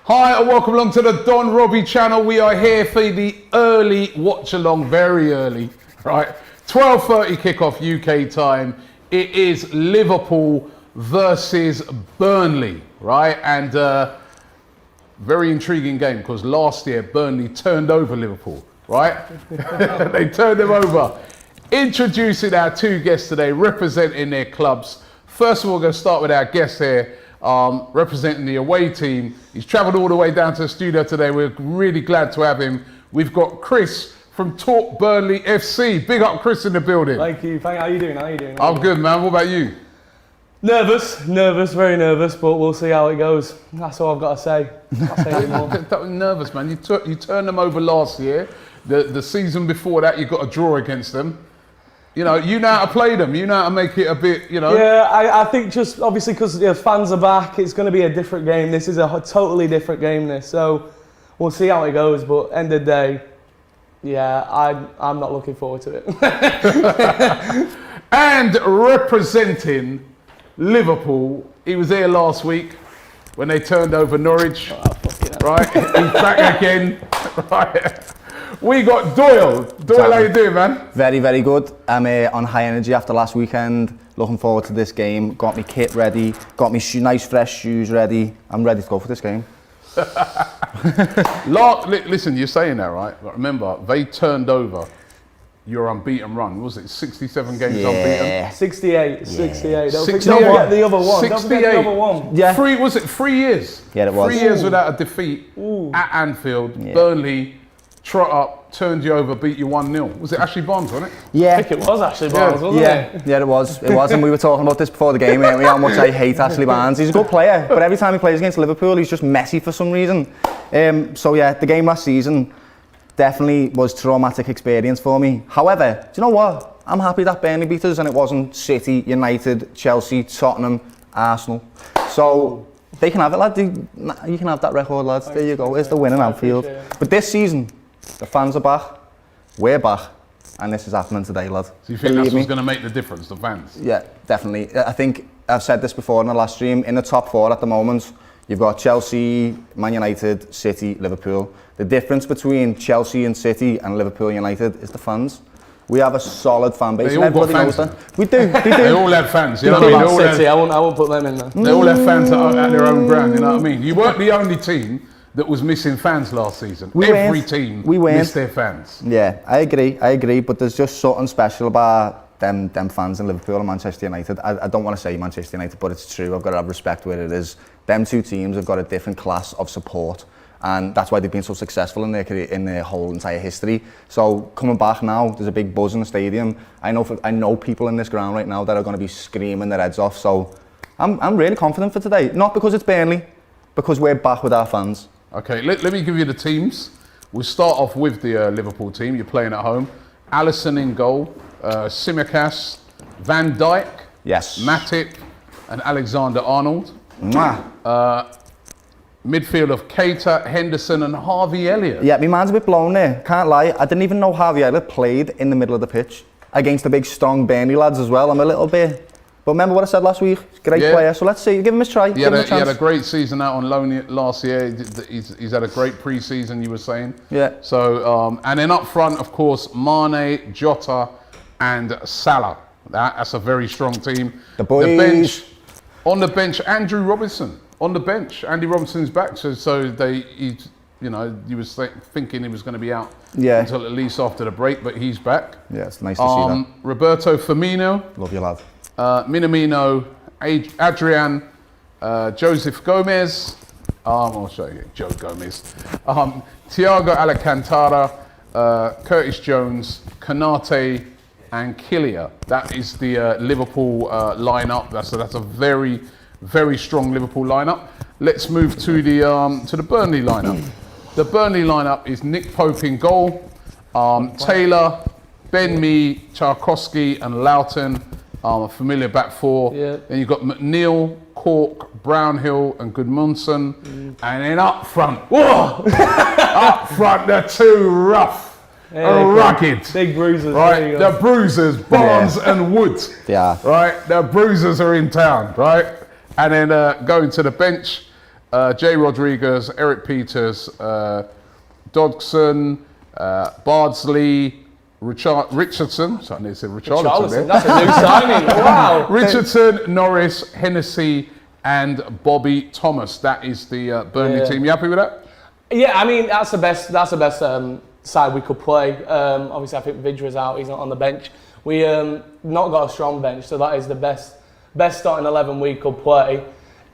Hi and welcome along to the Don Robbie channel. We are here for the early watch along, very early, right? 12:30 kickoff UK time. It is Liverpool versus Burnley, right? And very intriguing game because last year Burnley turned over Liverpool, right? They turned them over. Introducing our two guests today, representing their clubs. First of all, we're going to start with our guest here. Representing the away team. He's travelled all the way down to the studio today. We're really glad to have him. We've got Chris from Talk Burnley FC. Big up Chris in the building. Thank you. How are you doing? I'm good, man. What about you? Nervous, very nervous, but we'll see how it goes. That's all I've got to say. Can't say anymore. Don't be nervous, man. You turned them over last year. The season before that, you got a draw against them. You know how to play them. You know how to make it a bit, Yeah, I think just obviously because fans are back, it's going to be a different game. This is a totally different game, so we'll see how it goes. But end of the day, yeah, I'm not looking forward to it. And representing Liverpool, he was here last week when they turned over Norwich. Right, he's back again. Right. We got Doyle. Doyle, how you doing, man? Very, very good. I'm on high energy after last weekend. Looking forward to this game. Got my kit ready. Got my nice fresh shoes ready. I'm ready to go for this game. Listen, you're saying that, right? But remember, they turned over your unbeaten run. Was it 67 games unbeaten? 68. 68. Don't 68. forget the other one. 68. Don't forget the other one. Yeah. 3 years? Yeah, it was. 3 years without a defeat at Anfield. Yeah. Burnley trot up, turned you over, beat you 1-0. Was it Ashley Barnes, wasn't it? Yeah. I think it was Ashley Barnes, wasn't it? Yeah, it was. It was, and we were talking about this before the game, weren't we? How much I hate Ashley Barnes. He's a good player, but every time he plays against Liverpool, he's just messy for some reason. So yeah, the game last season definitely was a traumatic experience for me. However, do you know what? I'm happy that Burnley beat us and it wasn't City, United, Chelsea, Tottenham, Arsenal. So they can have it, lad. You can have that record, lads. There you go. It's the winning Anfield. But this season, the fans are back, we're back, and this is happening today, lad. So you think that's what's going to make the difference, the fans? Yeah, definitely. I think I've said this before in the last stream, in the top four at the moment, you've got Chelsea, Man United, City, Liverpool. The difference between Chelsea and City and Liverpool United is the fans. We have a solid fan base, and everybody knows that. We do, they do. They all have fans, you know what I mean? City, I won't put them in there. They all have fans at their own ground, you know what I mean? You weren't the only team that was missing fans last season. Every team missed their fans. Yeah, I agree, but there's just something special about them fans in Liverpool and Manchester United. I don't want to say Manchester United, but it's true. I've got to have respect where it is. Them two teams have got a different class of support, and that's why they've been so successful in their whole entire history. So coming back now, there's a big buzz in the stadium. I know people in this ground right now that are going to be screaming their heads off. So I'm really confident for today. Not because it's Burnley, because we're back with our fans. Okay, let me give you the teams. We'll start off with the Liverpool team. You're playing at home. Alisson in goal, Tsimikas, Van Dijk, yes, Matip, and Alexander-Arnold. Midfield of Keita, Henderson, and Harvey Elliott. Yeah, my mind's a bit blown there. Can't lie. I didn't even know Harvey Elliott played in the middle of the pitch against the big, strong Burnley lads as well. I'm a little bit. But remember what I said last week? Great player, so let's see. Give him a try. He had a great season out on loan last year. He's had a great pre-season, you were saying. Yeah. So, and then up front, of course, Mane, Jota, and Salah. That's a very strong team. The boys. On the bench, Andrew Robinson. On the bench, Andy Robinson's back. So you was thinking he was going to be out until at least after the break, but he's back. Yeah, it's nice to see that. Roberto Firmino. Love you, lad. Minamino, Adrian, Joseph Gomez, I'll show you, Joe Gomez, Thiago Alcantara, Curtis Jones, Konate, and Kylian. That is the Liverpool lineup. That's a very, very strong Liverpool lineup. Let's move to the Burnley lineup. The Burnley lineup is Nick Pope in goal, Taylor, Ben Mee, Tarkowski, and Loughton. A familiar back four. Yeah. Then you've got McNeil, Cork, Brownhill, and Goodmanson. And then up front, up front, they're too rough, rugged. Big bruisers. Right, the bruisers, Barnes and Wood. Yeah. Right, the bruisers are in town. Right, and then going to the bench, Jay Rodriguez, Eric Peters, Dodson, Bardsley, Richardson. So I need to say Richarlison. That's a new signing. Wow. Richardson, Norris, Hennessy, and Bobby Thomas. That is the Burnley team. You happy with that? Yeah, I mean that's the best. That's the best side we could play. Obviously, I think Vidra's out. He's not on the bench. We not got a strong bench, so that is the best starting 11 we could play.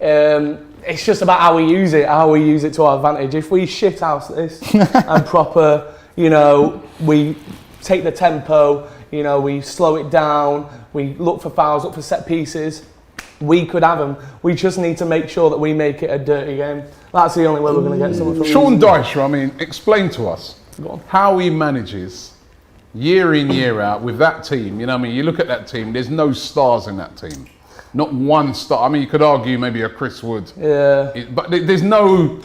It's just about how we use it to our advantage. If we shit house this and proper, we take the tempo, we slow it down, we look for fouls, look for set pieces, we could have them. We just need to make sure that we make it a dirty game. That's the only way we're going to get something from Sean Dyche, explain to us how he manages year in, year out with that team. You look at that team, there's no stars in that team. Not one star. You could argue maybe a Chris Wood. Yeah. But there's no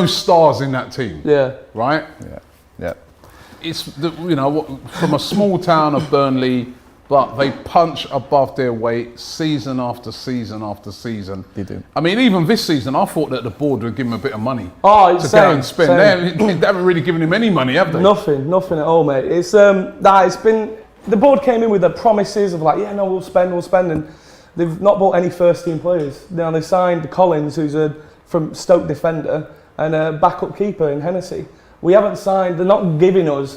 stars in that team. Yeah. Right? Yeah. It's from a small town of Burnley, but they punch above their weight season after season after season. They do. Even this season, I thought that the board would give him a bit of money to go and spend. They haven't really given him any money, have they? Nothing at all, mate. It's been. The board came in with the promises of we'll spend, and they've not bought any first team players. Now they signed Collins, who's from Stoke defender, and a backup keeper in Hennessy. We haven't signed. They're not giving us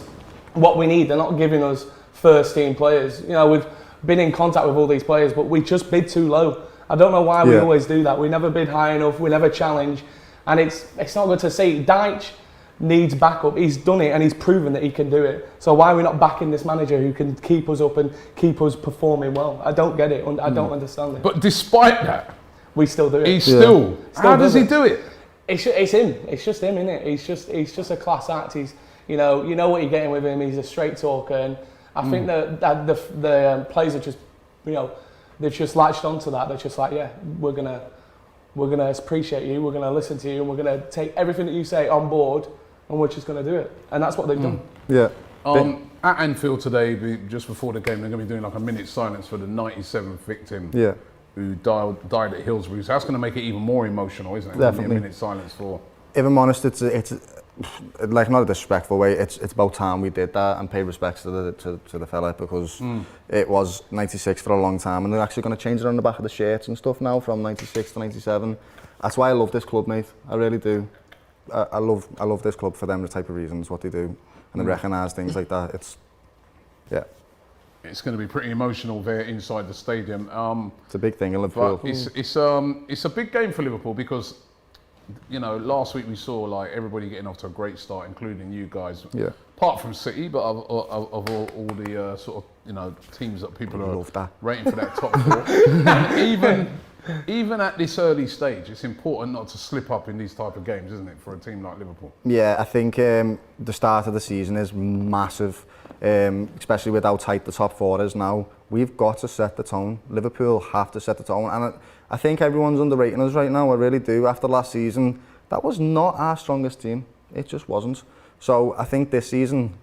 what we need. They're not giving us first team players. We've been in contact with all these players, but we just bid too low. I don't know why we always do that. We never bid high enough. We never challenge, and it's not good to see. Dyche needs backup. He's done it and he's proven that he can do it. So why are we not backing this manager who can keep us up and keep us performing well? I don't get it. I don't understand it. But despite that, we still do it. He's still how does he do it? It's him. It's just him, isn't it? He's just a class act. He's you know what you're getting with him. He's a straight talker, and I think that the players are just they've just latched onto that. They're just like, yeah, we're gonna appreciate you. We're gonna listen to you, and we're gonna take everything that you say on board. And we're just going to do it. And that's what they've done. Yeah. At Anfield today, just before the game, they're going to be doing like a minute silence for the 97th victim who died at Hillsbury. So that's going to make it even more emotional, isn't it? Definitely. A minute silence for... If I'm honest, it's like not a disrespectful way. It's about time we did that and pay respects to the fella, because it was 96 for a long time, and they're actually going to change it on the back of the shirts and stuff now from 96 to 97. That's why I love this club, mate. I really do. I love this club for them, the type of reasons, what they do, and they recognise things like that. It's going to be pretty emotional there inside the stadium. It's a big thing in Liverpool. It's a big game for Liverpool because, last week we saw everybody getting off to a great start, including you guys. Yeah. Apart from City, but of all the sort of teams that people are rating for that top four, and even at this early stage, it's important not to slip up in these type of games, isn't it, for a team like Liverpool? Yeah, I think the start of the season is massive, especially with how tight the top four is now. We've got to set the tone. Liverpool have to set the tone, and I think everyone's underrating us right now. I really do. After last season, that was not our strongest team. It just wasn't. So I think this season,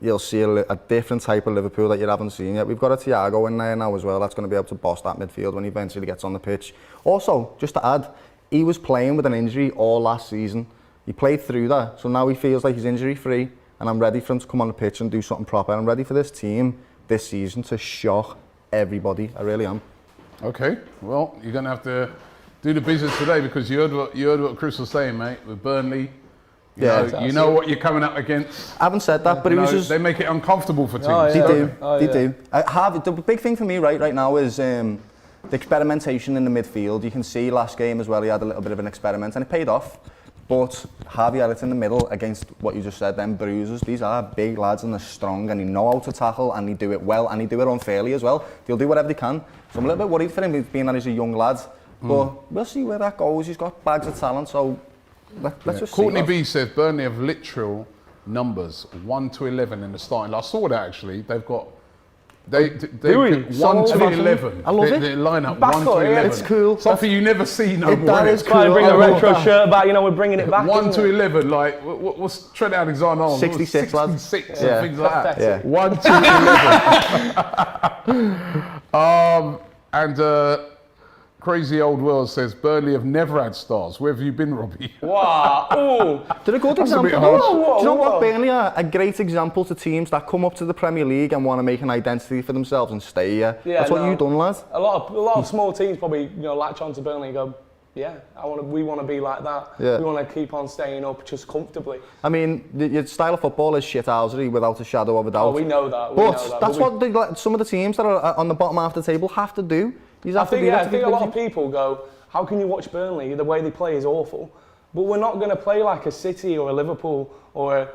you'll see a different type of Liverpool that you haven't seen yet. We've got a Thiago in there now as well. That's going to be able to boss that midfield when he eventually gets on the pitch. Also, just to add, he was playing with an injury all last season. He played through that, so now he feels like he's injury-free, and I'm ready for him to come on the pitch and do something proper. I'm ready for this team this season to shock everybody. I really am. Okay, well, you're going to have to do the business today, because you heard what Chris was saying, mate, with Burnley. You know what you're coming up against. I haven't said that, but it was just... They make it uncomfortable for teams. They do. The big thing for me right now is the experimentation in the midfield. You can see last game as well, he had a little bit of an experiment, and it paid off. But Harvey had it in the middle against what you just said, them bruisers. These are big lads and they're strong, and they know how to tackle, and they do it well, and they do it unfairly as well. They'll do whatever they can. So I'm a little bit worried for him, being that he's a young lad. But we'll see where that goes. He's got bags of talent, so... Let's just Courtney B says Burnley have literal numbers 1 to 11 in the starting. I saw that actually. They've got 1 to 11. I love it. They line up 1 to 11. It's cool. Something you never see no more. That is cool. Bring a retro shirt back. We're bringing it back. 1 to 11. Like what's Trent Alexander-Arnold? 66 lads. 66 and things like that. Yeah. 1 to 11. And Crazy Old World says, Burnley have never had stars. Where have you been, Robbie? Wow. Ooh. They're a good That's a example. bit harsh. Do you know what? Burnley are a great example to teams that come up to the Premier League and want to make an identity for themselves and stay here. Yeah, That's what you've done, lad. A lot of small teams probably latch on to Burnley and go, yeah, we want to be like that. Yeah. We want to keep on staying up just comfortably. I mean, your style of football is shithousery without a shadow of a doubt. Oh, we know that. But that's what some of the teams that are on the bottom half of the table have to do. I think a lot of people go, how can you watch Burnley? The way they play is awful. But we're not going to play like a City or a Liverpool or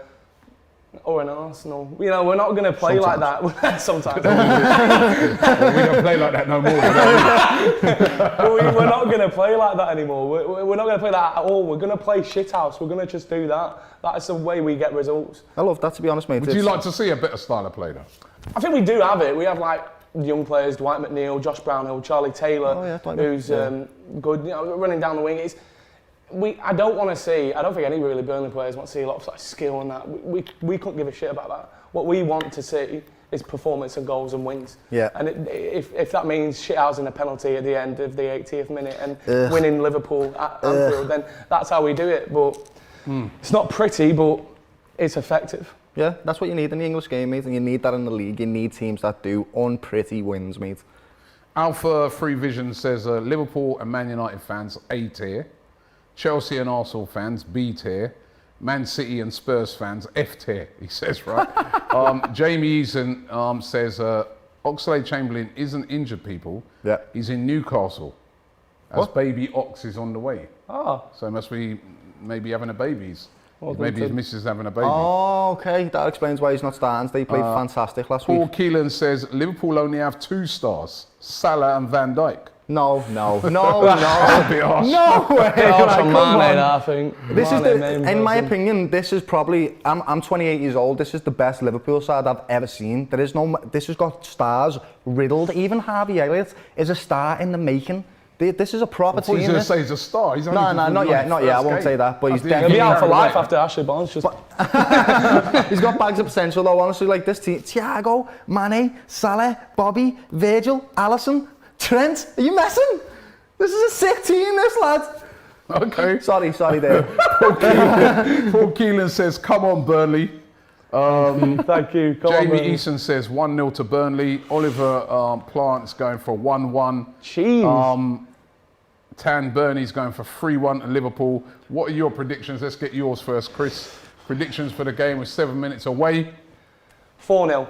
an Arsenal. We're not going to play like that. Sometimes. We don't play like that no more. We're not going to play like that anymore. We're not going to play that at all. We're going to play shithouse. We're going to just do that. That's the way we get results. I love that, to be honest, mate. Would you like to see a better style of play, though? I think we do have it. We have young players, Dwight McNeil, Josh Brownhill, Charlie Taylor, who's good, running down the wing. I don't think any really Burnley players want to see a lot of skill and that. We couldn't give a shit about that. What we want to see is performance and goals and wins. Yeah. And if that means shithousing a penalty at the end of the 80th minute and winning Liverpool at Anfield, then that's how we do it. But it's not pretty, but it's effective. Yeah, that's what you need in the English game, mate, and you need that in the league. You need teams that do unpretty wins, mate. Alpha Free Vision says Liverpool and Man United fans A tier, Chelsea and Arsenal fans B tier, Man City and Spurs fans F tier. He says, right. Jamie Eason says Oxlade-Chamberlain isn't injured, people. Yeah. He's in Newcastle. As baby Ox is on the way. Oh. So must be maybe having a baby's. Maybe his missus having a baby. Oh, okay. That explains why he's not starting. They played fantastic last week. Paul Keelan says Liverpool only have 2 stars, Salah and Van Dijk. No. That's a bit harsh. No way. Mane, I think. This is in my opinion, this is probably, I'm 28 years old, this is the best Liverpool side I've ever seen. This has got stars riddled. Even Harvey Elliott is a star in the making. This is a proper team. He's going to say he's a star. He's only not yet. I won't say that. But he's definitely... He'll be out for life after Ashley Barnes. He's got bags of potential though, honestly. Like this team, Thiago, Mane, Salah, Bobby, Virgil, Alisson, Trent. Are you messing? This is a sick team, this lad. Okay. Sorry, Dave. Paul Keelan says, come on, Burnley. Thank you. Jamie Eason says 1-0 to Burnley. Oliver Plant's going for 1-1. Jeez. Tan Burney's going for 3-1 to Liverpool. What are your predictions? Let's get yours first, Chris. Predictions for the game with 7 minutes away. 4-0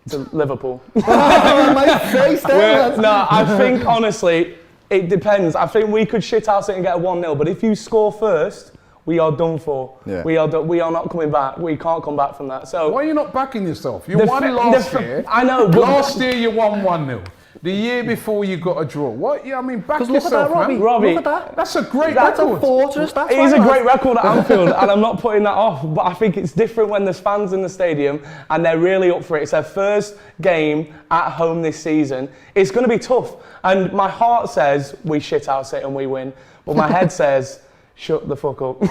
to Liverpool. My face there. No, I think honestly, it depends. I think we could shithouse it and get a 1-0, but if you score first, we are done for. Yeah. We are not coming back. We can't come back from that. So why are you not backing yourself? You won last year. I know. Last year you won 1-0. The year before you got a draw. What? Yeah, I mean, back yourself, man. Robbie, look at that. That's a great record. That's a fortress. It is a great record at Anfield, and I'm not putting that off. But I think it's different when there's fans in the stadium and they're really up for it. It's their first game at home this season. It's going to be tough. And my heart says we shithouse it and we win, but my head says shut the fuck up.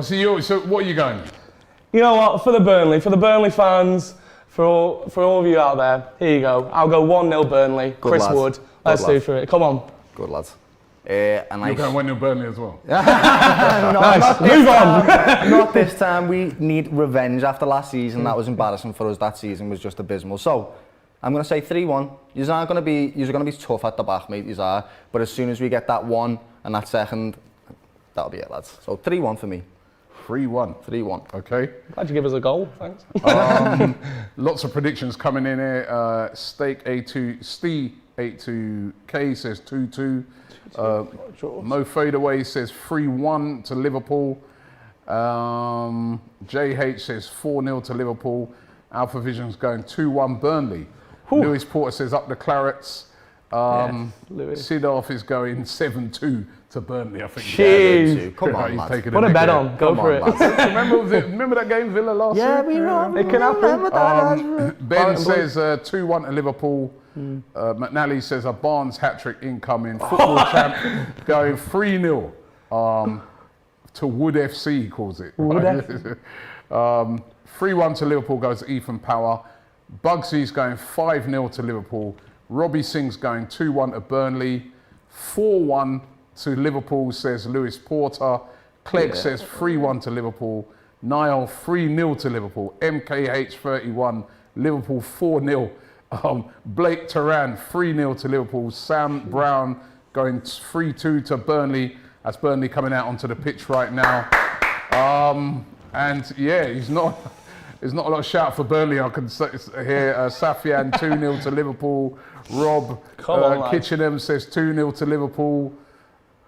So what are you going? You know what? For the Burnley fans. For all of you out there, here you go. I'll go 1-0 Burnley. Good Chris lads. Wood. Let's do for it. Come on. Good lads. You're going 1-0 Burnley as well. Nice. Move on. Not this time. We need revenge after last season. That was embarrassing for us. That season was just abysmal. So I'm going to say 3-1. You're going to be tough at the back, mate. You are. But as soon as we get that one and that second, that'll be it, lads. So 3-1 for me. 3-1. Okay. Glad you give us a goal. Thanks. Lots of predictions coming in here. Steve 82K says 2-2. Mo Fadeaway says 3-1 to Liverpool. JH says 4-0 to Liverpool. Alpha Vision's going 2-1 Burnley. Lewis Porter says up the Clarets. Sidolf is going 7-2 to Burnley, I think. Jeez. Come on, lads. Put a bet on. Go for it. remember that game, Villa last year? Yeah, we remember. It can happen. Ben says 2-1 to Liverpool. McNally says a Barnes hat-trick incoming. Football champ going 3-0 to Wood FC, he calls it. 3-1 to Liverpool goes to Ethan Power. Bugsy's going 5-0 to Liverpool. Robbie Singh's going 2-1 to Burnley. 4-1 to Liverpool, says Lewis Porter. Clegg says 3-1 to Liverpool. Niall 3-0 to Liverpool. MKH 31, Liverpool 4-0. Blake Turan 3-0 to Liverpool. Sam Brown going 3-2 to Burnley. That's Burnley coming out onto the pitch right now. And yeah, there's not a lot of shout for Burnley. I can hear Safian 2-0 to Liverpool. Rob Kitchenham says 2-0 to Liverpool.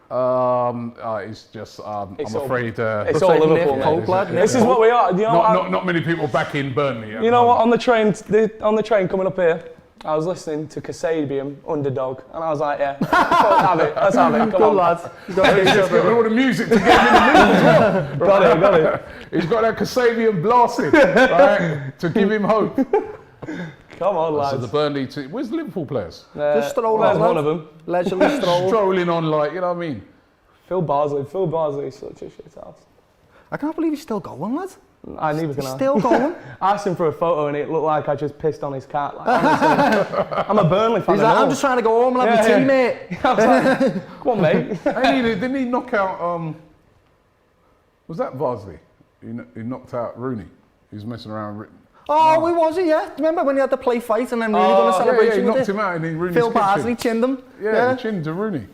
It's just, I'm afraid. It's all Liverpool, mate. This is what we are. You know, not many people back in Burnley. You know what? On the train coming up here, I was listening to Kasabian, Underdog, and I was like, yeah, let's have it. Come on, lads. He's got all the music to get him in the mood as well. Got it. He's got that Kasabian blasting, right, to give him hope. Come on, lads. So the Burnley team. Where's the Liverpool players? Just stroll on, one of them. Leisurely stroll. Strolling on, like, you know what I mean? Phil Barsley is such a shit house. I can't believe he's still going, lad. I neither can I. Still going? I asked him for a photo and it looked like I just pissed on his cat. Like, honestly, I'm a Burnley fan. He's like, I'm just trying to go home and have a tea, mate. I was like, come on, mate. Didn't he knock out, was that Barsley? He knocked out Rooney. He was messing around. Oh, who was he? Yeah. Remember when he had the play fight and then Rooney done a celebration he with knocked it? him out and he Rooney's Phil Barsley chinned him. Yeah, he chinned to Rooney.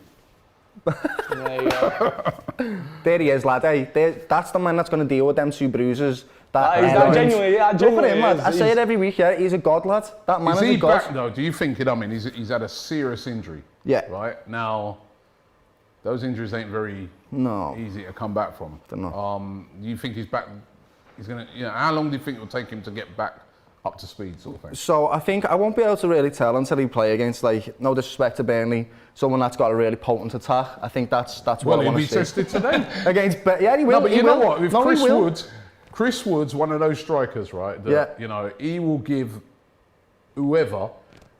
There you go. There he is, lad. Hey, that's the man that's going to deal with them two bruises. That genuinely, Look at him, lad. I say it every week, yeah. He's a god, lad. That man is a god. Is he back, though? Do you think, he's had a serious injury? Yeah. Right? Now, those injuries ain't very easy to come back from. They're not. Do you think he's back? He's going to, how long do you think it will take him to get back up to speed, sort of thing? So I think I won't be able to really tell until he play against, like, no disrespect to Burnley, someone that's got a really potent attack. I think that's what I want to see. Well, he'll be tested today. Yeah, he will. No, but you know what? With Chris Wood's one of those strikers, right? That, he will give whoever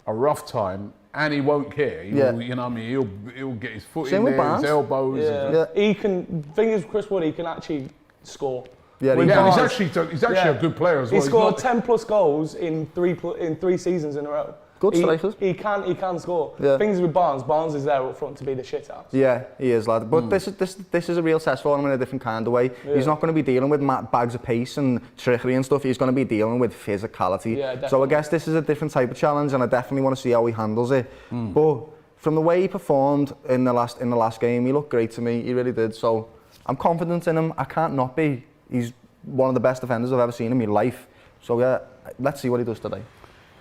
a rough time, and he won't care. Will, you know what I mean? He'll get his foot in there, his elbows. Yeah. He can. Thing is, Chris Wood, he can actually score. Yeah, he's actually a good player as well. He scored 10 plus goals in three seasons in a row. Good strikers. He can score. Yeah. Things with Barnes is there up front to be the shit house. Yeah, he is, lad. But this is a real test for him in a different kind of way. Yeah. He's not going to be dealing with bags of pace and trickery and stuff. He's going to be dealing with physicality. Yeah, definitely. So I guess this is a different type of challenge, and I definitely want to see how he handles it. But from the way he performed in the last game, he looked great to me. He really did. So I'm confident in him. I can't not be. He's one of the best defenders I've ever seen in my life. So yeah, let's see what he does today.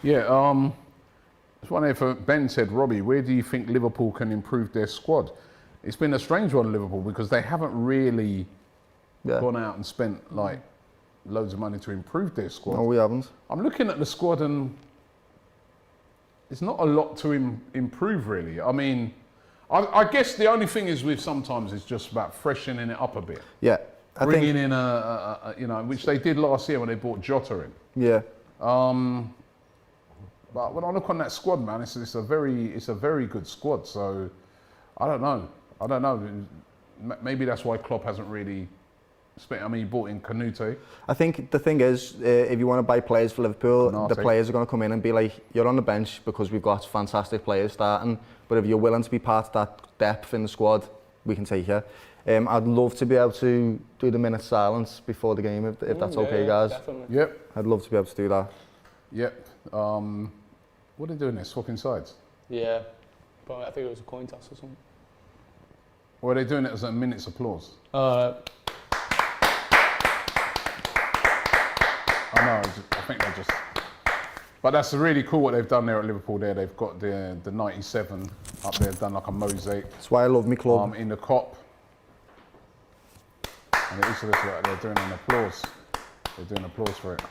Yeah, I was wondering if Ben said, Robbie, where do you think Liverpool can improve their squad? It's been a strange one, Liverpool, because they haven't really gone out and spent like loads of money to improve their squad. No, we haven't. I'm looking at the squad and there's not a lot to improve really. I mean, I guess the only thing is sometimes it's just about freshening it up a bit. Yeah. Bringing in which they did last year when they brought Jota in. Yeah. But when I look on that squad, man, it's a very good squad. So I don't know. Maybe that's why Klopp hasn't really spent. I mean, he brought in Canute. I think the thing is, if you want to buy players for Liverpool, the players are going to come in and be like, you're on the bench because we've got fantastic players starting. But if you're willing to be part of that depth in the squad, we can take you. I'd love to be able to do the minute silence before the game, if that's okay, guys. Definitely. Yep. I'd love to be able to do that. Yep. What are they doing there? Swapping sides? Yeah. But I think it was a coin toss or something. Or are they doing it as a minute's applause? I know, I think they're just... But that's really cool what they've done there at Liverpool there. They've got the 97 up there, done like a mosaic. That's why I love me club. In the cop. And it is this right, they're doing an applause. They're doing applause for it.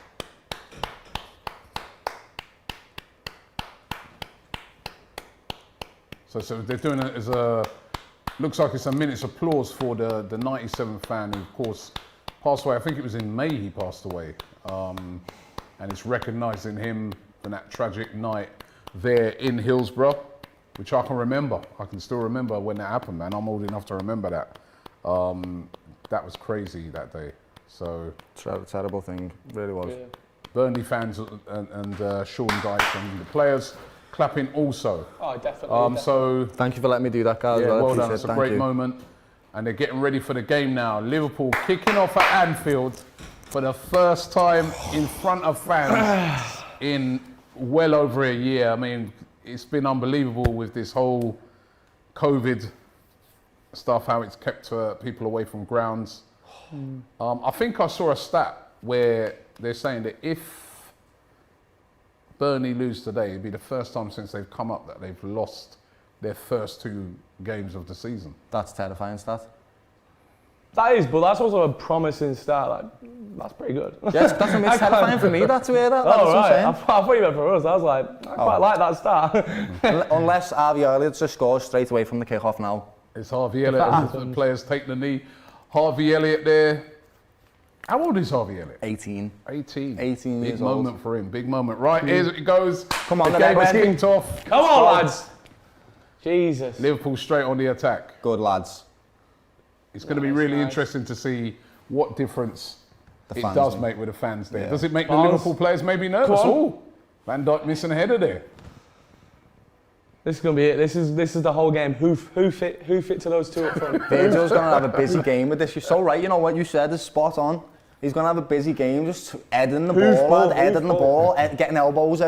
So they're doing it as looks like it's a minute's applause for the 97 fan who, of course, passed away. I think it was in May he passed away. And it's recognising him for that tragic night there in Hillsborough, which I can remember. I can still remember when that happened, man. I'm old enough to remember that. That was crazy that day. So terrible thing, really was. Yeah. Burnley fans and Sean Dyche and the players, clapping also. Oh, definitely. So Thank you for letting me do that, guys. yeah, well done. Appreciate It's it. a Thank great you. moment, and they're getting ready for the game now. Liverpool kicking off at Anfield for the first time in front of fans in well over a year. I mean, it's been unbelievable with this whole COVID stuff, how it's kept people away from grounds. I think I saw a stat where they're saying that if Burnley lose today, it'd be the first time since they've come up that they've lost their first 2 games of the season. That's terrifying stat. That is, but that's also a promising start. Like, that's pretty good. Yes, that's what makes terrifying for me, that, to hear that. That's Oh, what right. I'm I thought you meant for us. I was like, I quite like that start. saying. Unless Harvey Elliott just scores straight away from the kickoff now. It's Harvey Elliott as the players take the knee. Harvey Elliott there. How old is Harvey Elliott? 18. 18. 18 Big years old. moment for him. Big moment. Right, here it goes. Come on, the the game has next kicked off. Come on, lads. Jesus. Liverpool straight on the attack. Good lads. It's going to be really interesting to see what difference it fans does make. make with the fans there. Yeah. Does it make the Bars. Liverpool players maybe nervous? Come on. Oh, Van Dijk missing a header there. This is gonna be it. This is the whole game. Who fit to those 2 up front? Virgil's going to have a busy game with this. You're so right. You know what you said is spot on. He's going to have a busy game, just heading the ball, getting elbows.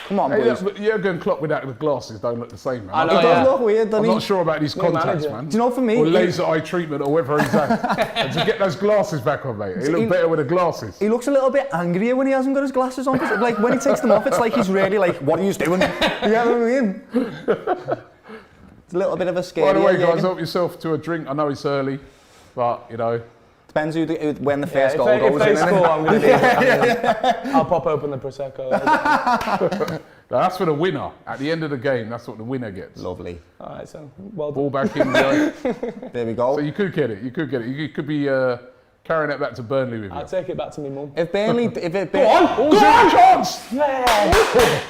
Come on, Hey, boys. but Jurgen Klopp without the glasses don't look the same, man. I know, It does look weird, doesn't I'm he? not sure about these New contacts, manager. man. Do you know, for me, Or laser eye treatment or whatever he's had. And to get those glasses back on, mate. He look better with the glasses. he looks a little bit angrier when he hasn't got his glasses on. 'Cause, like, when he takes them off, it's like he's really like, what are you doing? You know what I mean? It's a little bit of a scary. By the way, guys, Jurgen. help yourself to a drink. I know it's early, but, you know. Depends when the first goal If goes they in. innit? score, I'm gonna do it. I'll pop open the prosecco. Now, that's for the winner. At the end of the game, that's what the winner gets. Lovely. All right, so well done. Ball back in. There. There we go. So you could get it. You could get it. You could be carrying it back to Burnley with you. I'll take it back to me mum. If Burnley, if it, Go on! Oh, zero chance! Yeah.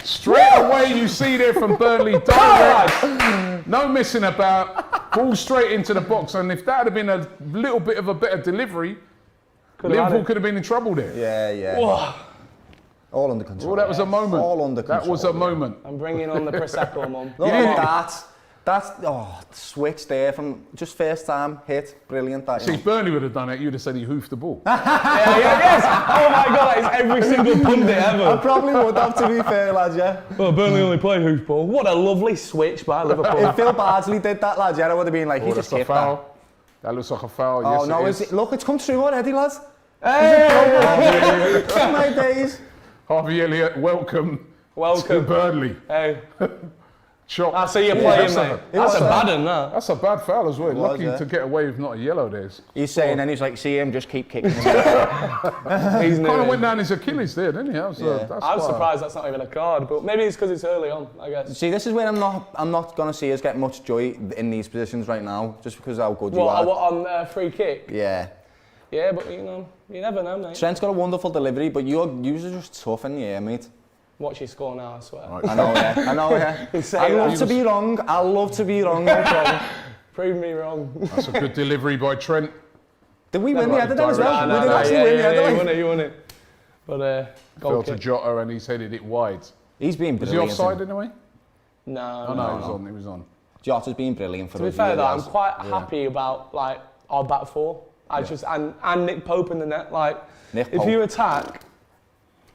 Straight away, you see there from Burnley, direct. No messing about. Ball straight into the box. And if that had been a little bit of a better delivery, Liverpool could have been in trouble there. yeah. Whoa. All under control. Oh, that was a moment. All under control. That was a moment. I'm bringing on the prosecco, mum. Look at that. That's switch there from just first time hit. Brilliant. That. See, if Burnley would have done it, you'd have said he hoofed the ball. Yes. Oh my God, that is every single pundit I ever. probably would have, to be fair, lads. Yeah. Well, Burnley only play hoofball. What a lovely switch by Liverpool. If Phil Bardsley did that, lads, yeah, I would have been like, he Oh, just that's a hit that. foul. That looks like a foul. Oh Yes, no! it Is is. it, look, it's come through already, lads. Hey! My days. Harvey Elliott, welcome to Welcome. Burnley. Hey. Shot. I see you playing, that's mate. a- That's a was, bad one, that. That's a bad foul as well. was, Lucky yeah. to get away with not a yellow there. He's saying, and he's like, see him, just keep kicking him. He's Kind of new. went down his Achilles there, didn't he? That was, Yeah. that's I was quite- surprised that's not even a card, but maybe it's because it's early on, I guess. See, this is where I'm not gonna see us get much joy in these positions right now, just because of how good you What, are. on free kick? Yeah. Yeah, but you know, you never know, mate. Trent's got a wonderful delivery, but you're just tough in the air, mate. Watch you score now, I swear. Right. I know, yeah. Say I that. love to be wrong. I love to be wrong. No problem. Prove me wrong. That's a good delivery by Trent. Did we win the header then as well? No, We did actually win the header. you won it. But goal Fell to kick. Jota and he's headed it wide. He's been Was he brilliant. offside anyway? No, Oh, no. no, he was on. He was on. Jota's been brilliant for To be us. fair really though, I'm has. quite happy about like our back four. And Nick Pope in the net. Like, Nick if Pope. you attack,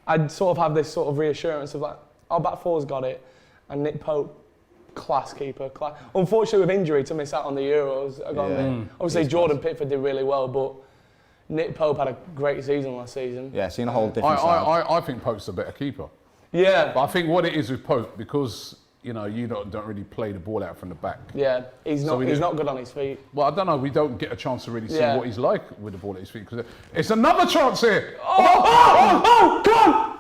I'd sort of have this sort of reassurance of like, our back four's got it, and Nick Pope, class keeper. Unfortunately, with injury to miss out on the Euros, I got to admit. Obviously, Jordan Pickford did really well, but Nick Pope had a great season last season. Yeah, seen a whole different side. I think Pope's a better keeper. Yeah, But I think what it is with Pope, because you know you don't really play the ball out from the back. yeah. He's So not. He's not good on his feet. Well, I don't know. We don't get a chance to really see Yeah. what he's like with the ball at his feet. Because it's another chance here. Oh, come on!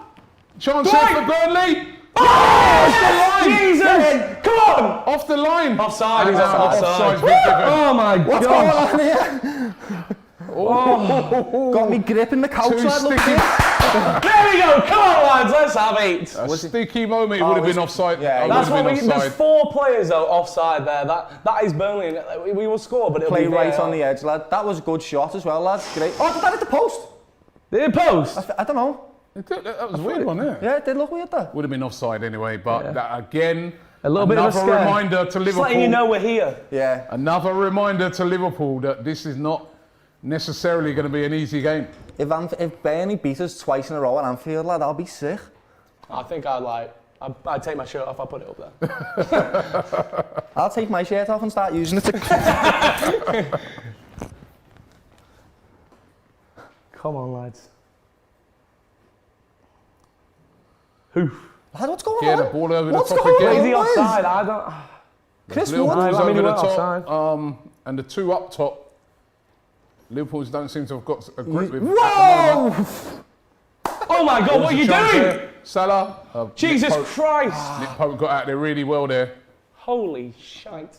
Chance here for Burnley. Oh, Jesus! Come on! Off the line. Offside. He's Offside's offside. been given. Oh my What's God! going on here? Got me gripping the couch. Two Lad, look sticky- here. There we go! Come on, lads, let's have it. A sticky moment. It would have been offside. yeah, It That's would have what been there's offside. 4 players though offside there. That is Burnley. We will score, but it'll Play be right VAR. on the edge, lad. That was a good shot as well, lads. Great. Oh, did that hit the post? Did it post? I don't know. That was weird, wasn't it? Yeah, it did look weird though. Would have been offside anyway, but that, again, a little bit of a another scare. reminder to Just Liverpool. letting you know we're here. Yeah. Another reminder to Liverpool that this is not necessarily going to be an easy game. If Burnley beat us twice in a row at Anfield, lad, I'll be sick. I think I'd take my shirt off, I'd put it up there. I'll take my shirt off and start using it to... Come on, lads. Hoof. Lad, what's going Get on? the ball over What's the top going again. Is he on, boys? offside? I don't... Chris Liverpool's Wood. I mean, over he the went top, offside. and the two up top, Liverpool's don't seem to have got a grip with. Whoa! Oh my God, what are you doing? Salah. Jesus Nick Christ. Pope got out there really well there. Holy shite.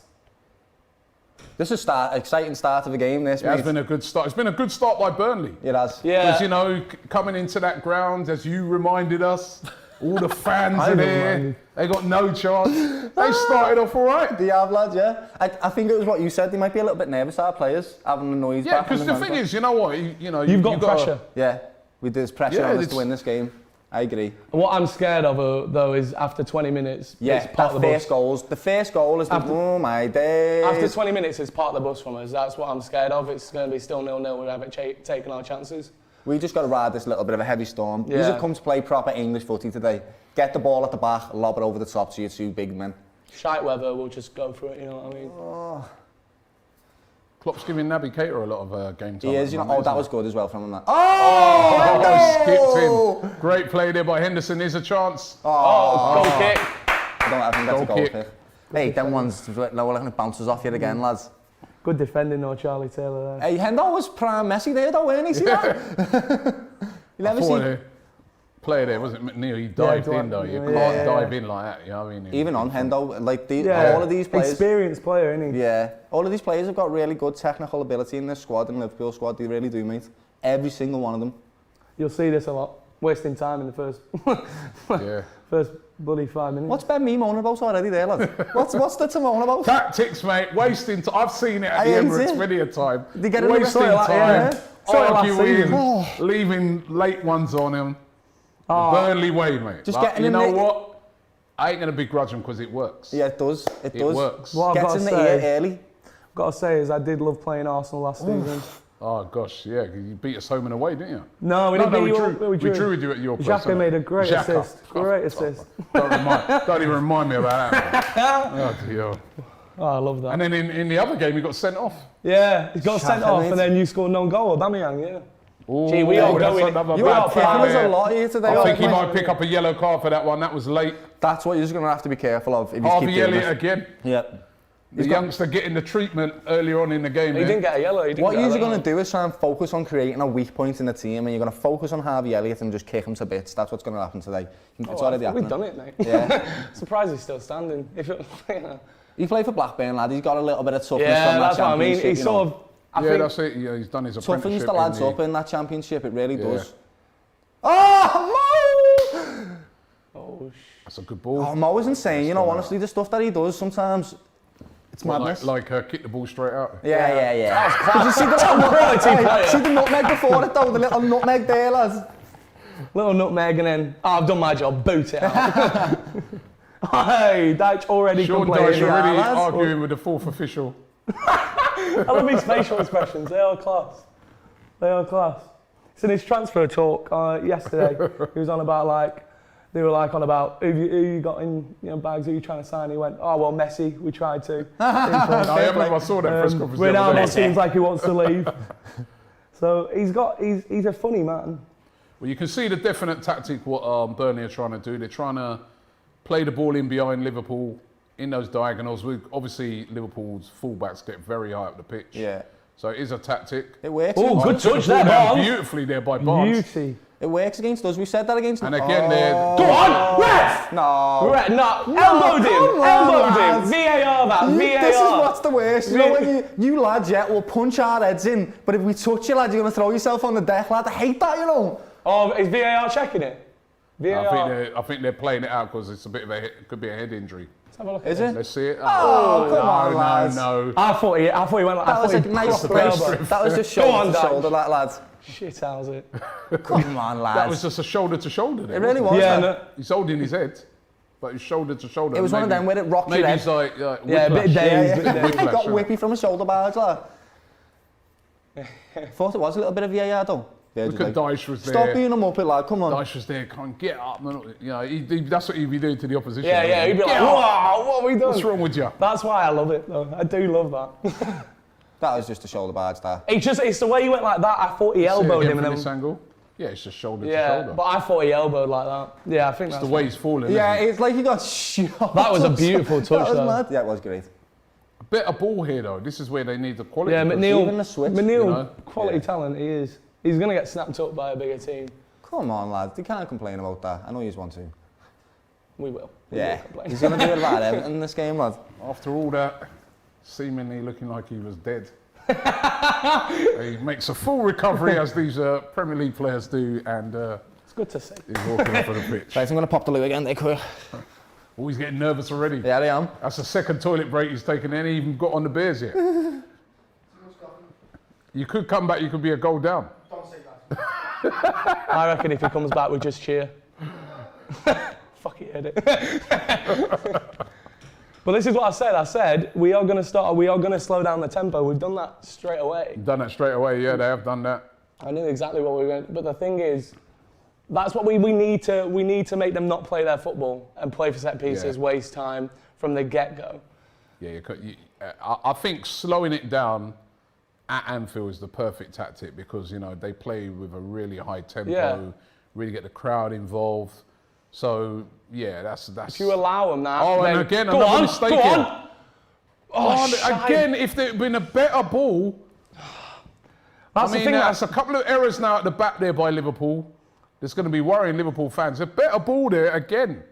This is exciting start of the game, this, It has mate. been a good start. It's been a good start by Burnley. It has. Yeah. Because, you know, coming into that ground, as you reminded us, all the fans I are there. reminded. They got no chance. They started off all right. The have, lads, yeah. I think it was what you said. They might be a little bit nervous, our players, having the noise Yeah, back. because the thing is, you know what? You've got pressure. Yeah, there's pressure Yeah, on us to it's- win this game. I agree. What I'm scared of, though, is after 20 minutes, Yeah, it's part that of the first bus. goals. The first goal is oh my days. After 20 minutes, it's part of the bus from us. That's what I'm scared of. It's going to be still 0-0. We haven't taken our chances. We just got to ride this little bit of a heavy storm. Yeah. These have come to play proper English footy today. Get the ball at the back, lob it over the top to your two big men. Shite weather, we'll just go through it, you know what I mean? Klopp's giving Naby Keita a lot of game time. He is, you know. at the moment, Oh, that isn't was good as well from him. That. Oh, skipped him. Great play there by Henderson. Here's a chance. Goal kick. I think that's a Goal goal kick. kick. Hey, them ones, it bounces off you again, lads. Good defending, though, Charlie Taylor there. Hey, Hendo was prime Messi there, though, weren't he? See that? You never see. The player there wasn't McNeil. He dived in though. You can't dive in like that. You know what I mean? Even on Hendo, like Yeah. all of these players. Experienced player, isn't he? Yeah, all of these players have got really good technical ability in this squad, in Liverpool squad. They really do, mate. Every single one of them. You'll see this a lot. Wasting time in the first Yeah. first bloody 5 minutes. What's Ben me moaning about already there, lad? What's the to moan about? Tactics, mate. Wasting time. I've seen it at the I hate Emirates it. many a time. They get in the Wasting rest of it, time. yeah. Saw it last season. Arguing, leaving late ones on him. The Burnley way, mate. Just Like, getting you in know the- what? I ain't going to begrudge him because it works. Yeah, it does. It does. works. What I've Gets got in to the say, ear early. got to say is I did love playing Arsenal last season. Oh, gosh, yeah. You beat us home and away, didn't you? No, we didn't beat you. We drew with you at your place. Xhaka didn't made we? a great Xhaka. assist. Great assist. Don't even remind me about that. Oh, dear. Oh, I love that. And then in the other game, he got sent off. Yeah, he got sent Xhaka, off mate. and then you scored no goal. Aubameyang, yeah. Ooh, Gee, we are that's going- another You bad are picking foul us there. a lot here today. I think he mate. might pick up a yellow card for that one. That was late. That's what you're just going to have to be careful of if you keep Harvey doing Elliott this. again. Yeah. The youngster getting the treatment earlier on in the game. He didn't get a yellow. What you're going to do is try and focus on creating a weak point in the team, and you're going to focus on Harvey Elliott and just kick him to bits. That's what's going to happen today. It's already happening. We've done it, mate. Yeah. Surprised he's still standing. If it, you know. He played for Blackburn, lad. He's got a little bit of toughness Yeah, from that that's what I mean. championship. He's you sort know. of. I Yeah, think that's it. Yeah, he's done his apprenticeship. Toughens the lads in the- up in that championship. It really Yeah. does. Oh, Mo! Oh, That's a good ball. Oh, Mo is insane. You know, honestly, the stuff that he does sometimes, it's madness. Like kick the ball straight out. Yeah. Did you see the quality player. See the nutmeg before it though? The little nutmeg there, lads. little nutmeg and then I've done my job. Boot it out. Hey, Dyche already Sean complaining. Dyche already lads. arguing with the fourth official. I love his facial expressions. They are class. They are class. It's in his transfer talk yesterday. He was on about they were on about who you got in bags, who you trying to sign. He went, oh well, Messi. We tried to. I saw that press conference. the other Ronaldo day. seems like he wants to leave. So he's a funny man. Well, you can see the definite tactic what Burnley are trying to do. They're trying to play the ball in behind Liverpool in those diagonals. Obviously, Liverpool's fullbacks get very high up the pitch. Yeah. So it is a tactic. It works. Oh, good Took the touch ball there, down Barnes. beautifully there by Barnes. Beauty. It works against us. We said that against And them. again, they're Go on, ref! No. Ref, no, elbowed him, come on, elbowed lads. him. VAR that, VAR. This is what's the worst. You know when you lads, yeah, will punch our heads in, but if we touch you, lad, you're going to throw yourself on the deck, lad. I hate that, you know. Oh, is VAR checking it? VAR. I think they're playing it out because it's a bit of it could be a head injury. Let's have a look Is at it? Let's see it. Oh, come on, lads. No. I thought he went like That was a nice crossed the brace. elbow. That was just Go on, shoulder to Dyche. shoulder, that, lads. Shit, how's it? Come on, lads. That was just a shoulder to shoulder there. It really was. Yeah, that. no, He's holding his head, but he's shoulder to shoulder. It was one of them where it rocked your Maybe head. he's like yeah, a bit of whiplash. days, bit of days. He got Whiplash, whippy from a shoulder barge, like. Thought it was a little bit of VAR though. Yeah, Look at Dyche was there. Stop being a muppet, lad. Come on. Dyche was there. Can't get up. Man. You know, that's what he'd be doing to the opposition. Yeah, he'd be like, Get up. whoa, what have we done? What's wrong with you? That's why I love it, though. I do love that. That was just a shoulder barge, that. It's the way he went like that. I thought he elbowed him. From And this then, angle. Yeah, it's just shoulder to yeah, shoulder. but I thought he elbowed like that. Yeah, I think It's that's the way he's falling. Yeah, isn't it? it's like he got shot. That was a beautiful touch, That was though. mad. Yeah, it was great. A bit of ball here though. This is where they need the quality. Yeah, because Even the switch, McNeil, you know? quality Yeah. talent, he is. He's going to get snapped up by a bigger team. Come on, lad. You can't complain about that. I know you want to. We will. We Yeah. will complain. He's going to do it about Everton in this game, lad. After all that, seemingly looking like he was dead. He makes a full recovery as these Premier League players do, and It's good to see. he's walking off of the pitch. Right, I'm going to pop the loo again, there, quick. Oh, he's getting nervous already. Yeah, I am. That's the second toilet break he's taken, and he ain't even got on the beers yet. You could come back, you could be a goal down. Don't say that. I reckon if he comes back, we just cheer. Fuck it, hit it. But this is what I said. I said we are going to slow down the tempo. We've done that straight away. Done that straight away, yeah, they have done that. I knew exactly what we were going to. But the thing is, that's what we need to make them not play their football and play for set pieces, Yeah. waste time from the get-go. Yeah, I think slowing it down at Anfield is the perfect tactic because, you know, they play with a really high tempo, Yeah. really get the crowd involved. So, yeah, that's... If you allow them that... Oh, then, and again, go another on, mistake go here. on! Oh, shite. Again, if there'd been a better ball... That's I mean, the thing. that's a couple of errors now at the back there by Liverpool. That's going to be worrying Liverpool fans. A better ball there again.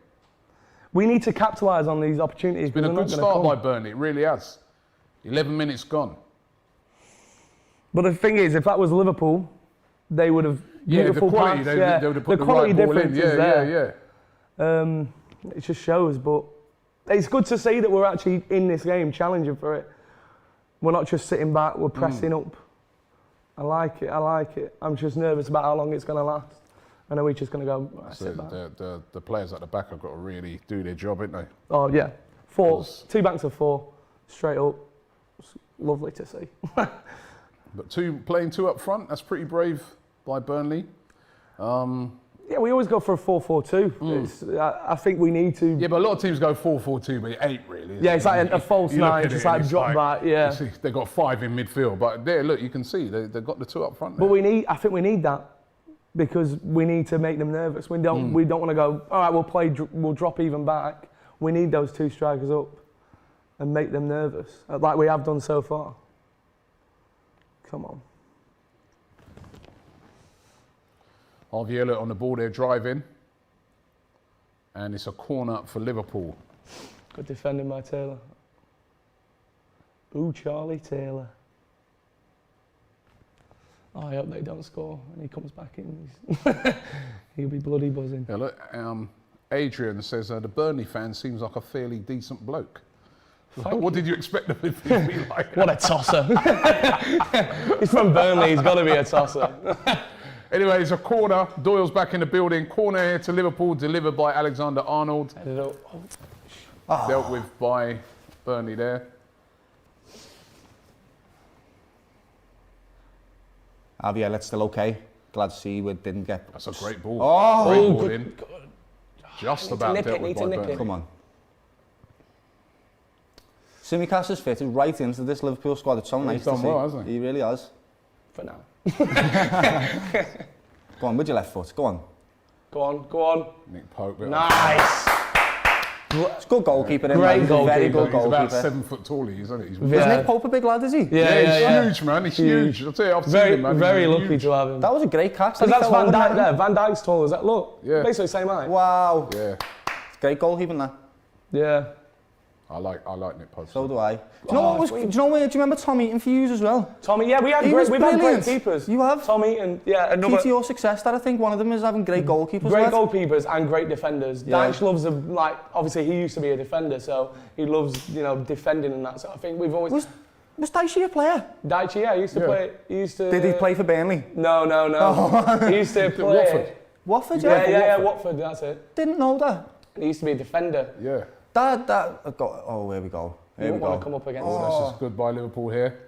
We need to capitalise on these opportunities. It's been a good start by Burnley, it really has. 11 minutes gone. But the thing is, if that was Liverpool, they would have Yeah, the beautiful quality, pass, they yeah. would have put the quality right ball in. difference is Yeah, there. yeah. It just shows, but it's good to see that we're actually in this game, challenging for it. We're not just sitting back, we're pressing up. I like it. I'm just nervous about how long it's going to last. I know we're just going to go, right, So sit back. the players at the back have got to really do their job, haven't they? Oh, yeah. 4, Because- 2 banks of 4, straight up. It's lovely to see. But playing two up front, that's pretty brave by Burnley. Yeah, we always go for a 4-4-2. I think we need to... Yeah, but a lot of teams go 4-4-2, but it ain't really. is Yeah, it? it's like a false You look nine, at just it and like it's drop back, yeah. you see, they've got 5 in midfield, but there, look, you can see they've got the 2 up front. But There. I think we need that because we need to make them nervous. We don't want to go, all right, we'll drop even back. We need those 2 strikers up and make them nervous, like we have done so far. Come on. Harvey Elliott on the ball there, driving. And it's a corner for Liverpool. Good defending by Taylor. Ooh, Charlie Taylor. Oh, I hope they don't score and he comes back in. He'll be bloody buzzing. Yeah, look, Adrian says the Burnley fan seems like a fairly decent bloke. What did you expect them to be like? What a tosser. He's from Burnley, he's got to be a tosser. Anyway, it's a corner. Doyle's back in the building. Corner here to Liverpool, delivered by Alexander-Arnold. Headed up. Oh. Dealt with by Burnley there. Harvey Elliott's still okay. Glad to see we didn't get... That's a great ball. Oh! Great ball good. in. Just Need to about nip dealt it, with need by to nip Burnley. it. Come on. Simicast has fitted right into this Liverpool squad. It's so nice He's to done see. well, hasn't he? He really has. For now. Go on, with your left foot. Go on. Go on. Nick Pope. Nice. It's a good goalkeeper. Great He's a very goalkeeper. good He's about goalkeeper. 7 foot tall, isn't he? He's Is Yeah. Nick Pope a big lad, is he? Yeah. He's huge, man. He's huge. I'll tell you, I've seen Very, him, man. He's very lucky huge. to have him. That was a great catch. So He that's fell Van over the Dijk net. there. Van Dijk's tall as that. Look, Yeah. basically same height. Wow. Yeah, It's great goalkeeping, that. Yeah. I like Nick Pope. So do I. Do you know what was? Do you remember Tom Eaton for you as well? Tommy, yeah, we've had He great was brilliant. keepers. You have? Tom Eaton, yeah, Key another to your success, that I think one of them is having great goalkeepers. great lad. goalkeepers and great defenders. Yeah. Dyche loves obviously he used to be a defender, so he loves defending and that. So I think we've always. Was Dyche a player? Dyche, yeah, he used to play. Did he play for Burnley? No. He used to play. Watford. Watford, Yeah, Watford, that's it. Didn't know that. He used to be a defender. Yeah. Oh, here we go. You wouldn't want to come up against him. This is goodbye Liverpool here.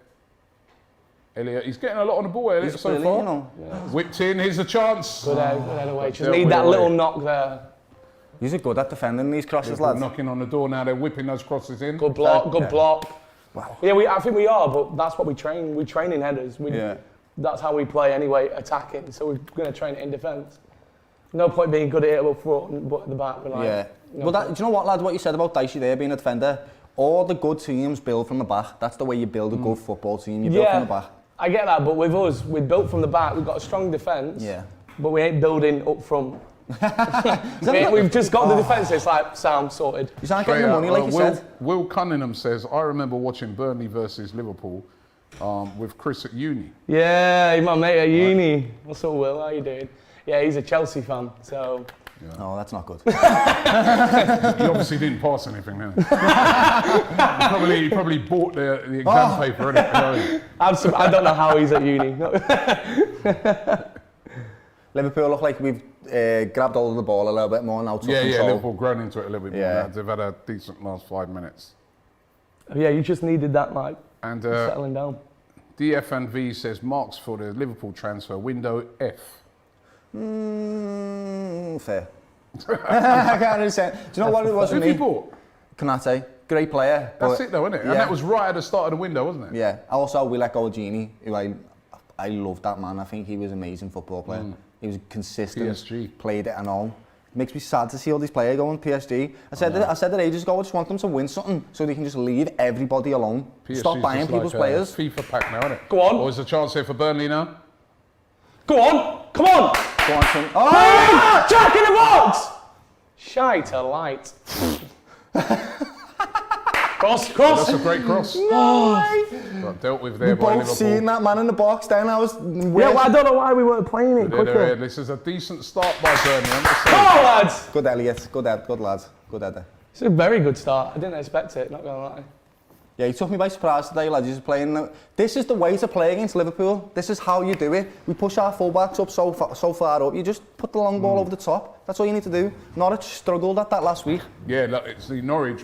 Elliot, he's getting a lot on the ball, Elliot, He's so brilliant, far. you know. Yeah. Whipped in, here's the chance. Good head away. Just Dealt need with that it little away. knock there. He's good at defending these crosses, Liverpool lads. knocking on the door now, they're whipping those crosses in. Good block, good block. Wow. Yeah, I think we are, but that's what we train. We train in headers. That's how we play anyway, attacking. So we're going to train it in defence. No point being good at it up front, but at the back we're like... Yeah. No But do you know what, lad, what you said about Dyche there being a defender? All the good teams build from the back. That's the way you build a good football team. You build from the back. I get that, but with us, we're built from the back. We've got a strong defence, but we ain't building up front. We've just got the defence. It's like, sound sorted. You sound getting the money, like you said. Will Cunningham says, I remember watching Burnley versus Liverpool with Chris at uni. Yeah, he's my mate at uni. What's up, Will? How you doing? Yeah, he's a Chelsea fan, so... Yeah. No, that's not good. He obviously didn't pass anything then. He probably bought the exam paper, innit? I don't know how he's at uni. Liverpool look like we've grabbed hold of the ball a little bit more now. Yeah, Liverpool grown into it a little bit more now. They've had a decent last 5 minutes. Yeah, you just needed that, like, and settling down. DF and V says, marks for the Liverpool transfer window, F. Fair. I can't understand. Do you know what it was Who for have me? you bought? Kanate, great player. That's it though, isn't it? Yeah. And that was right at the start of the window, wasn't it? Yeah. Also, we let go of Gini, who I loved that man. I think he was an amazing football player. He was consistent. PSG. Played it and all. Makes me sad to see all these players going PSG. I said that ages ago. I just want them to win something so they can just leave everybody alone. PSG's Stop buying just people's like players. FIFA pack now, isn't it? Go on. Or is a chance here for Burnley now? Go on! Come on! Go on, Tim. Oh! Jack in the box! Shite a light. Cross! That's a great cross. Got dealt with there by Both Liverpool. seeing that man in the box then I was... Yeah, well, I don't know why we weren't playing it quicker. This is a decent start by Burnley, I'm just Come saying. on, lads! Good Elliot, good lads, good header. It's a very good start. I didn't expect it, not gonna lie. Yeah, he took me by surprise today, lads. He's playing. This is the way to play against Liverpool. This is how you do it. We push our fullbacks up so far up. You just put the long ball over the top. That's all you need to do. Norwich struggled at that last week. Yeah, look, it's the Norwich.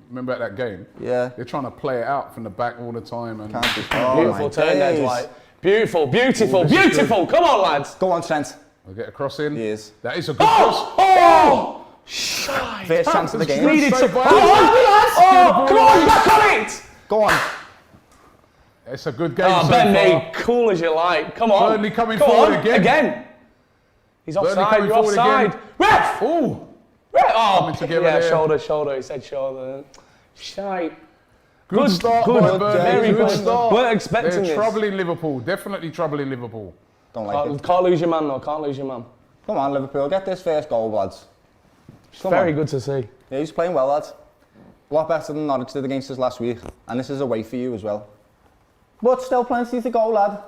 Remember that game? Yeah. They're trying to play it out from the back all the time. And Beautiful turn there, Dwight. Beautiful, beautiful, beautiful. Come on, lads. Go on, Trent. We'll get a cross in. Yes. That is a good cross. Oh! Shite. First chance of the game. Needed to... So bad. Oh, come on, back on it! Go on. It's a good game Oh, so Ben far. me, cool as you like. Come on. Burnley coming Come forward on. again. He's Burnley offside, coming you're forward offside. again. Ref! Ooh. Ref! Oh, Coming together yeah, there. shoulder. He said shoulder. Shite. Good start good, by Burnley. very Good good. start. Weren't expecting They're this. troubling Liverpool. Definitely troubling Liverpool. Don't like it. Can't lose your man, though. Can't lose your man. Come on, Liverpool. Get this first goal, lads. Very good to see. Yeah, he's playing well, lads. A lot better than Norwich did against us last week. And this is a way for you as well. But still plenty to go, lad.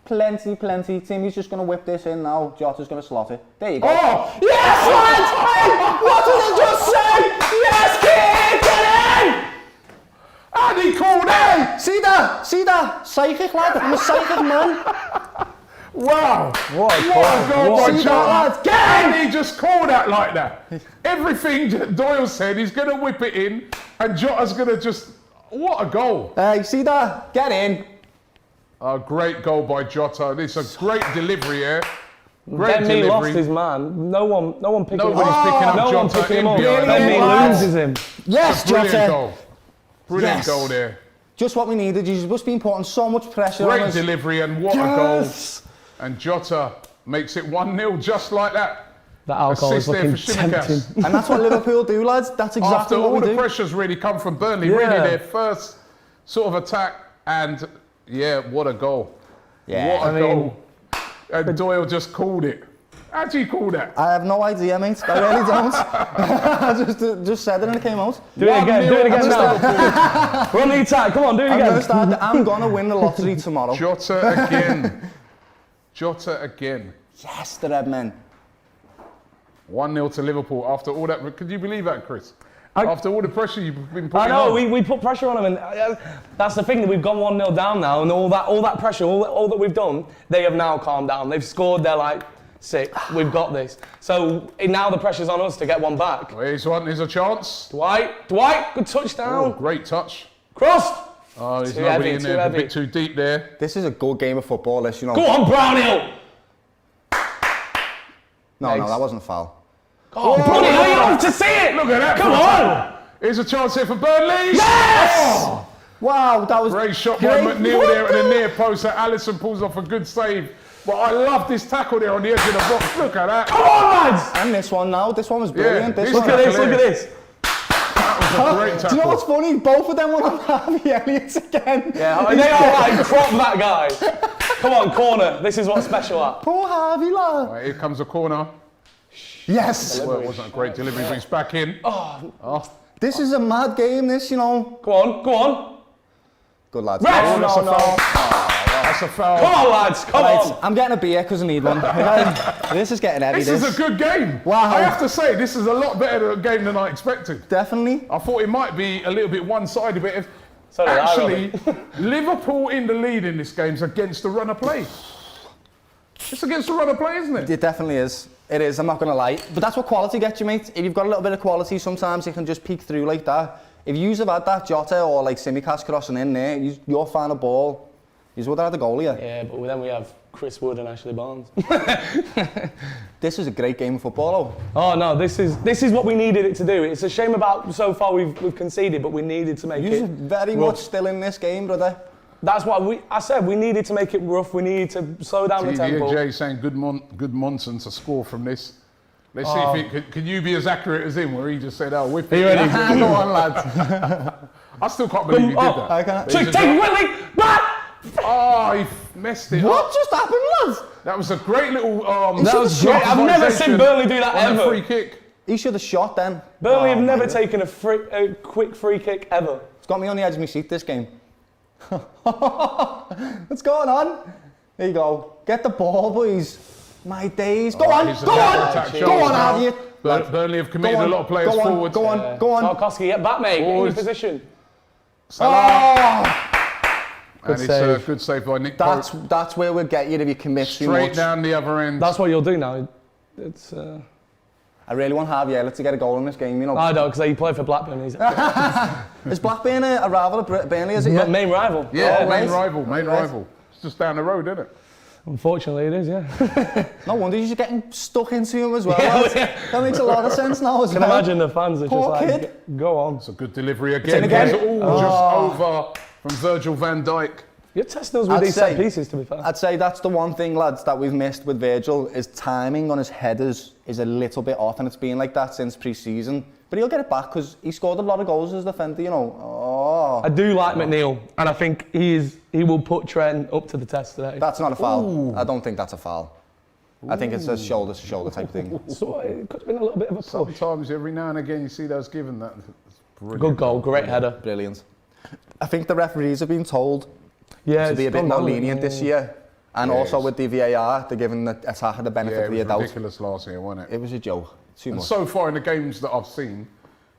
Plenty. Timmy's just going to whip this in now. Jota's going to slot it. There you go. Oh! Yes, lads! Hey, what did he just say? Yes, kid! Get in! And he called it! See that? Psychic, lad. I'm a psychic man. Wow! What a goal by See that, Jota! lads? Get in! And he just called that like that. Everything Doyle said, he's going to whip it in, and Jota's going to just... What a goal! Hey, see that? Get in. A great goal by Jota. It's a great delivery here. Great Ben delivery. me lost his man. No one picking him Nobody's up. picking up No one Jota picking him in up. behind. Ben me Lads. loses him. Yes, Brilliant Jota. goal. Brilliant Yes. goal there. Just what we needed. You've just been putting so much pressure on Great us. delivery, and what a goal. And Jota makes it 1-0 just like that. That alcohol is Assist there looking for tempting. Shimikas. And that's what Liverpool do, lads. That's exactly After what all we the do. pressure's really come from Burnley, Yeah. really their first sort of attack, and yeah, what a goal. Yeah. What a goal. And Doyle just called it. How'd you call that? I have no idea, mate. I really don't. I just said it and it came out. Do it again. Do it again now. We're on the attack. Come on, do it again. I'm gonna win the lottery tomorrow. Jota again. Jota again. Yes, the Red Men. 1-0 to Liverpool after all that. Could you believe that, Chris? After all the pressure you've been putting I know, on. we put pressure on them, and that's the thing, that we've gone 1-0 down now, and all that pressure, all that we've done, they have now calmed down. They've scored, they're like, sick, we've got this. So now the pressure's on us to get one back. Well, here's a chance. Dwight, good touchdown. Oh, great touch. Crossed. Oh, there's Too nobody heavy, in too there, a heavy. bit too deep there. This is a good game of football, this, you know. Go on, Brownhill. No, that wasn't a foul. Oh, bloody hell, you don't have to see it. Look at that. Come on. Here's a chance here for Burnley. Yes! Oh, Wow, that was great shot by McNeil there at the near post. So Alisson pulls off a good save. But I love this tackle there on the edge of the box. Look at that. Come on, lads. And this one now. This one was brilliant. Yeah, this this one. Look at this, look at this. That was a great tackle. Do you know what's funny? Both of them were on Harvey Elliott again. Yeah, they are like, crop that guy. Come on, corner. This is what's special at. Poor Harvey, lad. Right, here comes a corner. Yes. Well, it wasn't a great delivery, but he's back in. Oh. This is a mad game, this, you know. Go on. Good, lads. Ref! Oh, that's a foul. That's a foul. Come on, lads, come Right, on. I'm getting a beer because I need one. This is getting heavy, This is a good game. Wow. I have to say, this is a lot better game than I expected. Definitely. I thought it might be a little bit one-sided, but So did I, actually, Liverpool in the lead in this game is against the run of play. It's against the run of play, isn't it? It definitely is. It is, I'm not going to lie. But that's what quality gets you, mate. If you've got a little bit of quality, sometimes you can just peek through like that. If you have had that Jota or like Simicast crossing in there, your final ball, you would have had a goal here. Yeah, but then we have Chris Wood and Ashley Barnes. This is a great game of football, though. Oh no, this is what we needed it to do. It's a shame about so far we've conceded, but we needed to make You're it very rough. much still in this game, brother. That's why I said we needed to make it rough. We needed to slow down the tempo. Jay saying good Monson to score from this. Let's see if it can you be as accurate as him, where he just said, "Oh, whip it." Are you ready? Go on, lads. I still can't believe he did that. I can't. Take it, Whitley! Back! Oh, he messed it What up. just happened, lads? That was a great little. That was great. I've never seen Burnley do that on ever. a free kick. He should have shot then. Burnley have Oh, never my taken a quick free kick ever. It's got me on the edge of my seat, this game. What's going on? There you go. Get the ball, boys. My days. Go on, Here's a go counter on. attack Go show on, now. Elliot. Burnley have committed a lot of players go on, forward. Go on, go on. Tarkowski, get back, mate. Get in your Forward. position. Salah. Oh, And it's save. a good save by Nick Pope. that's where we'll get you if you commit too Straight much. down the other end. That's what you'll do now. It's I really want Harvey Elliott to get a goal in this game, you know. I don't, because he played for Blackburn. He's Is Blackburn a rival of Burnley, is it? Yeah? main rival. yeah, Oh, main right. rival. It's just down the road, isn't it? Unfortunately, it is. Yeah. No wonder you're getting stuck into him as well. lads. That makes a lot of sense now as Can well. imagine the fans are Poor just like, kid. go on. It's a good delivery again. in again. It's all just over from Virgil van Dijk. You're testing us with I'd these set say- pieces, to be fair. I'd say that's the one thing, lads, that we've missed with Virgil. His timing on his headers is a little bit off, and it's been like that since pre-season. But he'll get it back because he scored a lot of goals as a defender, you know. Oh, I do like McNeil, and I think he will put Trent up to the test today. that's not a foul. I don't think that's a foul. I think it's a shoulder-to-shoulder type thing. So it could have been a little bit of a push. Sometimes, every now and again, you see those given that. It's brilliant. Good goal, great header. Brilliant. I think the referees have been told Yeah, to be a it's bit gone more down, lenient this year. And Yeah, also it's- with the VAR, they're giving the attacker the benefit Yeah, of it the was doubt. ridiculous last year, wasn't it? It was a joke. Too And much. so far in the games that I've seen,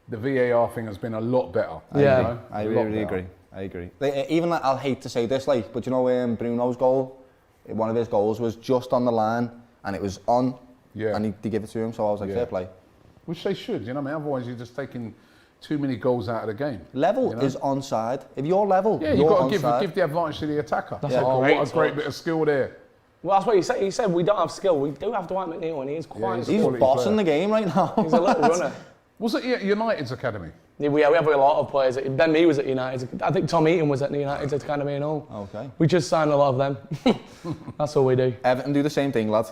the VAR thing has been a lot better. Yeah. You know? I A lot really better. agree. I agree. Even I'll hate to say this, like, but you know, Bruno's goal, one of his goals was just on the line, and it was on, Yeah. and they give it to him. So I was like, Yeah. fair play. Which they should, you know what I mean? Otherwise, you're just taking too many goals out of the game. Level You know? is onside. If you're level, Yeah, you're you've got to onside. give the advantage to the attacker. That's a oh, great what a great touch. bit of skill there. Well, that's what he said. He said we don't have skill. We do have Dwight McNeil, and he is quite. he's He's quality bossing player. the game right now. He's a little runner. Was it United's academy? Yeah, we have a lot of players. Ben Mee was at United. I think Tom Eaton was at the United Academy and all. Okay. We just signed a lot of them. That's all we do. Everton do the same thing, lad.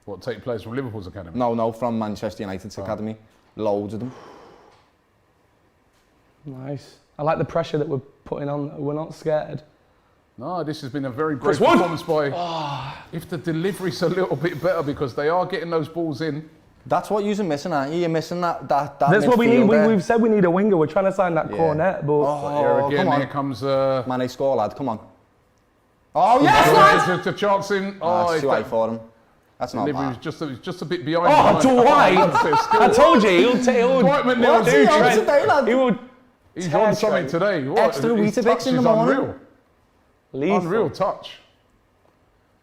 What, take players from Liverpool's academy? No, from Manchester United's academy. Loads of them. Nice. I like the pressure that we're putting on. We're not scared. No, this has been a very Chris brave Wood! performance by... If the delivery's a little bit better, because they are getting those balls in. That's what you're missing, aren't you? You're missing that That's what we need. midfielder. We've said we need a winger. We're trying to sign that Yeah. cornet, but Oh, Here again, come on. here comes... Mane score, lad. Come on. Oh, yes, lad! There's a chance in. Oh, Oh, it's too high for him. That's not Delivery bad. was just a bit behind. Oh, Dwight! I I told you, he'll Dwight McNeil What's he on today, lad? He will He's tear on something Trent. today. What? Extra His Weetabix touch in the is morning. Unreal. Lethal. Unreal touch.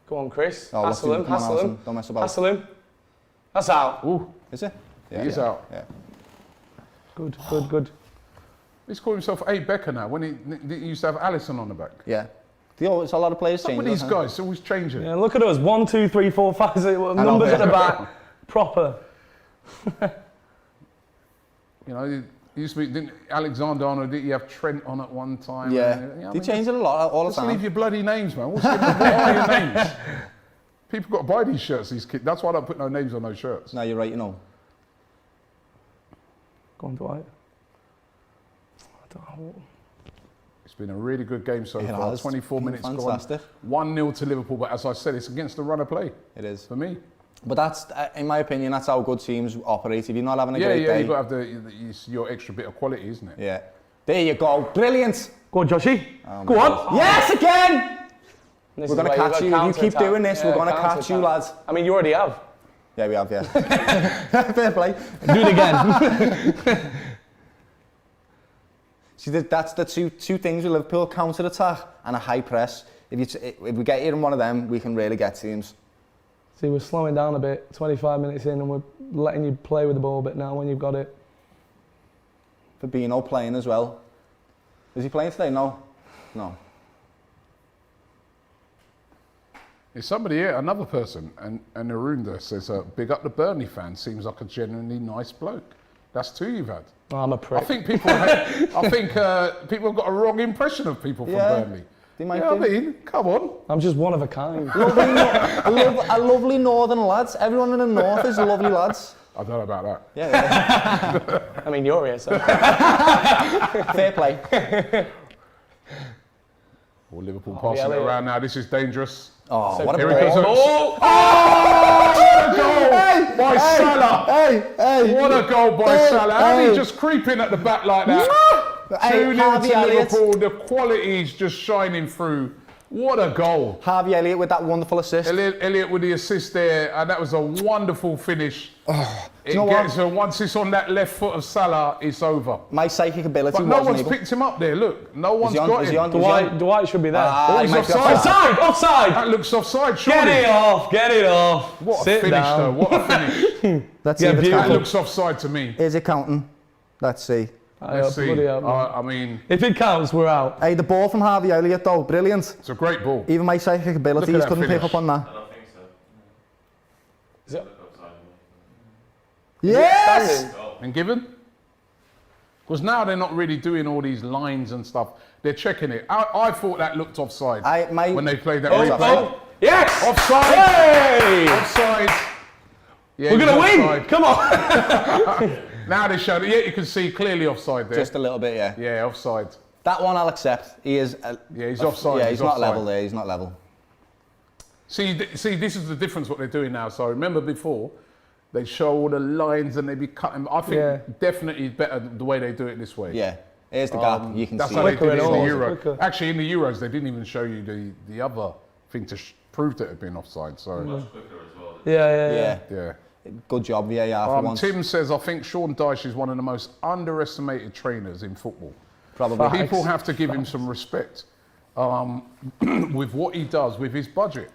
Go on, Chris. Oh, Hassle him, come on, hassle Alison, him. don't mess about. Hassle him. That's out. Ooh, Is it? Yeah, he's yeah. out. Yeah. Good, good, good. He's called himself A. Becker now. When he used to have Allison on the back. Yeah. It's a lot of players Some of changing. these guys are always changing. Yeah, look at us. 1, 2, 3, 4, 5, 6, numbers at the back. Proper. You know, it used to be, didn't Alexander Arnold, didn't you have Trent on at one time? Yeah. And, you know, They change it a lot, all the Just leave time. your bloody names, man. What are your names? People got to buy these shirts, these kids. That's why I don't put no names on those shirts. No, you're right, you know. Go on, Dwight. I don't know. It's been a really good game so It far. has. 24 minutes Fantastic. gone. 1-0 to Liverpool, but as I said, it's against the run of play It is. for me. But that's, in my opinion, that's how good teams operate. If you're not having a Yeah, great yeah, day. you've got to have your extra bit of quality, isn't it? Yeah. There you go. Brilliant. Go on, Joshy. Oh, Go on. Yes, again! This We're is going to where catch you've you. got If you keep counter-attack. doing this, we're going to catch you, counter-attack. lads. I mean, you already have. Yeah, we have, yeah. Fair play. Do it again. See, that's the two things with Liverpool, counter-attack and a high press. If we get here in one of them, we can really get teams. See, we're slowing down a bit. 25 minutes in, and we're letting you play with the ball a bit now when you've got it. Fabinho playing as well. Is he playing today? No. No. There's somebody here, another person, and Arunda says, big up the Burnley fan, seems like a genuinely nice bloke. That's two you've had. Oh, I'm a prick. I think people have got a wrong impression of people from Yeah, Burnley. they might You know do. what I mean? Come on. I'm just one of a kind. A lovely northern lads. Everyone in the north is lovely lads. I don't know about that. Yeah. I mean, you're here, so. Fair play. Or Liverpool passing yeah, it around now. This is dangerous. Oh, So what a Here ball. it goes. Oh! What a goal by Salah. Hey. What a goal by Hey, Salah. How hey. he just creeping at the back like that? Hey, 2-0 Harvey to Elliott. Liverpool. The quality is just shining through. What a goal. Harvey Elliott with that wonderful assist. Elliott with the assist there, and that was a wonderful finish. It you know gets what? once it's on that left foot of Salah, it's over. My psychic ability But no wasn't one's able. picked him up there. Look, no one's he on? got Is him. he on? Dwight should be there. Ah, he's he might be offside. Offside! Offside! That looks offside, surely. Get it off! Get it off! What a Sit finish, down. though. What a finish. Let's Yeah, see if it's beautiful. That counting. looks offside to me. Is it counting? Let's see. Let's see. Bloody hell, man. I mean, If it counts, we're out. Hey, the ball from Harvey Elliott though, brilliant. it's a great ball. Even my psychic abilities that couldn't pick finish. up on that. I don't think so. Is it? Look upside down. Yes! Standing? And given? Because now they're not really doing all these lines and stuff. They're checking it. I thought that looked offside when they played that replay. Oh! Yes! Offside! Hey! Offside! Yeah, We're he's gonna win! offside. Come on! Now they showed it. Yeah, you can see clearly offside there. Just a little bit, yeah. Yeah, offside. That one I'll accept. He is. Yeah, he's offside. Yeah, He's he's not offside. level there. He's not level. See, this is the difference what they're doing now. So remember before, they show all the lines and they be cutting. I think Yeah. definitely better the way they do it this way. Yeah. Here's the gap. You can That's see. how they it. did it in Quicker the and all. Euro. Quicker. Actually, in the Euros, they didn't even show you the other thing to prove that it had been offside. So, Much quicker as well. Yeah. Yeah. yeah. Good job, VAR for once. Tim says, I think Sean Dyche is one of the most underestimated trainers in football. Probably. Facts. People have to give him some respect with what he does with his budget.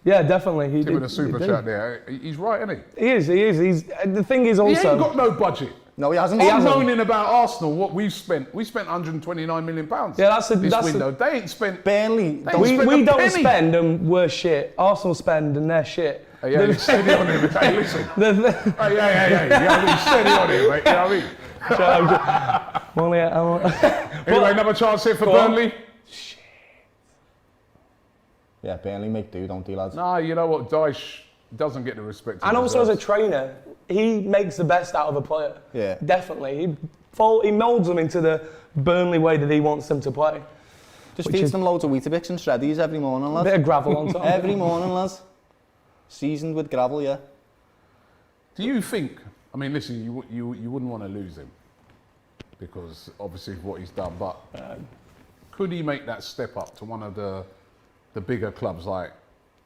Yeah, definitely. He Give it did. a super he did. chat there. He's right, isn't he? He is. He's. The thing is He also. ain't got no budget. No, he hasn't. I'm moaning about Arsenal, what we've spent. We spent £129 million Yeah, that's this that's window. They ain't spent... Burnley. They we spent we a don't penny. spend and we're shit. Arsenal spend and they're shit. Hey, yeah, steady on him. Hey, listen. The- Hey, you know what I mean? Steady on him, mate. You know what I mean? Well, yeah, Anyway, another chance here for Go on. Burnley. Yeah, Burnley make do, don't they, lads? No, you know what? Dyche doesn't get the respect. and he also as a deserves. trainer, he makes the best out of a player. Yeah. Definitely. He molds them into the Burnley way that he wants them to play. Just Which feeds is- them loads of Weetabix and Shreddies every morning, A lads. bit of gravel on top. Every morning, lads. Seasoned with gravel, yeah. Do you think? I mean, listen, you wouldn't want to lose him because obviously of what he's done. But could he make that step up to one of the bigger clubs, like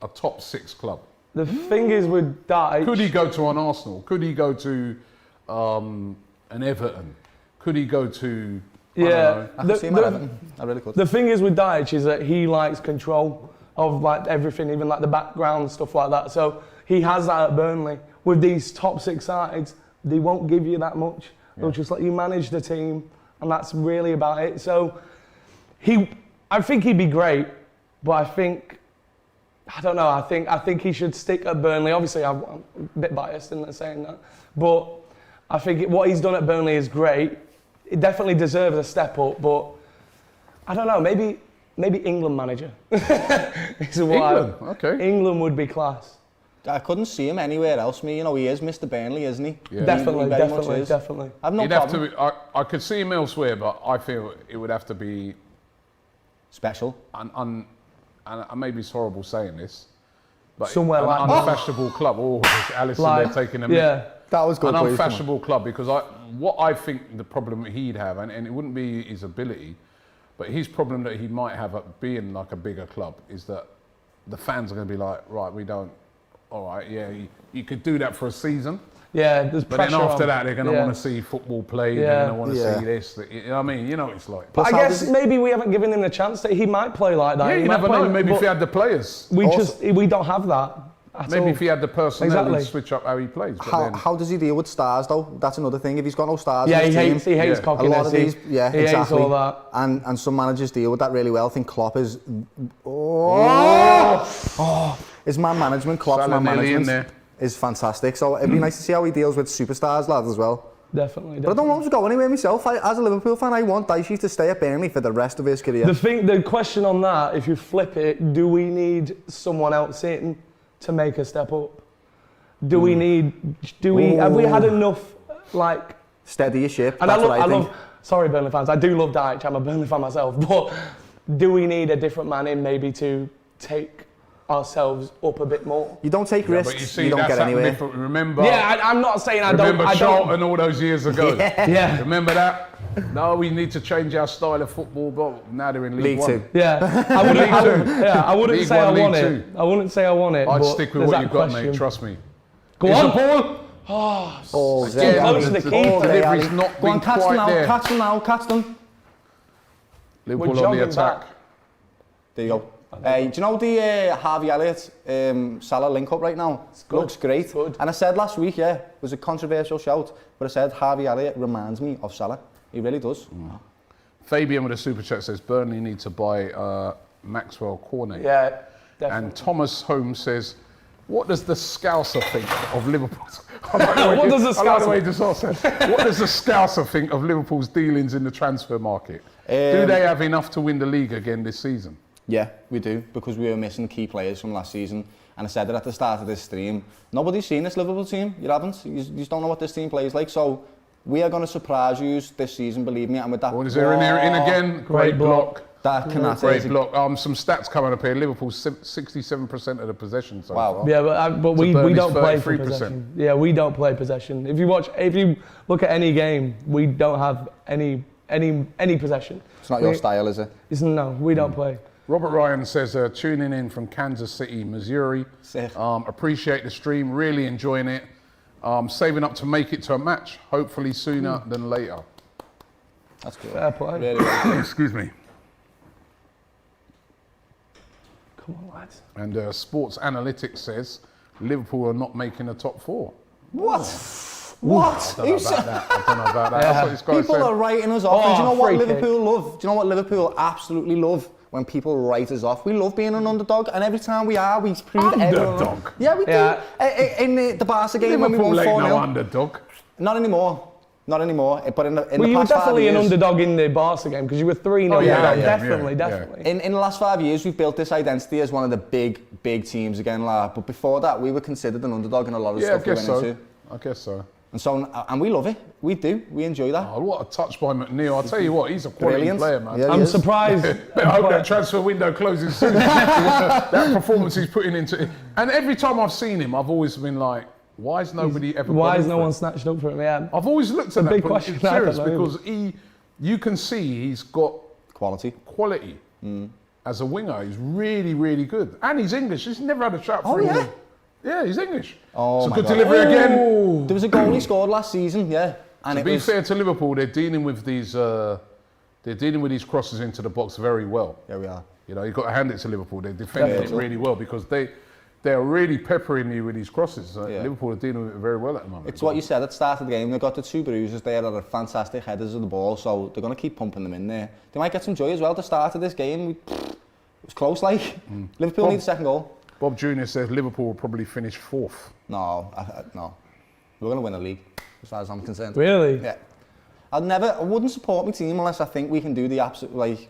a top 6 club? The thing is with Dyche... Could he go to an Arsenal? Could he go to an Everton? Could he go to... Yeah. I can see him at Everton. I really could. The thing is with Dyche is that he likes control of like everything, even like the background stuff like that. So he has that at Burnley. With these top 6 sides, they won't give you that much. They'll just let you manage the team, and that's really about it. So I think he'd be great, but I don't know. I think he should stick at Burnley. Obviously, I'm a bit biased in saying that, but I think what he's done at Burnley is great. It definitely deserves a step up, but I don't know. Maybe England manager. England, okay. England would be class. I couldn't see him anywhere else. He is Mr. Burnley, isn't he? Yeah. Definitely, He very much is. definitely. I've no He'd have problem. to. I could see him elsewhere, but I feel it would have to be. Special. And maybe it's horrible saying this, but Somewhere an like unfashionable club. Oh, Alisson, Like, they're taking a yeah. That was good. an please, unfashionable club, because what I think the problem he'd have, and it wouldn't be his ability, but his problem that he might have at being like a bigger club is that the fans are going to be like, right, we don't, all right, yeah, you could do that for a season, Yeah, there's but pressure then after on. that they're going to want to see football played, Yeah. they're going to want to Yeah. see this, you know what I mean, you know what it's like. But I how guess does maybe we haven't given him the chance that he might play like that. Yeah, He you might never play, know, maybe if but he had the players, we don't have that. At maybe all. if he had the personnel, Exactly. he'd switch up how he plays, but How does he deal with stars though? That's another thing. If he's got no stars Yeah, in he his team, hates Yeah. a cockiness. lot of these, yeah, he exactly. hates all that. And some managers deal with that really well. I think Klopp is. His man management, Klopp's man Salah nearly in management there. is fantastic. So it'd be nice to see how he deals with superstars, lads, as well. Definitely. But I don't want him to go anywhere myself. As a Liverpool fan, I want Dyche to stay at Burnley for the rest of his career. The question on that, if you flip it, do we need someone else in to make a step up? Have we had enough, like... Steady your ship. And That's what I think. sorry Burnley fans, I do love Dyche, I'm a Burnley fan myself, but do we need a different man in maybe to take ourselves up a bit more? You don't take but risks, you see, you don't that's get happened anywhere. before. Remember? Yeah, I'm not saying I Remember don't. Charlton all those years ago? Yeah. Remember that? No, we need to change our style of football, but now they're in League League One. Two. Yeah, I wouldn't League say I One, want League it. I wouldn't say I want it. I'd but stick with there's what that you've got, question. mate, trust me. Go Is on. the ball? Oh, Again, close to the the keeper. delivery's not Go been on, catch them quite now, there. catch them now, catch them. Liverpool We're on the jogging attack. back. There you go. Do you know the Harvey Elliott Salah link up right now? good. Looks great. It's good. And I said last week, yeah, it was a controversial shout, but I said Harvey Elliott reminds me of Salah. He really does. Fabian with a super chat says Burnley need to buy Maxwell Cornet. Yeah, definitely. And Thomas Holmes says, what does the Scouser think of Liverpool's... What does the I like the Scouser- way this all said. What does the Scouser think of Liverpool's dealings in the transfer market? Do they have enough to win the league again this season? Yeah, we do, because we were missing key players from last season. And I said it at the start of this stream. Nobody's seen this Liverpool team. You haven't. You just don't know what this team plays like. So we are going to surprise you this season, believe me. And with that, What is there in again? Great block. That Canate Great is a- block. Some stats coming up here. Liverpool 67% of the possession so Wow. far. Yeah, but we Burnley's don't play for 33%. possession. Yeah, we don't play possession. If you look at any game, we don't have any possession. It's not your style, is it? No, we don't play. Robert Ryan says, tuning in from Kansas City, Missouri. Sick. Appreciate the stream, really enjoying it. Saving up to make it to a match, hopefully sooner than later. That's good. Fair play. Really, really. Excuse me. Come on, lads. And Sports Analytics says Liverpool are not making the top 4. What? What? I don't know about that. I don't know about that. That's what this guy People said. are writing us off. And do you know what free kick. Liverpool love? Do you know what Liverpool absolutely love? When people write us off. We love being an underdog, and every time we are, we prove everyone. Underdog? Yeah, we Yeah. do. In the Barca game when we Liverpool won ain't 4-0. no underdog. Not anymore. Not anymore. But in the Well, you were past 5 definitely an years, underdog in the Barca game because you were 3-0 Oh, yeah, down. yeah, Definitely, yeah, definitely. in the last 5 years, we've built this identity as one of the big teams again, But before that, we were considered an underdog in a lot of Yeah, I stuff we guess went so. into. I guess so. And we love it. We do. We enjoy that. Oh, what a touch by McNeil. I'll tell you what, he's a quality Brilliant. player, man. Yeah, he I'm is. surprised. I hope that transfer window closes soon. That performance he's putting into it. And every time I've seen him, I've always been like, why has nobody ever Why gone has in no for one him? snatched up for him? Yeah. I've always looked at that. big but question it's mark serious at the moment. because you can see he's got Quality. quality as a winger. He's really, really good. And he's English. He's never had a shot Oh, for yeah. England. Yeah, he's English. Oh, it's a my good God. delivery again. There was a goal he scored last season, yeah. And To be fair to Liverpool, they're dealing with these crosses into the box very well. Yeah, we are. You know, you've got to hand it to Liverpool. They're defending it really well because they're really peppering you with these crosses. Liverpool are dealing with it very well at the moment. It's what you said at the start of the game. They've got the 2 bruises there that are fantastic headers of the ball, so they're going to keep pumping them in there. They might get some joy as well at the start of this game. It was close, like. Liverpool need a second goal. Bob Jr. says Liverpool will probably finish 4th. No. We're going to win the league, as far as I'm concerned. Really? Yeah. I wouldn't support my team unless I think we can do the absolute, like,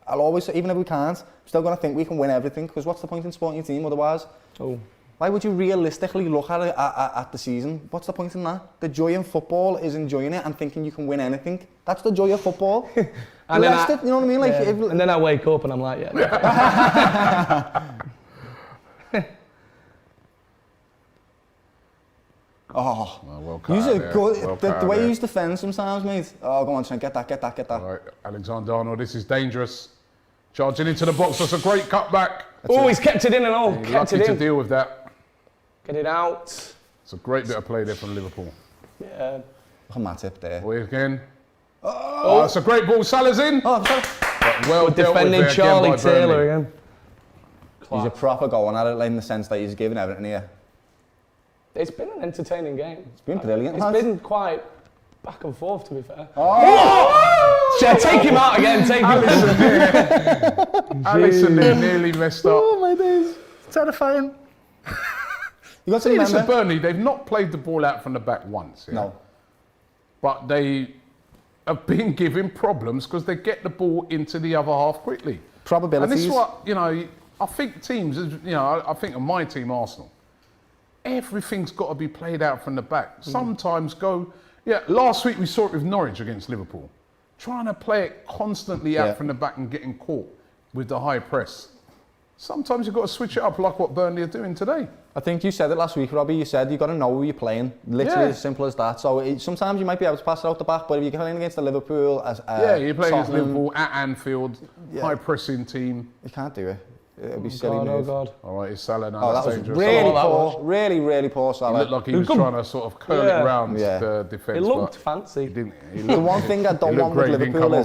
I'll always, even if we can't, I'm still going to think we can win everything, because what's the point in supporting your team otherwise? Oh. Why would you realistically look at it at the season? What's the point in that? The joy in football is enjoying it and thinking you can win anything. That's the joy of football. And then you know what I mean? Like, yeah. And then I wake up and I'm like, yeah. Oh, well cut use out it there. good. Well The cut way out you there. use defend sometimes, mate. Oh, go on, Trent, get that. All right, Alexander-Arnold, this is dangerous. Charging into the box, that's a great cutback. Oh, he's kept it in and all. He's Kept lucky it to in. deal with that. Get it out. It's a great bit of play there from Liverpool. Yeah. Look at Matip there. Away again. Oh, it's a great ball. Salah's in. Oh, sorry. But well Good dealt with defending there again Charlie by Taylor Burnley. again. He's a proper going at it, like, in the sense that he's giving everything here. It's been an entertaining game. It's been brilliant, It's lads. been quite back and forth, to be fair. Oh! Yeah, take him out again, take him out. Alisson there nearly messed up. Oh my days. It's terrifying. You got to Listen, remember. Burnley, they've not played the ball out from the back once. Yeah? No. But they have been given problems because they get the ball into the other half quickly. Probabilities. And this is what, you know, I think teams, you know, I think of my team, Arsenal. Everything's got to be played out from the back. Sometimes last week we saw it with Norwich against Liverpool. Trying to play it constantly out from the back and getting caught with the high press. Sometimes you've got to switch it up like what Burnley are doing today. I think you said it last week, Robbie. You said you've got to know who you're playing. Literally Yeah. as simple as that. So sometimes you might be able to pass it out the back, but if you're playing against the Liverpool, You're playing against Tottenham, Liverpool at Anfield, high pressing team. you can't do it. It'd be a silly God, move. oh God. All right, it's Salah now. Oh, that that's was dangerous. really Oh, that poor. was- Really poor He Salah. looked like he It was was trying to sort of curl Yeah. it round Yeah. the defence. It looked but fancy. he didn't. He The looked- one thing I don't he want looked with great, he didn't Liverpool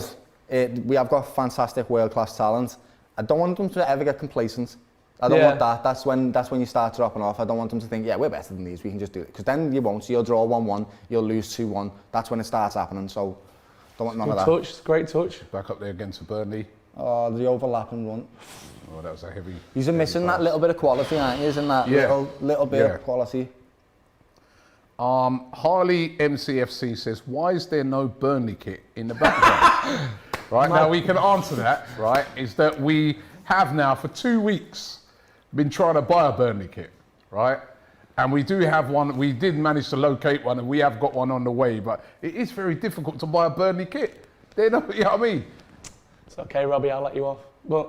come is we have got fantastic world-class talent. I don't want them to ever get complacent. I don't Yeah. want that. That's when you start dropping off. I don't want them to think, yeah, we're better than these. We can just do it. Because then you won't. So you'll draw 1-1. You'll lose 2-1. That's when it starts happening. So don't want none Good of that. touch, great touch. Back up there against Burnley. Oh, the overlapping run. Oh, that was a heavy. You're missing that little bit of quality, aren't you? Isn't that Yeah. little bit Yeah. of quality? Harley MCFC says, why is there no Burnley kit in the background? Right, now we can answer that, right, is that we have now for 2 weeks been trying to buy a Burnley kit, right? And we do have one, we did manage to locate one and we have got one on the way, but it is very difficult to buy a Burnley kit. They're not, you know what I mean? It's okay, Robbie, I'll let you off. But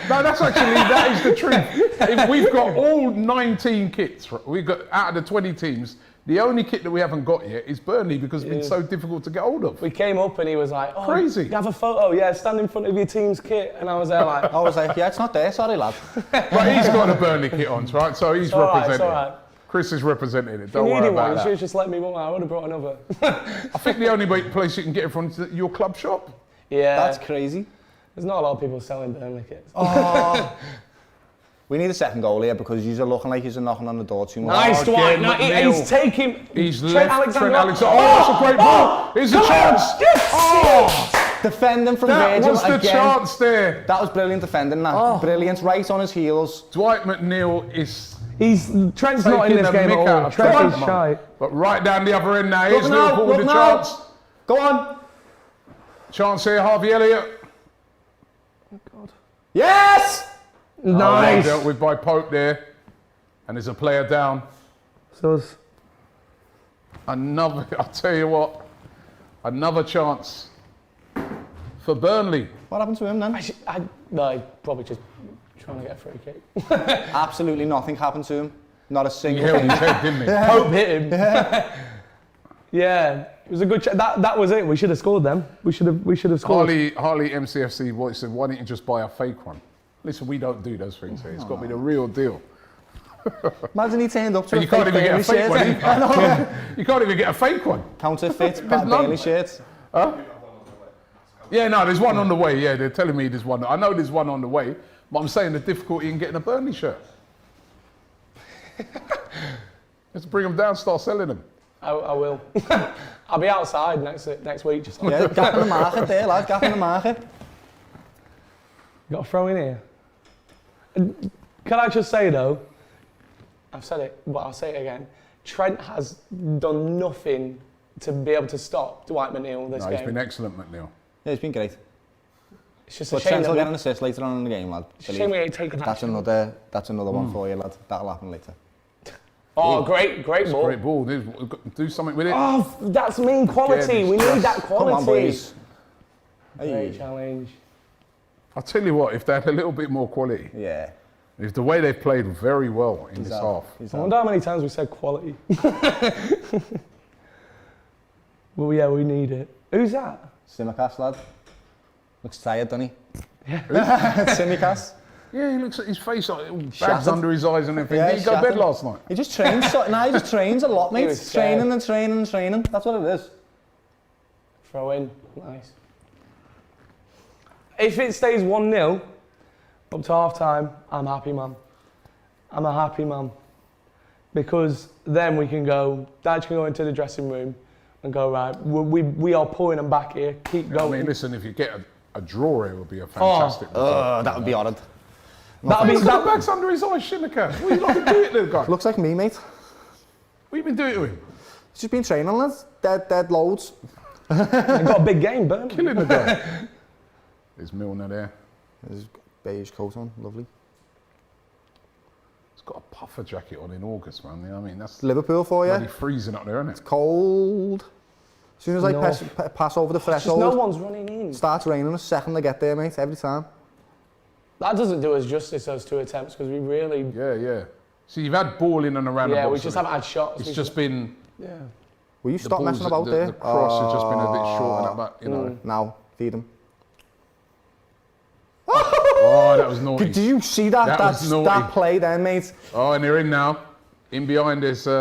No, that is the truth. If we've got all 19 kits, we've got out of the 20 teams, the only kit that we haven't got yet is Burnley because it's been so difficult to get hold of. we came up and he was like, oh, Crazy. you have a photo? Yeah, stand in front of your team's kit. And I was there like, I was like, yeah, it's not there. Sorry, lad. But he's got a Burnley kit on, right? So he's all right, it's representing all right. Chris is representing it. If Don't you worry needed one, about you should that. have just let me one. I would have brought another. I think the only place you can get it from is your club shop. Yeah, That's crazy. there's not a lot of people selling Burnley kits. Oh. We need a second goal here because you're looking like you're knocking on the door too much. Nice, again, Dwight. No, McNeil. he's taking. He's Trent left Trent Alexander. Oh, Oh, that's a great ball. Here's a chance. Yes! Oh, Defending from that Virgil was the again. chance there. That was brilliant defending, that. Brilliant, right on his heels. Dwight McNeil is Trent's not in taking this the game mick at out all. of Trent Trent. is shy. But right down the other end now. Here's Look now, Liverpool with look the now. chance. Go on. Chance here, Harvey Elliott. Yes! Well Nice. dealt with by Pope there. And there's a player down. So it's- Another, I'll tell you what, another chance for Burnley. What happened to him then? no, probably just trying to get a free kick. Absolutely nothing happened to him. Not a He single held thing. his head, didn't he? Pope hit him. Yeah, it was a good. That was it. We should have scored them. We should have scored. Harley MCFC said, why didn't you just buy a fake one? Listen, we don't do those things here. It's got to be the real deal. Imagine he turned up to And a you can't fake even get a Burnley fake shirt. one either. You can't even get a fake one. Counterfeit, There's none. Burnley shirt. Yeah, no, there's one on the way. Yeah, they're telling me there's one. I know there's one on the way, but I'm saying the difficulty in getting a Burnley shirt. Let's bring them down, start selling them. I will. I'll be outside next week. Just Yeah, gap in the market there, lad, gap in the market. got to throw in here. Can I just say though, I've said it, but I'll say it again. Trent has done nothing to be able to stop Dwight McNeil this No, game. he's been excellent, McNeil. Yeah, it's been great. It's just a But shame Trent will that get an assist later on in the game, lad. it's a shame we ain't taken that. That's another one for you, lad. That'll happen later. Oh, great ball. Great ball. Do something with it. Oh, that's mean quality. Yeah, We need that quality. Come on, boys. Great Hey. challenge. I'll tell you what, if they had a little bit more quality, Yeah. if the way they've played very well in this half. He's I out. wonder how many times we said quality. Well, yeah, we need it. Who's that? Simicast, lad. Looks tired, doesn't he? Yeah. Simicast. Yeah, he looks at his face, like bags Shattered. under his eyes and everything. Yeah, Did he go to bed shattered. last night? He just trains. Now he just trains a lot, mate. was scared. Training and training and training. That's what it is. Throw in. Nice. If it stays 1-0 up to half time, I'm happy, man. I'm a happy man. Because then we can go, Dyche can go into the dressing room and go, right, we are pulling them back here, keep I going. mean, listen, if you get a draw, it would be a fantastic result. That would be horrid. He's got bags under his eyes, Shinaka. What are you like to do it to the guy? Looks like me, mate. What have you been doing to him? He's just been training, lads. Dead loads. They've got a big game, Burnley. Killing the guy. There's Milner there. There's beige coat on, lovely. He's got a puffer jacket on in August, man. You know what I mean? That's Liverpool for you. bloody freezing up there, isn't it? Cold. As soon as I No. pass over the Just threshold, no one's running in. starts raining the second I get there, mate. Every time. That doesn't do us justice, those two attempts, because we really... Yeah. See, you've had ball in and around the Yeah, box. we just haven't had shots. It's We just been... Yeah. Will you the stop balls- messing about there? The cross has just been a bit short and that, but, you know. Now, feed him. Oh, that was naughty. Did you see that? That was naughty. That play there, mate. Oh, and they're in now. In behind is Mane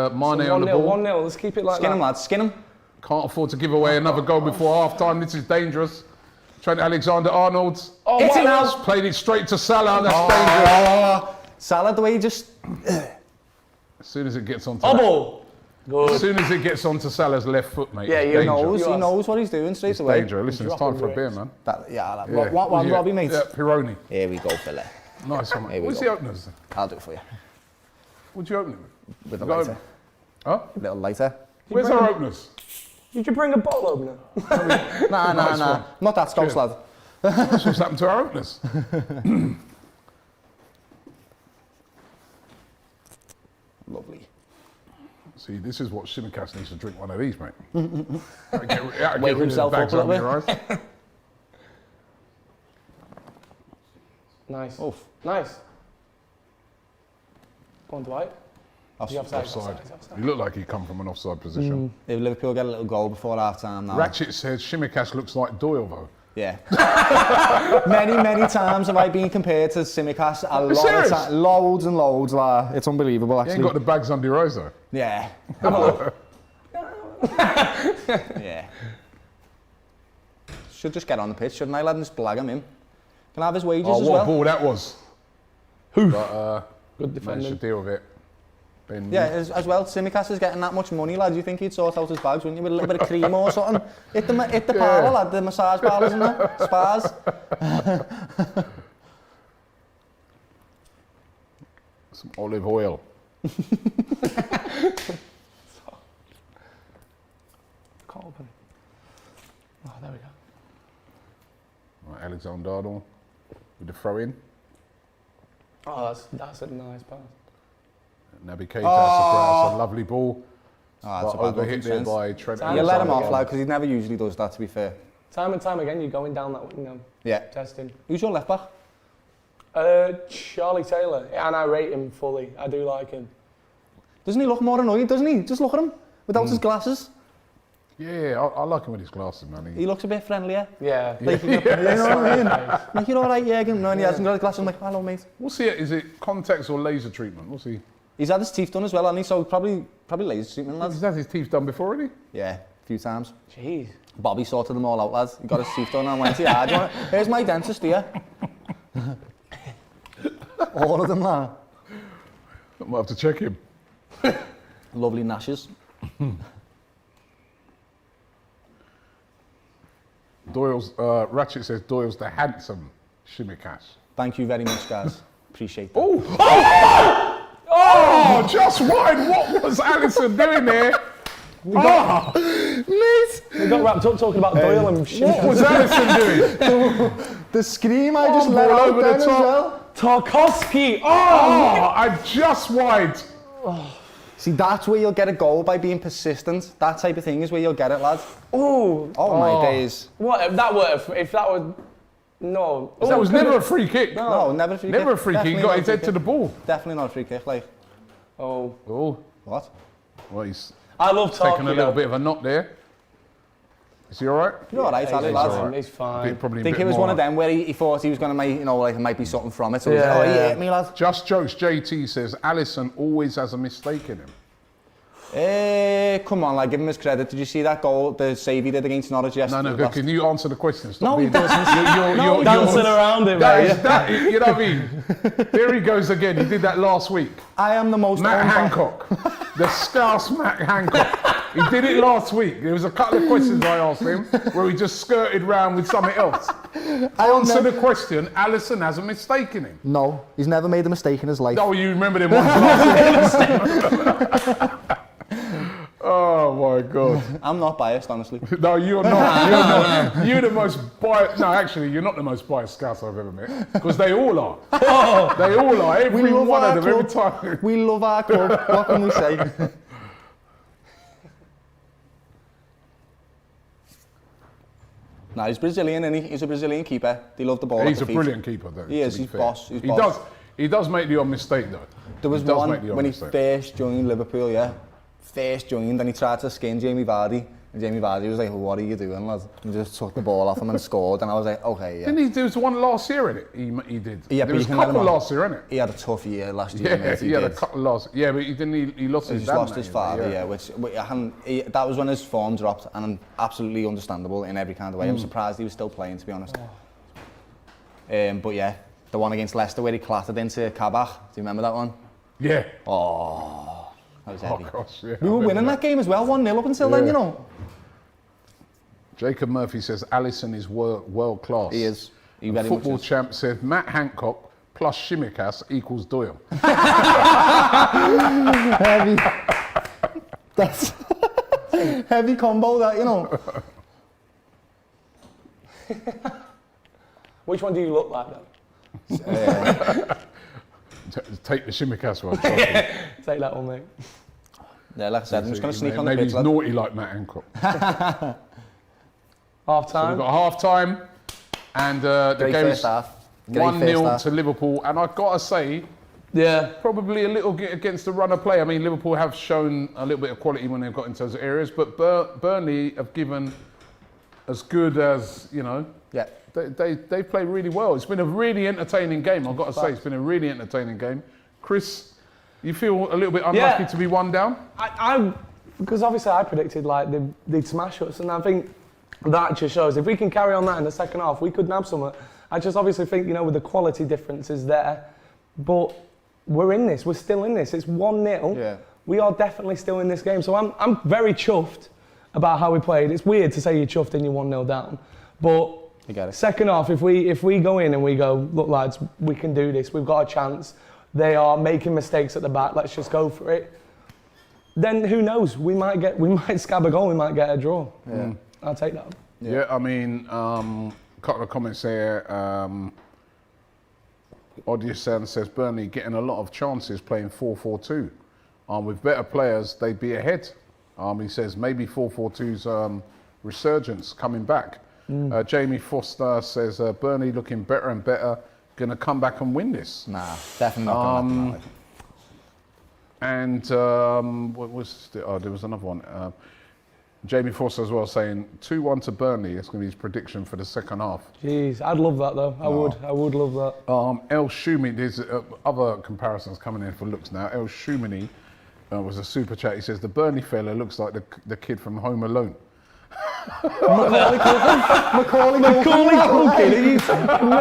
on the 1-0, ball. 1-0. Let's keep it like Skin that. him, lads. Skin him. Can't afford to give away another goal before half-time. This is dangerous. Trent Alexander-Arnold. Oh, It's in wow. now. Played it straight to Salah. That's dangerous. Salah, the way he just... As soon as it gets onto Bubble. as Good. soon as it gets onto Salah's left foot, mate. Yeah, it's you dangerous. He knows what he's doing straight It's away. dangerous. Listen, it's time for a beer, man. Yeah, Yeah. one, Yeah. Robbie, mate. Yeah, Pironi. Here we go, fella. Nice one, mate. Here we What's go. the openers? I'll do it for you. What'd you open it with? With a Go lighter. open- Huh? A little lighter. Where's our openers? Did you bring a bottle opener? Nah. one. Not that Scouse, lad. That's what's happened to our openers. Lovely. See, this is what Simicast needs to drink one of these, mate. Get Wake rid of the himself bags up a under little your eyes. Nice. Oof. Nice. Go on, Dwight. You offside. Offside. Offside. You look like you come from an offside position. If Liverpool get a little goal before half time now. Ratchet says Simicast looks like Doyle, though. Yeah. many times have I been compared to Simicast. A lot serious? of times. Loads and loads, lad. It's unbelievable, You actually. ain't got the bags under your eyes, though. Yeah. Yeah. Should just get on the pitch, shouldn't I, lad, and just blag him in. Can I have his wages Oh, as what well? a ball that was. But, Good managed to defending. deal with it. Ben, Yeah, as well, Simicast is getting that much money, lad. You think he'd sort out his bags, wouldn't you? With a little bit of cream or something. Hit the parlour, lad, the massage parlours and that. Spas. some olive oil. Can't open. Oh, there we go. Right, Alexander-Arnold with the throw in. Oh, that's a nice pass. Naby Keita, that's a lovely ball. Oh, that's But a bad overhit there defence. by Trent Yeah, You let him off, Alexander-Arnold. lad, because he never usually does that, to be fair. Time and time again, you're going down that window, Yeah. testing. Who's your left back? Charlie Taylor, and I rate him fully. I do like him. Doesn't he look more annoyed, doesn't he? Just look at him, without his glasses. Yeah, I like him with his glasses, man. He looks a bit friendlier. Yeah. Like, you know what I mean? Like, you're alright, yeah, no, and he hasn't got his glasses. I'm like, hello, mate. What's he? Is it contacts or laser treatment? What's he? He's had his teeth done as well, hasn't he? So probably laser treatment, lads. He's had his teeth done before, already. Yeah, a few times. Jeez. Bobby sorted them all out, lads. He got his teeth done and went, yeah, here's my dentist here. All of them, lad. I might have to check him. Lovely gnashes. Doyle's, Ratchet says Doyle's the handsome Shimikas. Thank you very much, guys. Appreciate that. Oh, just wide. What was Alisson doing there? Mate! We got wrapped up talking about Doyle and shit. What was Alisson doing? The scream I just let ball out over then the as top. well. Tarkowski! Oh, I just wide. See, that's where you'll get a goal by being persistent. That type of thing is where you'll get it, lads. Oh, Oh my days. what if that were? If that was, no. That was never a free kick. No, never a free kick. Never a free kick. He Definitely got not his a head free to the kick. ball. Definitely not a free kick, like. Oh, Oh, What? well, he's I love Tarky. taking a little bit of a knock there. Is he all right? You're alright, Yeah, Ali, he's lads. all right. Right. He's fine. Probably I a think bit it was more. one of them where he thought he was going to make, like, it might be something from it. So he was Yeah, like, oh, he yeah. hit me, lad. Just jokes. JT says Alisson always has a mistake in him. Come on, like, give him his credit. Did you see that goal, the save he did against Norwich yesterday? No, can you answer the question? Stop No, he being- doesn't. You're Dancing around it, That mate. is, that, you know what I mean? There he goes again. He did that last week. I am the most... Matt Hancock. The Scouse Matt Hancock. He did it last week. There was a couple of questions I asked him where he just skirted round with something else. Answer the question. Alisson has a mistake in him. No, he's never made a mistake in his life. Oh, you remember them ones last week? Oh my God. I'm not biased, honestly. No, you're not. You're not. You're the most biased. No, actually, you're not the most biased Scouse I've ever met. Because they all are. They all are. Every love one our of them, every club. time. We love our club. What can we say? No, he's Brazilian, isn't he? He's a Brazilian keeper. They love the ball. He's at a the feet. brilliant keeper, though. He is. to be He's fair. boss. He's He boss. does. He does make the odd mistake, though. There was He does one make the odd when he mistake. first joined Liverpool, yeah. First joined, and he tried to skin Jamie Vardy. And Jamie Vardy was like, well, what are you doing, lad? And just took the ball off him and scored. And I was like, okay, yeah. Didn't he? There was one last year in it. He did. Yeah, there was a but he couple can- last year in it. He had a tough year last year, Yeah, mate. he had a couple last. Yeah, but he didn't. He lost He his just dad. lost mate, his father, yeah, which that was when his form dropped, and absolutely understandable in every kind of way. I'm surprised he was still playing, to be honest. But yeah, the one against Leicester where he clattered into Kabak. Do you remember that one? Yeah. Oh, that was Oh heavy. gosh, yeah. We were winning that game as well, 1-0 up until then, Yeah. you know. Jacob Murphy says Alisson is world class. He is. He And very Football much is. Champ said Matt Hancock plus Shimikas equals Doyle. Heavy. That's heavy combo, that, you know. Which one do you look like then? Take the Shimikas one. trust me. Take that one, mate. Yeah, like I said, I'm just going to sneak on the Maybe pitch, he's lad. naughty like Matt Hancock. Half We've time. got half time, and the Great game's first half. Great 1-0 first to half. Liverpool. And I've got to say, Yeah. probably a little bit against the run of play. I mean, Liverpool have shown a little bit of quality when they've got into those areas, but Burnley have given as good as, you know, Yeah. they played really well. It's been a really entertaining game, I've got to say. It's been a really entertaining game. Chris, you feel a little bit unlucky Yeah. to be one down? Because obviously I predicted like they'd smash us, and I think that just shows if we can carry on that in the second half, we could nab something. I just obviously think, you know, with the quality differences there, but we're in this, we're still in this. It's 1-0. Yeah. We are definitely still in this game. So I'm very chuffed about how we played. It's weird to say you're chuffed and you're 1-0 down, but You get it. second half, if we go in and we go, look lads, we can do this, we've got a chance. They are making mistakes at the back, let's just go for it. Then who knows? We might scab a goal, we might get a draw. Yeah. I'll take that. Yeah, I mean, a couple of comments there. Odyssean says Burnley getting a lot of chances playing 4-4-2. With better players, they'd be ahead. He says maybe 4-4-2's resurgence coming back. Jamie Foster says Burnley looking better and better, going to come back and win this. Nah, definitely not going to happen. And what was there was another one. Jamie Foster as well saying 2-1 to Burnley. It's going to be his prediction for the second half. Jeez, I'd love that though. I would love that. El Shumini, there's other comparisons coming in for looks now. El Shumini was a super chat. He says the Burnley fella looks like the kid from Home Alone. Macaulay Culkin. Are you fucking me?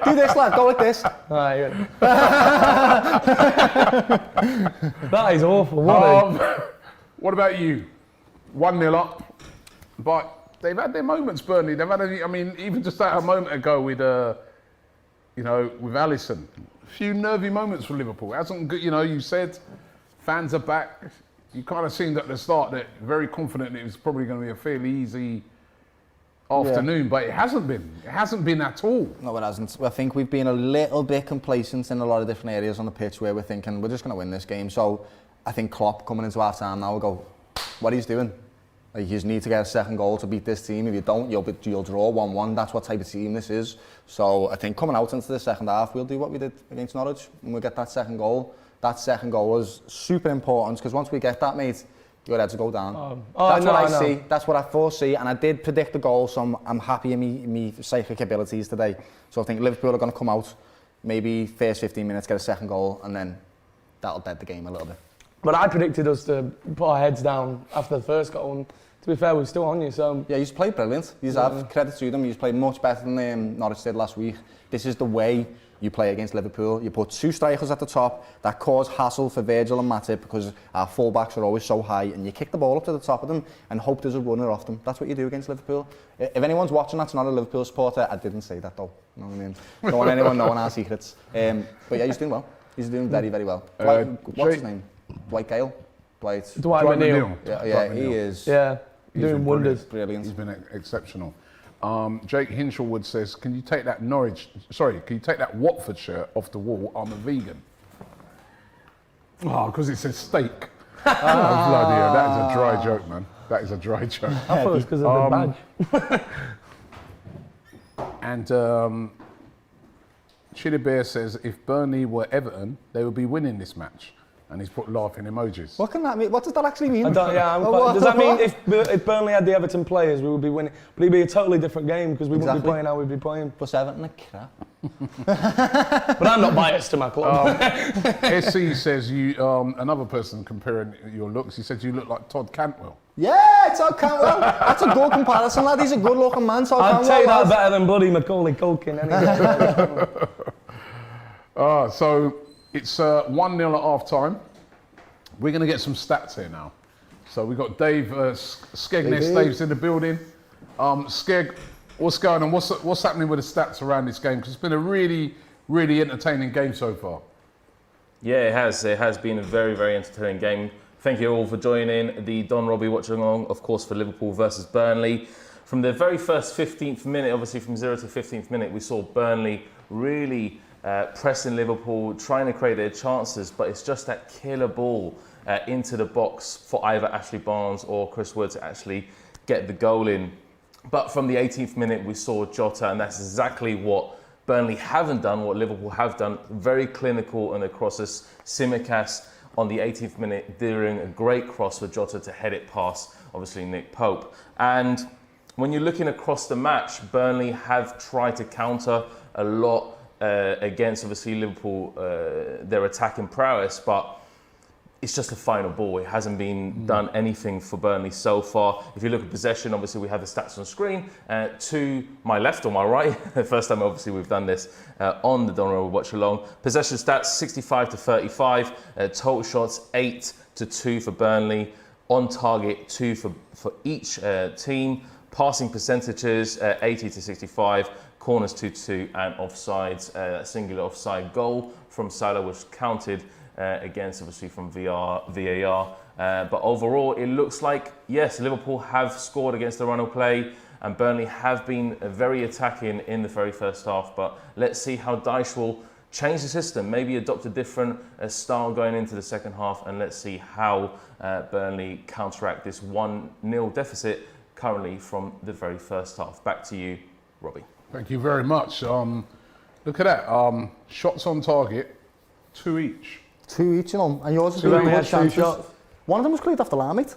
Do this, lad. Go like this. Right, that is awful. What about you? 1-0 up, but they've had their moments, Burnley. They've had, even just a moment ago with, with Alisson. A few nervy moments for Liverpool. It hasn't good, you said fans are back. You kind of seemed at the start that very confident it was probably going to be a fairly easy afternoon, but it hasn't been. It hasn't been at all. No, it hasn't. I think we've been a little bit complacent in a lot of different areas on the pitch where we're thinking we're just going to win this game. So I think Klopp coming into half time now will go, what he's doing. Like, you just need to get a second goal to beat this team. If you don't, you'll draw 1-1. That's what type of team this is. So I think coming out into the second half, we'll do what we did against Norwich and we'll get that second goal. That second goal was super important because once we get that, mate, your heads will go down. That's what I see. That's what I foresee. And I did predict the goal, so I'm happy in me psychic abilities today. So I think Liverpool are going to come out, maybe first 15 minutes, get a second goal, and then that'll dead the game a little bit. But I predicted us to put our heads down after the first goal, and to be fair, we're still on you, so... Yeah, you've played brilliant. You have credit to them. You've played much better than Norwich did last week. This is the way you play against Liverpool. You put two strikers at the top that cause hassle for Virgil and Matip because our full-backs are always so high, and you kick the ball up to the top of them and hope there's a runner off them. That's what you do against Liverpool. If anyone's watching that's not a Liverpool supporter, I didn't say that though. You know what I mean? Don't want anyone knowing our secrets. But yeah, he's doing well. He's doing very, very well. What's his name? Dwight Gale? Dwight McNeil. Yeah, he is. Yeah, doing wonders. Brilliant. He's been exceptional. Jake Hinchelwood says, can you take that Watford shirt off the wall? I'm a vegan. Oh, because it says steak. Oh, bloody hell. That is a dry joke, man. That is a dry joke. I thought it was because of the badge. And Chili Bear says, if Burnley were Everton, they would be winning this match. And he's put laughing emojis. What can that mean? What does that actually mean? Does that mean if Burnley had the Everton players, we would be winning? But it'd be a totally different game because we wouldn't be playing how we'd be playing. Plus Everton are crap. But I'm not biased to my club. SC says you. Another person comparing your looks. He said you look like Todd Cantwell. Yeah, Todd Cantwell. That's a good comparison, lad. He's a good-looking man. I'd take that better than bloody Macaulay Culkin. Anyway. So. It's 1-0 at half-time. We're going to get some stats here now. So we've got Dave Skegness. Dave's in the building. Skeg, what's going on? What's happening with the stats around this game? Because it's been a really, really entertaining game so far. Yeah, it has. It has been a very, very entertaining game. Thank you all for joining the Don Robbie watching along, of course, for Liverpool versus Burnley. From the very first 15th minute, obviously from 0 to 15th minute, we saw Burnley really pressing Liverpool, trying to create their chances, but it's just that killer ball into the box for either Ashley Barnes or Chris Wood to actually get the goal in. But from the 18th minute, we saw Jota, and that's exactly what Burnley haven't done, what Liverpool have done. Very clinical and across us. Tsimikas on the 18th minute doing a great cross for Jota to head it past, obviously, Nick Pope. And when you're looking across the match, Burnley have tried to counter a lot against, obviously, Liverpool, their attacking prowess, but it's just a final ball. It hasn't been done anything for Burnley so far. If you look at possession, obviously we have the stats on screen. To my left or my right, the first time obviously we've done this on the Don Robbie Watch Along. Possession stats 65 to 35. Total shots 8 to 2 for Burnley. On target 2 for each team. Passing percentages 80 to 65. Corners 2-2 and offsides. A singular offside goal from Salah was counted against, obviously, from VAR. But overall, it looks like, yes, Liverpool have scored against the run of play and Burnley have been very attacking in the very first half. But let's see how Dyche will change the system, maybe adopt a different style going into the second half, and let's see how Burnley counteract this 1-0 deficit currently from the very first half. Back to you, Robbie. Thank you very much. Look at that. Shots on target, 2 each. 2 each, you know, and yours is We only had 2 chances. shots. One of them was cleared off the line, mate.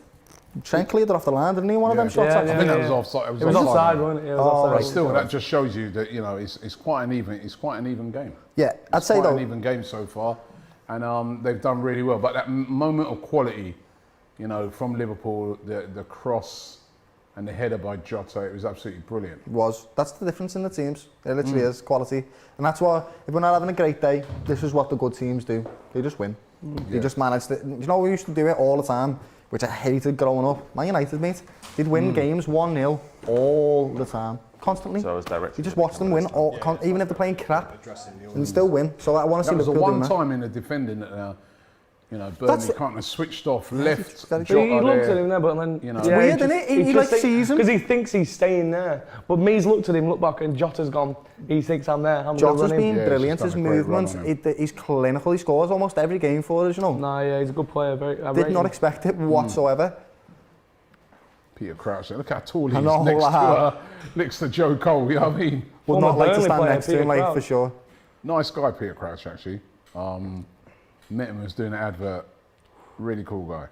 Trent cleared it off the line, didn't he? One of them shots. Yeah, I think that was offside. It was offside, wasn't it? It was offside. But still, that just shows you that it's quite an even game. Yeah, I'd say quite though. an even game so far, and they've done really well. But that moment of quality, from Liverpool, the cross and the header by Jota, it was absolutely brilliant. That's the difference in the teams. It literally is quality, and that's why if we're not having a great day, this is what the good teams do. They just win. They just manage to. We used to do it all the time, which I hated growing up. Man United, mate, they'd win games 1-0 all the time, constantly. So I was direct. You just watch them win, even if they're playing crap, and still win. So I want to see That was the Liverpool one doing that. time in the defending that. Burnley kind of switched off left. He looked at him there, but then it's weird, isn't it? He like sees him because he thinks he's staying there. But Me's looked at him, looked back, and Jota's gone. He thinks I'm there. Jota's been Yeah, brilliant. he's His done a great run movements, he's clinical. He scores almost every game for us. Nah, yeah, he's a good player. Did not expect it whatsoever. Peter Crouch, look how tall he I is know, next to Joe Cole. You know what I mean? Would not like to Burnley stand player, next to him, Peter like Crouch. for sure. Nice guy, Peter Crouch, actually. Met him, was doing an advert. Really cool guy.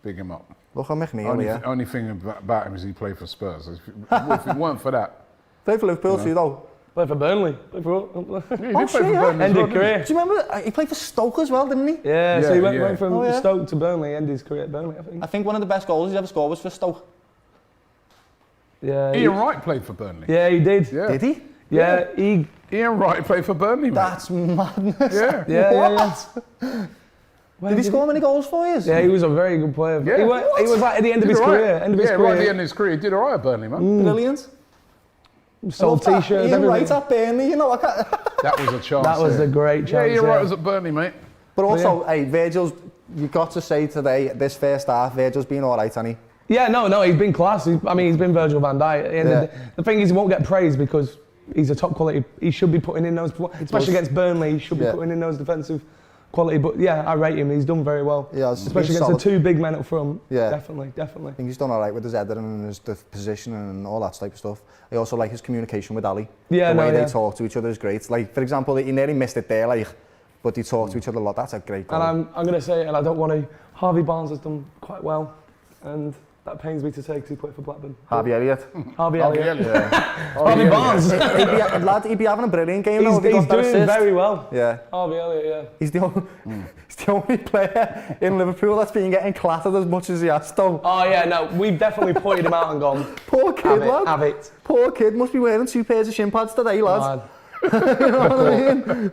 Big him up. Look at McNeil, yeah. Only thing about him is he played for Spurs. If it weren't for that, Played for Liverpool too, though. Played for Burnley. Played for he did play for shit, yeah. Burnley as Ended well, didn't career. Do you remember? He played for Stoke as well, didn't he? Yeah, so he Yeah, went from Oh, yeah. Stoke to Burnley, ended his career at Burnley, I think. I think one of the best goals he's ever scored was for Stoke. Yeah. Ian Wright played for Burnley. Yeah, he did. Yeah. Did he? Yeah, he. Ian Wright played for Burnley, mate. That's madness. Yeah. Yeah. Did he score many goals for you? Yeah, he was a very good player. Yeah. He was like at the end of Did his all right. career. End of his yeah, career. right at the end of his career. He did all right at Burnley, man. Brilliant. Sold I love that. t-shirts, Ian everything. Wright at Burnley, I can't. That was a chance. That was yeah. a great chance. Yeah, Ian Wright was at Burnley, mate. But also, hey, Virgil's, you've got to say today, this first half, Virgil's been all right, hasn't he? Yeah, no, he's been class. He's been Virgil van Dijk. At the end of the thing is, he won't get praised because he's a top quality. He should be putting in those, especially against Burnley. He should be putting in those defensive quality. But yeah, I rate him. He's done very well. Yeah, especially against the two big men up front. Yeah, definitely. I think he's done all right with his header and his position and all that type of stuff. I also like his communication with Ali. Yeah, the way they talk to each other is great. Like, for example, he nearly missed it there, like, but they talk to each other a lot. That's a great goal. And I'm going to say it, and I don't want to. Harvey Barnes has done quite well, and that pains me to say because he played for Blackburn. Harvey Elliott. Harvey Elliott. Harvey Barnes. He'd be having a brilliant game. He's though, if he got that doing assist. very well. Yeah. Harvey Elliott, yeah. He's the only player in Liverpool that's been getting clattered as much as he has, though. Oh yeah, no, we've definitely pointed him out and gone. Poor kid, lad. Have it. Poor kid must be wearing 2 pairs of shin pads today, lad. You know what I mean?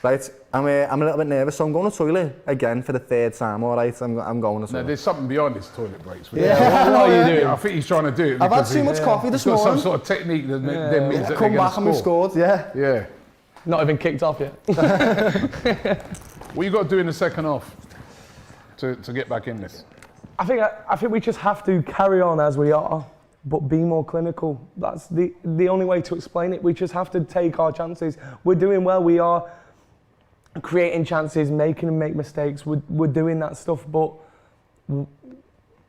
Right, I'm a little bit nervous, so I'm going to the toilet again for the 3rd time, all right? I'm going to the No, toilet. there's something beyond his toilet breaks. Yeah, what are you doing? Yeah, I think he's trying to do it. I've had because too much coffee this he's got some morning. sort of technique that then means that they're Come going back to and we've score. scored, yeah. Yeah. Not even kicked off yet. What you got to do in the second half to get back in this? I think we just have to carry on as we are, but be more clinical. That's the only way to explain it. We just have to take our chances. We're doing well. We are creating chances, making them make mistakes. We're doing that stuff, but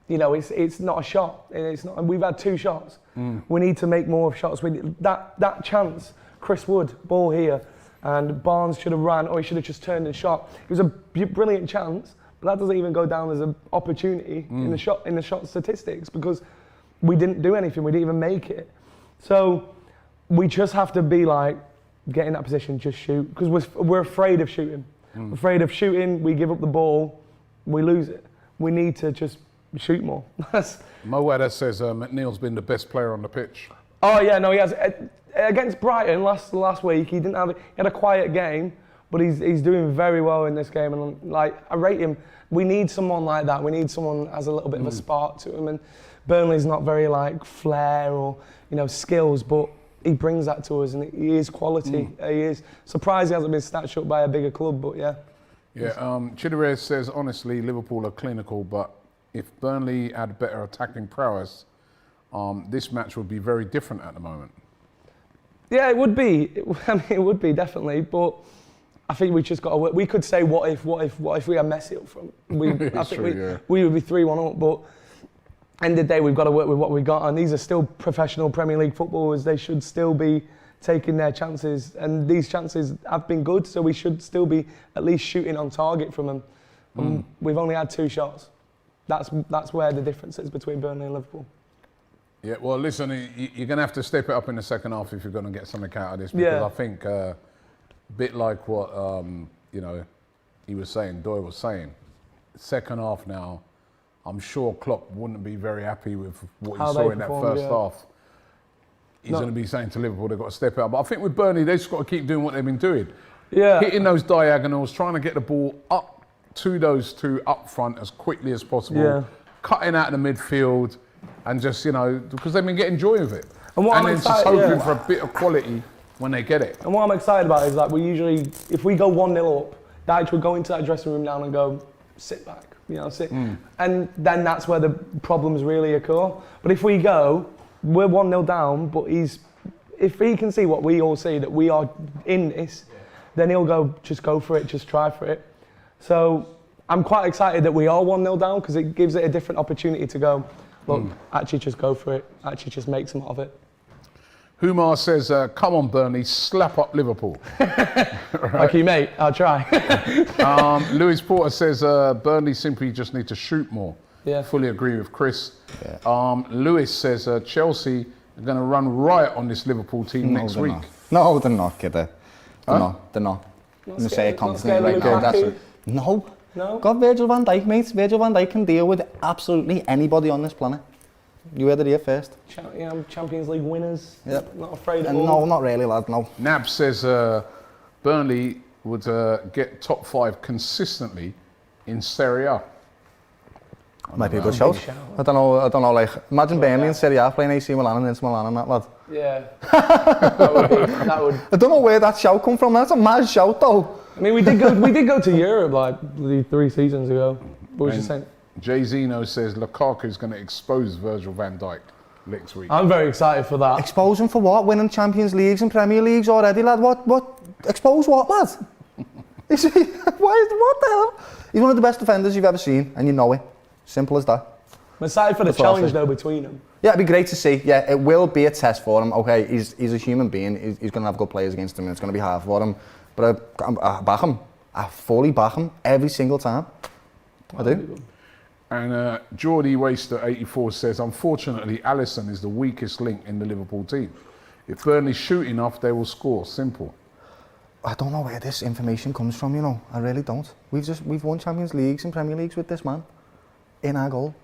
it's not a shot. It's not. We've had 2 shots. We need to make more shots. That chance, Chris Wood, ball here, and Barnes should have ran, or he should have just turned and shot. It was a brilliant chance, but that doesn't even go down as an opportunity in the shot statistics because we didn't do anything. We didn't even make it. So we just have to be like, get in that position, just shoot, because we're afraid of shooting. We're afraid of shooting. We give up the ball, we lose it. We need to just shoot more. Mo Weather says McNeil's been the best player on the pitch. Oh yeah, no, he has. Against Brighton last week, he had a quiet game, but he's doing very well in this game, and I rate him. We need someone like that. We need someone that has a little bit of a spark to him, and Burnley's not very like flair or skills, but he brings that to us, and he is quality. He is. Surprised he hasn't been snatched up by a bigger club, but yeah. Yeah, Chidere says, honestly, Liverpool are clinical, but if Burnley had better attacking prowess, this match would be very different at the moment. Yeah, it would be. It would be, definitely, but I think we just got to work. We could say, what if we had Messi up front? We would be 3-1 up, but end of the day, we've got to work with what we got, and these are still professional Premier League footballers. They should still be taking their chances, and these chances have been good, so we should still be at least shooting on target from them. We've only had 2 shots. That's where the difference is between Burnley and Liverpool. Yeah, well, listen, you're going to have to step it up in the second half if you're going to get something out of this. Because I think, a bit like what he was saying, Doyle was saying, second half now, I'm sure Klopp wouldn't be very happy with what he saw in that first half. He's going to be saying to Liverpool they've got to step up. But I think with Burnley, they've just got to keep doing what they've been doing. Yeah. Hitting those diagonals, trying to get the ball up to those two up front as quickly as possible, cutting out of the midfield, and just, because they've been getting joy of it. And then just hoping for a bit of quality when they get it. And what I'm excited about is that we usually, if we go 1-0 up, Dyche would go into that dressing room now and go, sit back, sit. And then that's where the problems really occur. But if we go, we're 1-0 down, but if he can see what we all see, that we are in this, then he'll go, just go for it, just try for it. So I'm quite excited that we are 1-0 down, because it gives it a different opportunity to go, look, actually just go for it, actually just make some of it. Humar says, come on Burnley, slap up Liverpool. Right. Okay, mate, I'll try. Lewis Porter says, Burnley simply just need to shoot more. Yeah. Fully agree with Chris. Yeah. Lewis says, Chelsea are going to run riot on this Liverpool team next week. No, they're not, kidder. They're not. I'm going to say it confidently right now. No. Got Virgil van Dijk, mate. Virgil van Dijk can deal with absolutely anybody on this planet. You heard it here first. Champions League winners. Yep. Not afraid at all. No, not really, lad, no. Nab says Burnley would get top 5 consistently in Serie A. Might be a good shout. I don't know, like, imagine Burnley in Serie A playing AC Milan and Inter Milan and that, lad. Yeah. that would. I don't know where that shout come from. That's a mad shout, though. I mean, we did go to Europe like 3 seasons ago. What was you saying? Jay Zeno says Lukaku's going to expose Virgil van Dijk next week. I'm very excited for that. Expose him for what? Winning Champions Leagues and Premier Leagues already, lad? What? Expose what, lad? What the hell? He's one of the best defenders you've ever seen, and you know it. Simple as that. I'm excited for the challenge, though, between them. Yeah, it'd be great to see. Yeah, it will be a test for him. Okay, he's a human being. He's going to have good players against him, and it's going to be hard for him. But I back him. I fully back him every single time. I do. And Geordie Waster 84 says, unfortunately, Alisson is the weakest link in the Liverpool team. If Burnley shoot enough, they will score. Simple. I don't know where this information comes from, I really don't. We've won Champions Leagues and Premier Leagues with this man in our goal,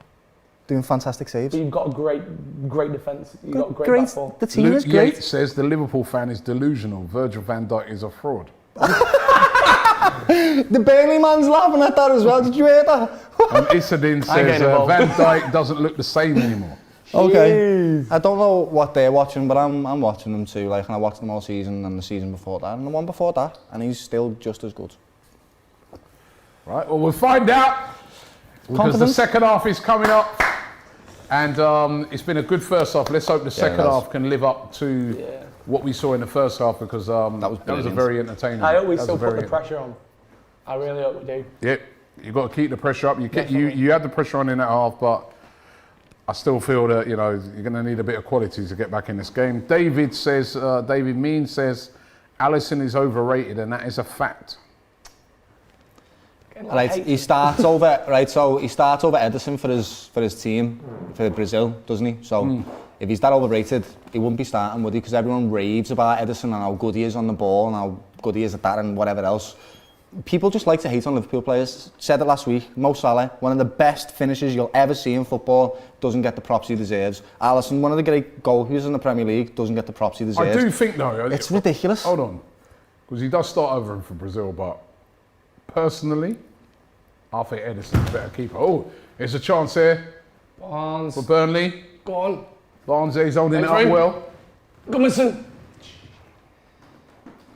doing fantastic saves. But you've got a great defence. You've got great back four. The team Luke is great. Yates says the Liverpool fan is delusional. Virgil van Dijk is a fraud. The Burnley man's laughing at that as well. Did you hear that? And Isadin says Van Dijk doesn't look the same anymore. Okay. I don't know what they're watching, but I'm watching them too. And I watched them all season and the season before that and the one before that, and he's still just as good. Right. Well, we'll find out because the second half is coming up, and it's been a good first half. Let's hope the second half can live up to what we saw in the first half, because that was a very entertaining. I hope we still put the pressure on. I really hope we do. Yep. You've got to keep the pressure up. You had the pressure on in that half, but I still feel that you're going to need a bit of quality to get back in this game. David Mean says Alisson is overrated, and that is a fact. Right, he starts over Ederson for his team for Brazil, doesn't he? So if he's that overrated, he wouldn't be starting, would he? Because everyone raves about Ederson and how good he is on the ball and how good he is at that and whatever else. People just like to hate on Liverpool players. Said it last week. Mo Salah, one of the best finishers you'll ever see in football, doesn't get the props he deserves. Alisson, one of the great goalkeepers in the Premier League, doesn't get the props he deserves. I do think though, it's ridiculous. Hold on, because he does start over him for Brazil, but personally, I think Ederson's a better keeper. Oh, there's a chance here Barnes for Burnley. Go on. Barnes, he's holding it up well. Gummerson.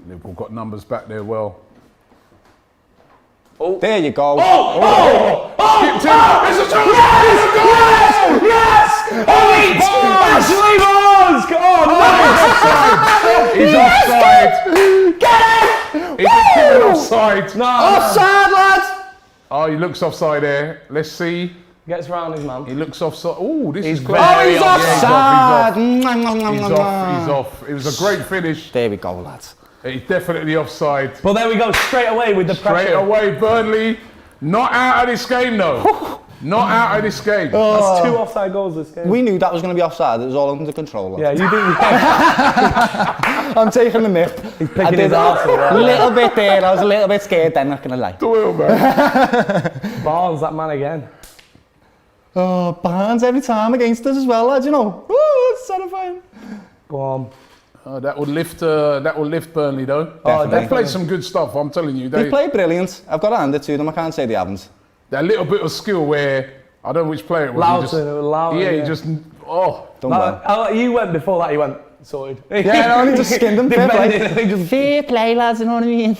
Liverpool got numbers back there well. Oh. There you go. Skipped him. There's a chance. Yes! Ashley Barnes! Come on! He's offside. Get it! He's been offside. No. Offside, lads! Oh, he looks offside there. Let's see. Gets round his man. He looks offside. Oh, this is close. Oh, he's offside! He's off. It was a great finish. There we go, lads. He's definitely offside. Well, there we go. Straight away with the pressure. Straight away, Burnley. Not out of this game, though. Not out of this game. That's 2 offside goals this game. We knew that was going to be offside. It was all under control. Lad. Yeah, you do. I'm taking the mick. He's picking his arse a little bit there. I was a little bit scared then, not going to lie. Doyle, man. Barnes, that man again. Oh, Barnes every time against us as well, lad, you know. Ooh, it's terrifying. Go on. That will lift Burnley though. Definitely. They played some good stuff. I'm telling you, They played brilliant. I've got to hand it to them. I can't say they haven't. that little bit of skill where I don't know which player it was. Loughton, it was Loughton, yeah, yeah. he just Done well. You went before that, you went sorted. Yeah, no, he just skinned them. Fair play. Fair play, lads, you know what I mean?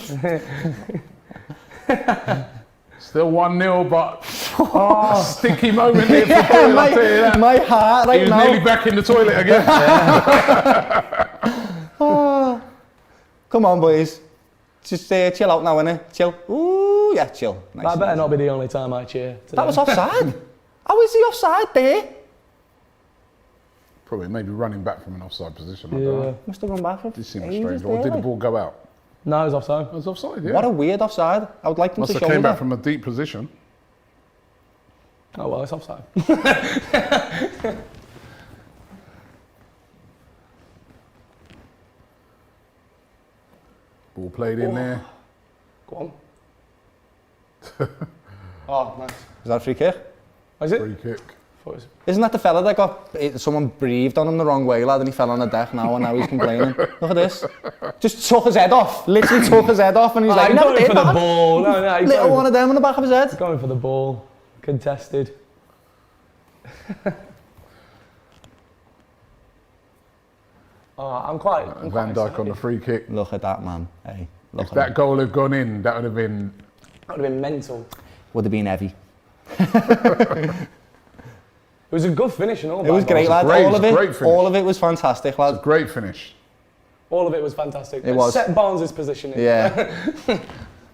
still 1-0, but sticky moment here for Doyle, I'll tell you that. My heart right He was now. nearly back in the toilet again. Come on, boys. Just chill out now, innit? Chill. Ooh, yeah, chill. Nice. That better not be the only time I cheer today. That was offside. How is he offside there? Probably maybe running back from an offside position. I don't know. Must have run back for This seems ages strange. there, Or did the like. ball go out? No, it was offside. It was offside, yeah. What a weird offside. I would like them Must to have show came back that. from a deep position. Oh well, it's offside. Ball played in there. Go on. Oh, nice. Is that a free kick? Is it? Free kick. Isn't that the fella that someone breathed on him the wrong way, lad, and he fell on the deck now, and now he's complaining? Look at this. Just took his head off. Literally took his head off, and he's like, He's never going did for the that. ball. No, he's Little going, one of them on the back of his head. going for the ball. Contested. I'm quite Van Dijk on excited. the free kick. Look at that, man. Hey, look If at that that. goal had gone in, that would have been. That would have been mental. Would have been heavy. It was a good finish and all. It was by the way. great, lad. great- All it of was a it. great finish. All of it was fantastic, lad. Great finish. All of it was fantastic. It was. Set Barnes' position. Yeah.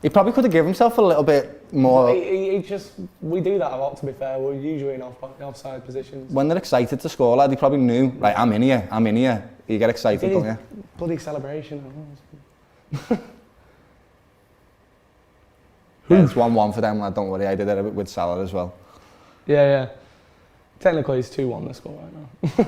He probably could have given himself a little bit more. He just, we do that a lot, to be fair. We're usually in offside positions. When they're excited to score, lad, he probably knew, like, I'm in here. You get excited, don't you? Bloody celebration. Yeah, it's 1-1 for them, lad, don't worry. I did it with Salah as well. Yeah. Technically, it's 2-1 the score right now.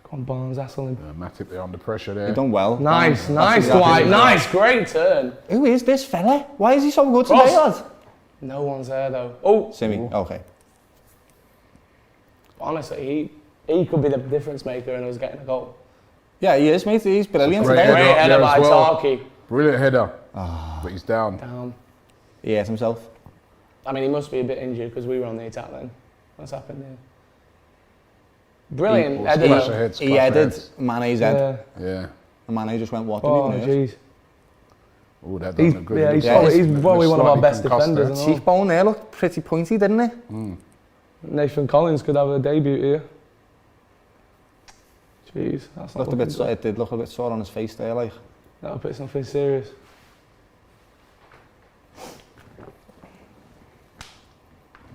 Come on, Barnes, Hassel him. Matip there under pressure there. You've done well. Nice, That's Dwight. exactly- Nice, great turn. Who is this fella? Why is he so good today, Ross. lad? No one's there though. Oh, Simi, okay. honestly, he could be the difference maker in us getting a goal. Yeah, he is, mate. He's brilliant Great today. header. Great up header there by as well. Tarky. Brilliant header. But he's down. Down. He hurt himself. I mean, he must be a bit injured because we were on the attack then. What's happened here? Brilliant Or header. splash though. ahead, He splash headed ahead. Mane's head. Yeah. Yeah. And Mane just went, what? Oh, Didn't even hurt. jeez. Oh, that He's, doesn't look good. yeah, He he's, looks probably, like he's probably one of our slightly best concussed defenders. there. And all. Cheekbone there looked pretty pointy, didn't it? Nathan Collins could have a debut here. Jeez, that's not Looked a bit, looking good. it did look a bit sore on his face there, like. That'll put something serious.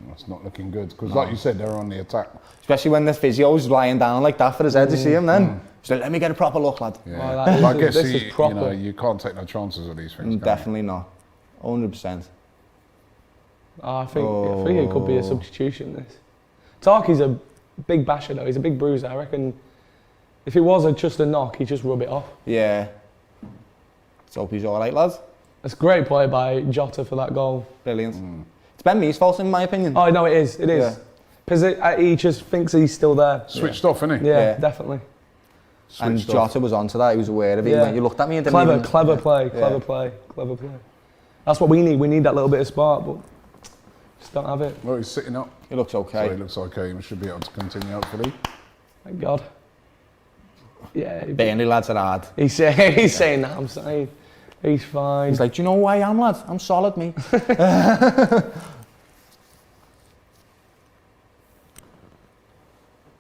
That's not looking good because, like you said, they're on the attack. Especially when the physio's lying down like that for his head, you see him then? So let me get a proper look, lad. Yeah. Well, that is- But I guess this is you proper. know, you can't take no chances with these things. can you? Definitely not. 100%. I think it could be a substitution. This Tarky's a big basher though. He's a big bruiser. I reckon if it was just a knock, he'd just rub it off. Yeah. Let's hope he's alright, lads. It's great play by Jota for that goal. Brilliant. It's Ben Mee's fault, in my opinion. Oh no, it is. It is. Because he just thinks he's still there. Switched off, innit? Yeah, Yeah. definitely. And Switched off. Jota was onto that. He was aware of it. He Yeah. went, you looked at me and didn't even... Clever play. That's what we need. We need that little bit of spark, but just don't have it. Well, he's sitting up. He looks So okay. he looks okay. We should be able to continue, hopefully. Thank God. Yeah. Burnley lads are hard. He's saying that. I'm saying he's fine. He's like, do you know who I am, lad? I'm solid, mate.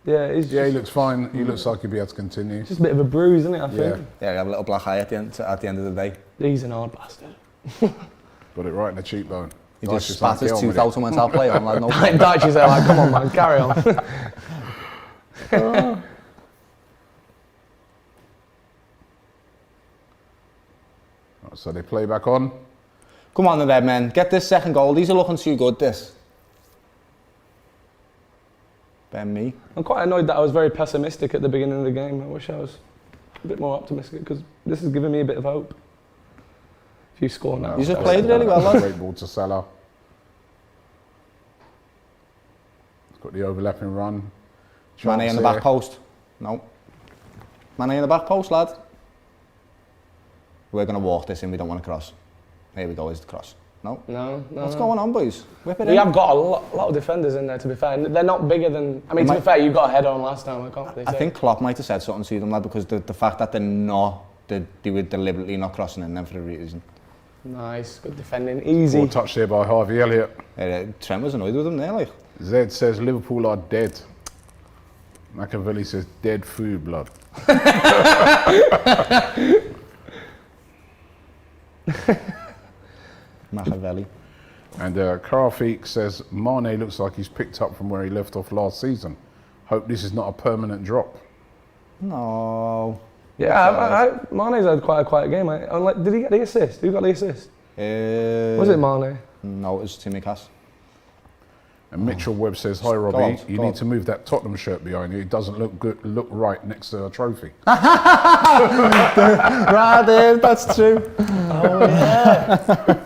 Yeah, he's Yeah, he looks fine. He looks like he'll be able to continue. just a bit of a bruise, isn't it? I think. Yeah, Yeah, I have a little black eye at the end of the day. He's an hard bastard. got it right in the cheekbone. He Dyche just is spat like, his "Get on with tooth it." out and went, I'll play on, lad. No Dyche problem. is there like, come on, man, carry on. Right, so they play back on. Come on, the red men. Get this second goal. These are looking too good, this. Ben me. I'm quite annoyed that I was very pessimistic at the beginning of the game. I wish I was a bit more optimistic because this is giving me a bit of hope. If you score now. You just played really well, lad. Great ball to Salah. He's got the overlapping run. Mane in the back post. No. Mane in the back post, lad. We're going to walk this in, we don't want to cross. Here we go, is the cross. No? No. What's going on, boys? Whip it in. We have got a lot of defenders in there, to be fair. They're not bigger than... I mean, to be fair, you got a head on last time, I can't really say. I think Klopp might have said something to them, lad, because the fact that they were deliberately not crossing in them for a reason. Nice, good defending, easy. Poor touch there by Harvey Elliott. Trent was annoyed with him there, like. Zed says Liverpool are dead. Machiavelli says dead food blood. Machiavelli. And Karafik says Mane looks like he's picked up from where he left off last season. Hope this is not a permanent drop. No. Yeah, Mane's had quite a quiet game. Did he get the assist? Who got the assist? Was it Mane? No, it was Timmy Cass. And Mitchell Webb says, hi Robbie, you need to move that Tottenham shirt behind you. It doesn't look right next to a trophy. Right there, that's true. Oh yeah.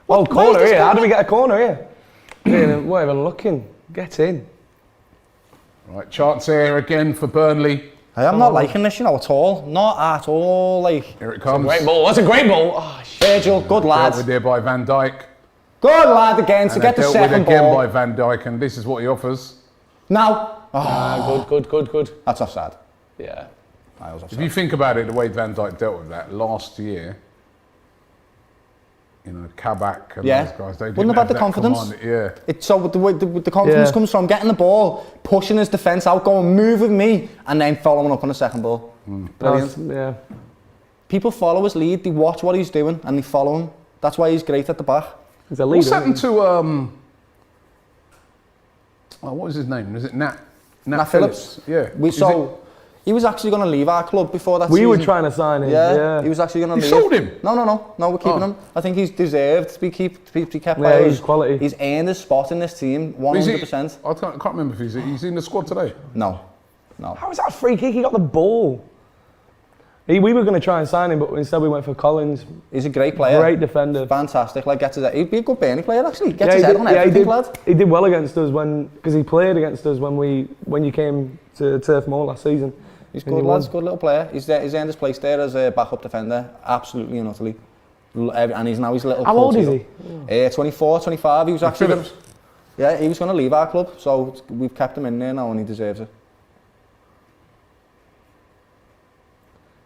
Oh, corner here. How do we get a corner here? We're even looking. Get in. Right, chance here again for Burnley. I am not liking this, at all. Not at all, like. Here it comes. Great ball. That's a great ball. Oh, shit. Virgil, good lad. Dealt with there by Van Dijk. Good lad again to get the dealt second with again ball. by Van Dijk, and this is what he offers. Now. Good. That's offside. Yeah. I was offside. If you think about it, the way Van Dijk dealt with that last year, Kabak and those guys, they wouldn't have had the confidence. Command. Yeah. It's so the confidence comes from getting the ball, pushing his defence out, going move with me, and then following up on the second ball. Brilliant. Yeah. People follow his lead. They watch what he's doing and they follow him. That's why he's great at the back. He's a leader. What's happened to what was his name? Was it Nat Phillips? Yeah. He was actually going to leave our club before that season. We were trying to sign him. Yeah. He was actually going to leave. You sold him? No, we're keeping him. I think he's deserved to be kept by Yeah, us. he's quality. He's earned his spot in this team, 100%. I can't remember if he's in the squad today. No. How was that a free kick? He got the ball. We were going to try and sign him, but instead we went for Collins. He's a great player. Great defender. Fantastic. He'd be a good Burnley player, actually. Gets his head on everything, lad. He did well against us because he played against us when you came to Turf Moor last season. He's good, lads. Good little player. He's earned his place there as a backup defender, absolutely and utterly. And he's now his little. How old is he? 24, 25. He was actually. Phillips. He was going to leave our club, so we've kept him in there now, and he deserves it.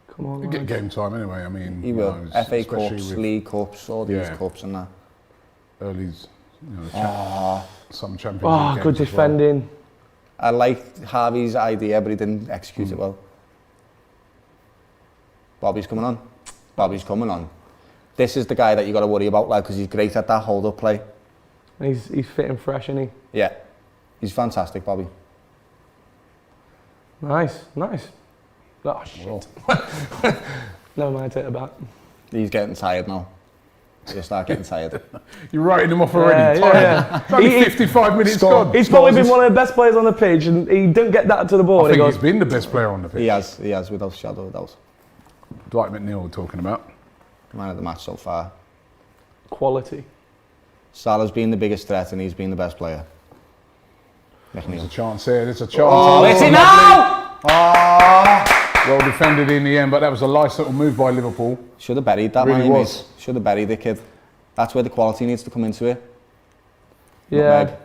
Come on, He'll get game time anyway. I mean, he will. FA Cups, with League Cups, all these cups and that. Early, some Champions League Oh, good games as well. defending. I liked Harvey's idea, but he didn't execute it well. Bobby's coming on. This is the guy that you got to worry about, because he's great at that hold-up play. And he's fit and fresh, isn't he? Yeah, he's fantastic, Bobby. Nice. Oh, shit. Never mind, take it back. He's getting tired now. He'll start getting tired. You're writing him off already. Yeah. It's only 55 minutes gone. He's probably been one of the best players on the pitch, and he didn't get that to the ball. I think he's been the best player on the pitch. He has, without a shadow of a doubt. Dwight McNeil we're talking about. Man of the match so far. Quality. Salah's been the biggest threat, and he's been the best player. There's a chance here. There's a chance. Oh, it's it now! Oh. Well defended in the end, but that was a nice little move by Liverpool. Should have buried that, Really man. was. Should have buried the kid. That's where the quality needs to come into it. Yeah. Nutmeg.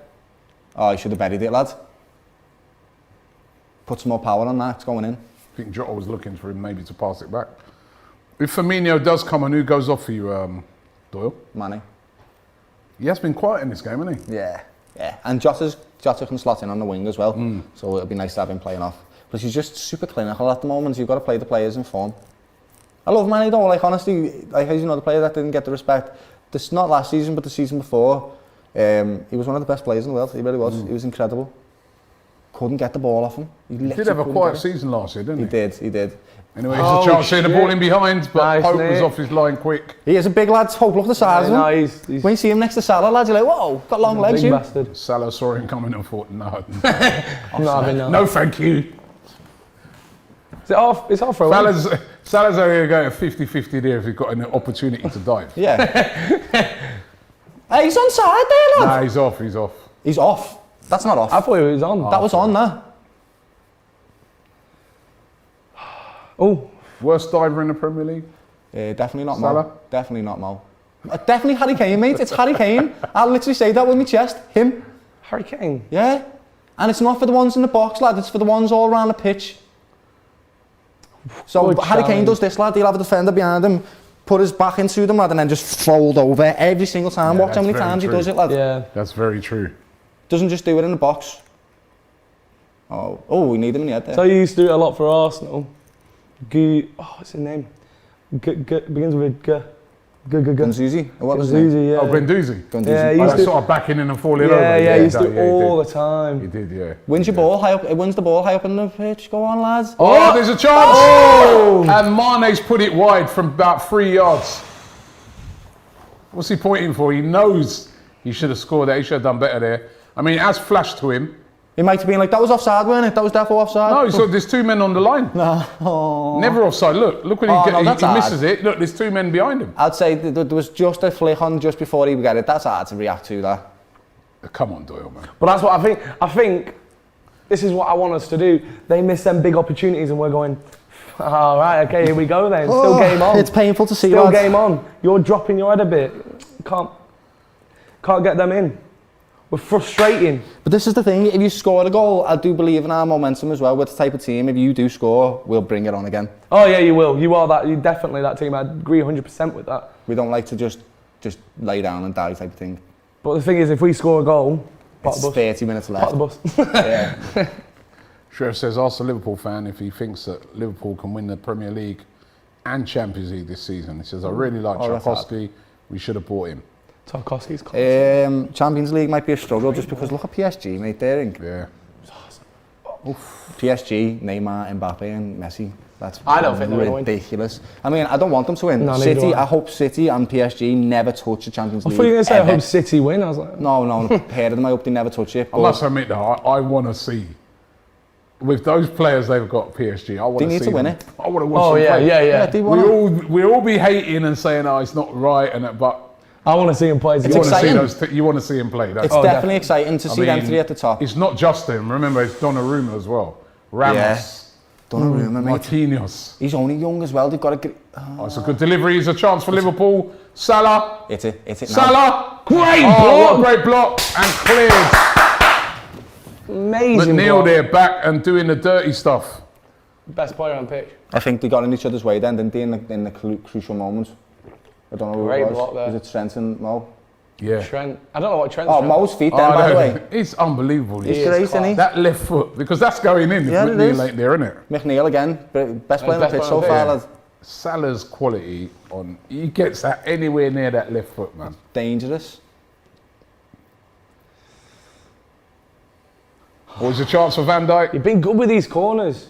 Oh, he should have buried it, lad. Put some more power on that. It's going in. I think Jota was looking for him maybe to pass it back. If Firmino does come on, who goes off for you, Doyle? Mane. He has been quiet in this game, hasn't he? Yeah. And Jota can slot in on the wing as well. So it'll be nice to have him playing off. But he's just super clinical at the moment. You've got to play the players in form. I love Mane though. Honestly, he's the player that didn't get the respect. This not last season, but the season before. He was one of the best players in the world. He really was. He was incredible. couldn't get the ball off him. He did have a quiet season last year, didn't he? He did. Anyway, there's a chance seeing the ball in behind, but Nice, Hope was mate. off his line quick. He is a big lad. Hope, look at the size of him. No, he's When you see him next to Salah, lads, you're like, whoa, got long legs, big you. bastard. Salah saw him coming and thought, no. I'm not having that. No, thank you. Is it off? It's off for a Salah's only going to 50-50 there if he's got an opportunity to dive. Yeah. Hey, he's on side there, lad. Nah, he's off, he's off. He's off. That's not off. I thought he was on. That was on there. Oh, Worst diver in the Premier League? Definitely not Salah? Mo. Definitely not Mo. Definitely Harry Kane, mate. It's Harry Kane. I'll literally say that with my chest. Him. Harry Kane. Yeah. And it's not for the ones in the box, lad. It's for the ones all around the pitch. So Good Harry Kane challenge. does this, lad. He'll have a defender behind him, put his back into them, lad, and then just fold over every single time. Yeah, Watch how that's many very times true. he does it, lad. Yeah. That's very true. Doesn't just do it in the box. Oh, we need him in the head there. So he used to do it a lot for Arsenal. What's his name? Begins with G. Guendouzi? What was his name? Guendouzi, yeah. Oh, Guendouzi. Guendouzi. Yeah, he Oh, used that's to, sort of backing in and falling over. yeah, he used to no, do yeah, he all did. the time. He did, yeah. Wins your ball high up. It wins the ball high up in the pitch. Go on, lads. Oh, there's a chance! Oh! And Mane's put it wide from about 3 yards. What's he pointing for? He knows he should have scored that. He should have done better there. I mean, it has flashed to him. He might have been like, that was offside, weren't it? That was definitely offside. No, so there's 2 men on the line. No. Never offside. Look when Oh, he, no, that's he hard. misses it. Look, there's 2 men behind him. I'd say there was just a flick on just before he would get it. That's hard to react to, that. Come on, Doyle, man. But that's what I think. I think this is what I want us to do. They miss them big opportunities, and we're going, all right, okay, here we go then. Still game on. It's painful to see, Still lads. game on. You're dropping your head a bit. Can't get them in. We're frustrating. But this is the thing, if you score a goal, I do believe in our momentum as well. We're the type of team, if you do score, we'll bring it on again. Oh yeah, you will. You are that. You're definitely that team. I agree 100% with that. We don't like to just lay down and die type of thing. But the thing is, if we score a goal, pot It's the bus. 30 minutes left. Pot the bus. Yeah. Sheriff says, ask a Liverpool fan if he thinks that Liverpool can win the Premier League and Champions League this season. He says, I really like Oh, that's hard. Tchaikovsky. We should have bought him. Tarkovsky's close. Champions League might be a struggle just because look at PSG, mate. They're in Yeah. PSG, Neymar, Mbappe, and Messi. That's I don't think they're gonna win. ridiculous. I mean, I don't want them to win. No, neither do City, I. I hope City and PSG never touch the Champions I League. thought you were going to say I ever. hope City win. I was like, No, heard of them. I hope they never touch it. I must admit, though, I want to see, with those players they've got, PSG, I want They to need see to win them. it. I want to watch oh them yeah, play. yeah. they wanna- We'll all be hating and saying, oh, it's not right, and that, but I want to see him play. It's you want to see exciting. you want to see him play. That's It's Oh, definitely exciting to see them mean, three at the top. It's not just him. Remember, it's Donnarumma as well. Ramos, Donnarumma, mate. Marquinhos. He's only young as well. They've got to. Oh, it's a good delivery. It's a chance for Liverpool. Salah. It's it now. Salah. Great Oh, block. what a great block and cleared. Amazing. McNeil block. there back and doing the dirty stuff. Best player on pitch. I think they got in each other's way then, didn't they, in the crucial moments. I don't know who Great it was. block there. Was it Trent and Mo? Yeah. Trent. I don't know what Trent's Oh, doing. Mo's feet then, by the way. It's unbelievable. He's is great, class. isn't he? That left foot, because that's going in if Yeah, it McNeil is. ain't there, isn't it? McNeil again, best player on the best pitch player so on the far, pitch. lad. Salah's quality he gets that anywhere near that left foot, man. Dangerous. What was the chance for Van Dijk? You've been good with these corners.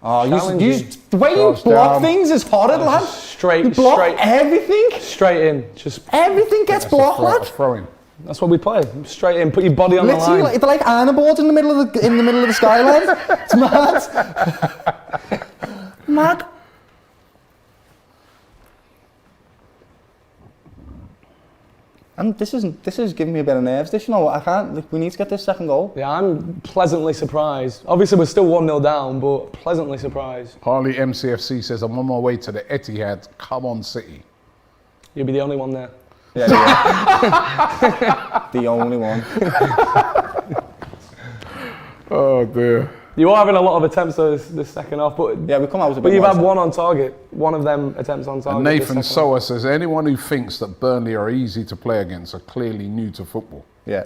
Oh, Challenging. the way you Charge block down. things is horrid, lad. Straight, You block straight, everything. straight in. Just Everything gets blocked, lad. Throwing. that's what we play. Straight in. Put your body on Literally, the line. they're like iron boards in the middle of the sky, lad. It's mad. Mad. And this is giving me a bit of nerves. This, you know, I can't. We need to get this second goal. Yeah, I'm pleasantly surprised. Obviously, we're still 1-0 down, but pleasantly surprised. Harley MCFC says, I'm on my way to the Etihad. Come on, City. You'll be the only one there. Yeah, the only one. Oh, dear. You are having a lot of attempts this second half, but Yeah, we come out with a but bit you've more. had one on target. One of them attempts on target. And this Nathan second half. Soa says, anyone who thinks that Burnley are easy to play against are clearly new to football. Yeah,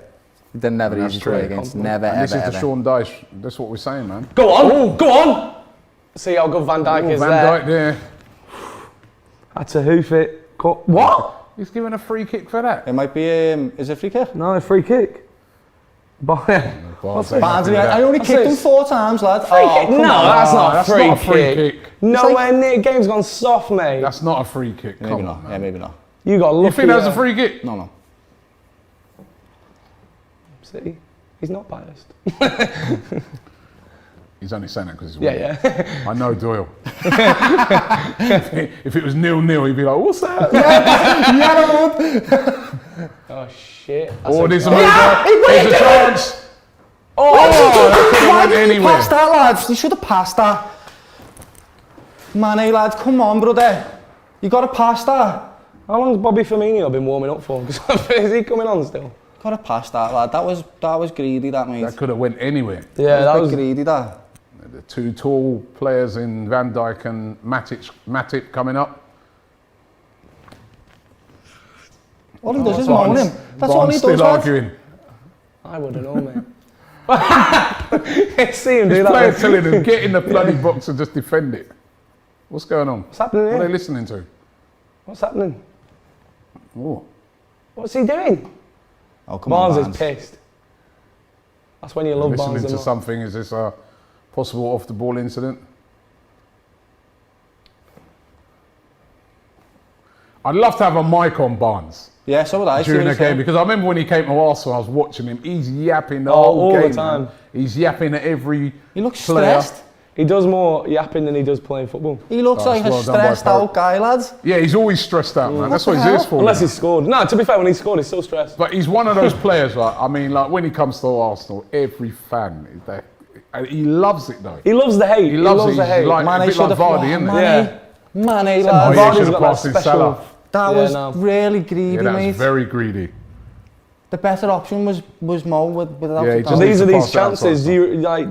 they're never That's easy to true. play against. Never, And this ever, is the ever. Sean Dyche. That's what we're saying, man. Go on, go on. See how good Van Dijk Oh, is Van there. Dijk there. Had to hoof it. What? He's given a free kick for that. It might be. Is it a free kick? No, a free kick. Barnes ain't Barnes, happy with I that. only kicked him 4 times, lad. No, that's not a That's free not a free kick. kick. Nowhere near. Game's gone soft, mate. That's not a free kick. Maybe Come not. on, man. Yeah, maybe not. You got lucky. You think that's a there. free kick? No. See, he's not biased. He's only saying that because he's Yeah. I know Doyle. If it was 0-0, he'd be like, what's that? Oh shit. Oh, there's a move. There's a chance. Oh, that could have went anywhere. Pass that, lads. You should have passed that. Mane, lad, come on, brother. You got to pass that. How long's Bobby Firmino been warming up for? Is he coming on still? Got to pass that, lad. That was greedy, that, mate. That could have went anywhere. Yeah, that was greedy, that. The 2 tall players in Van Dijk and Matip coming up. All he does is moan him. That's all he does, still lad. arguing. I wouldn't know, mate. See him do His that. player telling him, get in the bloody box and just defend it. What's going on? What's happening What are here? they listening to? What's happening? Oh. What's he doing? Oh, come on, Barnes Barnes. is pissed. That's when you love Listening Barnes. to a lot. something. Is this a possible off-the-ball incident? I'd love to have a mic on Barnes Yeah, so would I. during the seriously. game, because I remember when he came to Arsenal, I was watching him. He's yapping the Oh, whole all the game. time. Man. He's yapping at every He looks player. stressed. He does more yapping than he does playing football. He looks Oh, like it's a well done by stressed Parrot. out guy, lads. Yeah, he's always stressed out, man. That's what the he's here hell? for. Unless you he know. scored. No, to be fair, when he scored, he's still stressed. But he's one of those players, like, I mean, like when he comes to Arsenal, every fan is there. And he loves it though. He loves the hate. He loves it. the He's hate. like, a bit like Vardy, isn't it? Yeah. Mane, Oh, lads. yeah, Vardy's should have got that passed in special. Salah. That Yeah, was no. really greedy, Yeah, that mate. was very greedy. The better option was Mo without Yeah, he the just pass. So these needs are to these pass it out to chances. Arsenal. You like,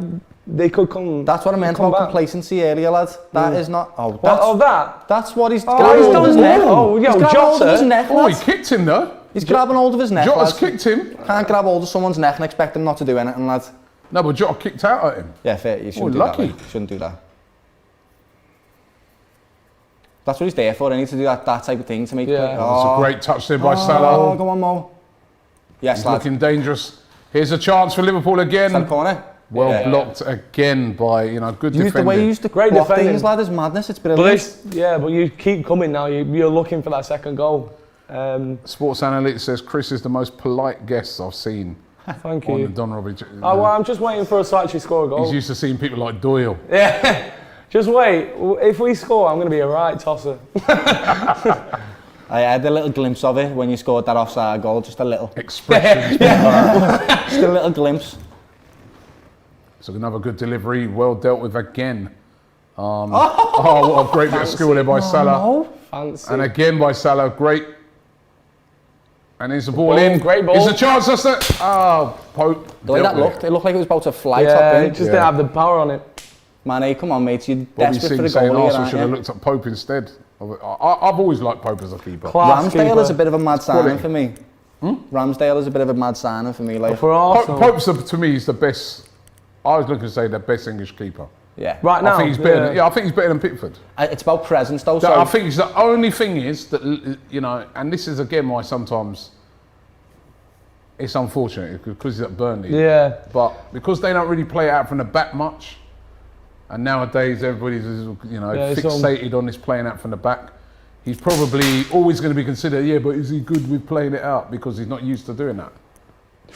they could come. That's what I meant come about back. complacency earlier, lads. That is not. Oh, What, that's, that. that's what he's Oh, grabbing he's hold of his done neck. that. Oh, yo, he's grabbing hold of his Jota. neck, Oh, he lads. kicked him though. He's grabbing hold of his neck, Jota's lads. kicked him. Can't grab hold of someone's neck and expect them not to do anything, lads. No, but Jota kicked out at him. Yeah, fair. You shouldn't do lucky. that. Like. Shouldn't do that. That's what he's there for. I need to do that type of thing to make. Yeah. Play. That's a great touch there by Salah. Oh, go on, Mo. Yes, He's lads. looking dangerous. Here's a chance for Liverpool again. Center corner. Well Yeah. blocked again by, good The way you defending. used to Great block defending. things, lad, is madness. It's But brilliant. but you keep coming now. You're looking for that second goal. Sports Analytics says Chris is the most polite guest I've seen Thank on you. the Don Robbie. Oh, well, I'm just waiting for us to actually score a goal. He's used to seeing people like Doyle. Yeah. Just wait. If we score, I'm going to be a right tosser. I had a little glimpse of it when you scored that offside goal, just a little. Expressions. Just a little glimpse. So another good delivery, well dealt with again. Oh, what a great bit of skill there by Salah. No. Fancy. And again by Salah, great. And there's the ball Ball, in. great ball. It's a chance, that's it. Oh, Pope. The way dealt that with looked, it looked like it was about to fly yeah, top it in. just didn't have the power on it. Mane, come on, mate. You're Bobby desperate for the Singh saying goal here, Arsenal aren't should have you? looked at Pope instead. I've always liked Pope as a keeper. Class Ramsdale keeper. is a bit of a mad signing quality. for me. Ramsdale is a bit of a mad signing for me. Like, For Arsenal. Pope's, to me, is the best. I was looking to say the best English keeper. yeah. Right now. I think he's better. I think he's better than Pickford. It's about presence, though. So So I think it's the only thing is that, and this is again why sometimes it's unfortunate because he's at Burnley. Yeah. But because they don't really play it out from the back much, and nowadays everybody's it's fixated on this playing out from the back. He's probably always going to be considered. Yeah, but is he good with playing it out because he's not used to doing that?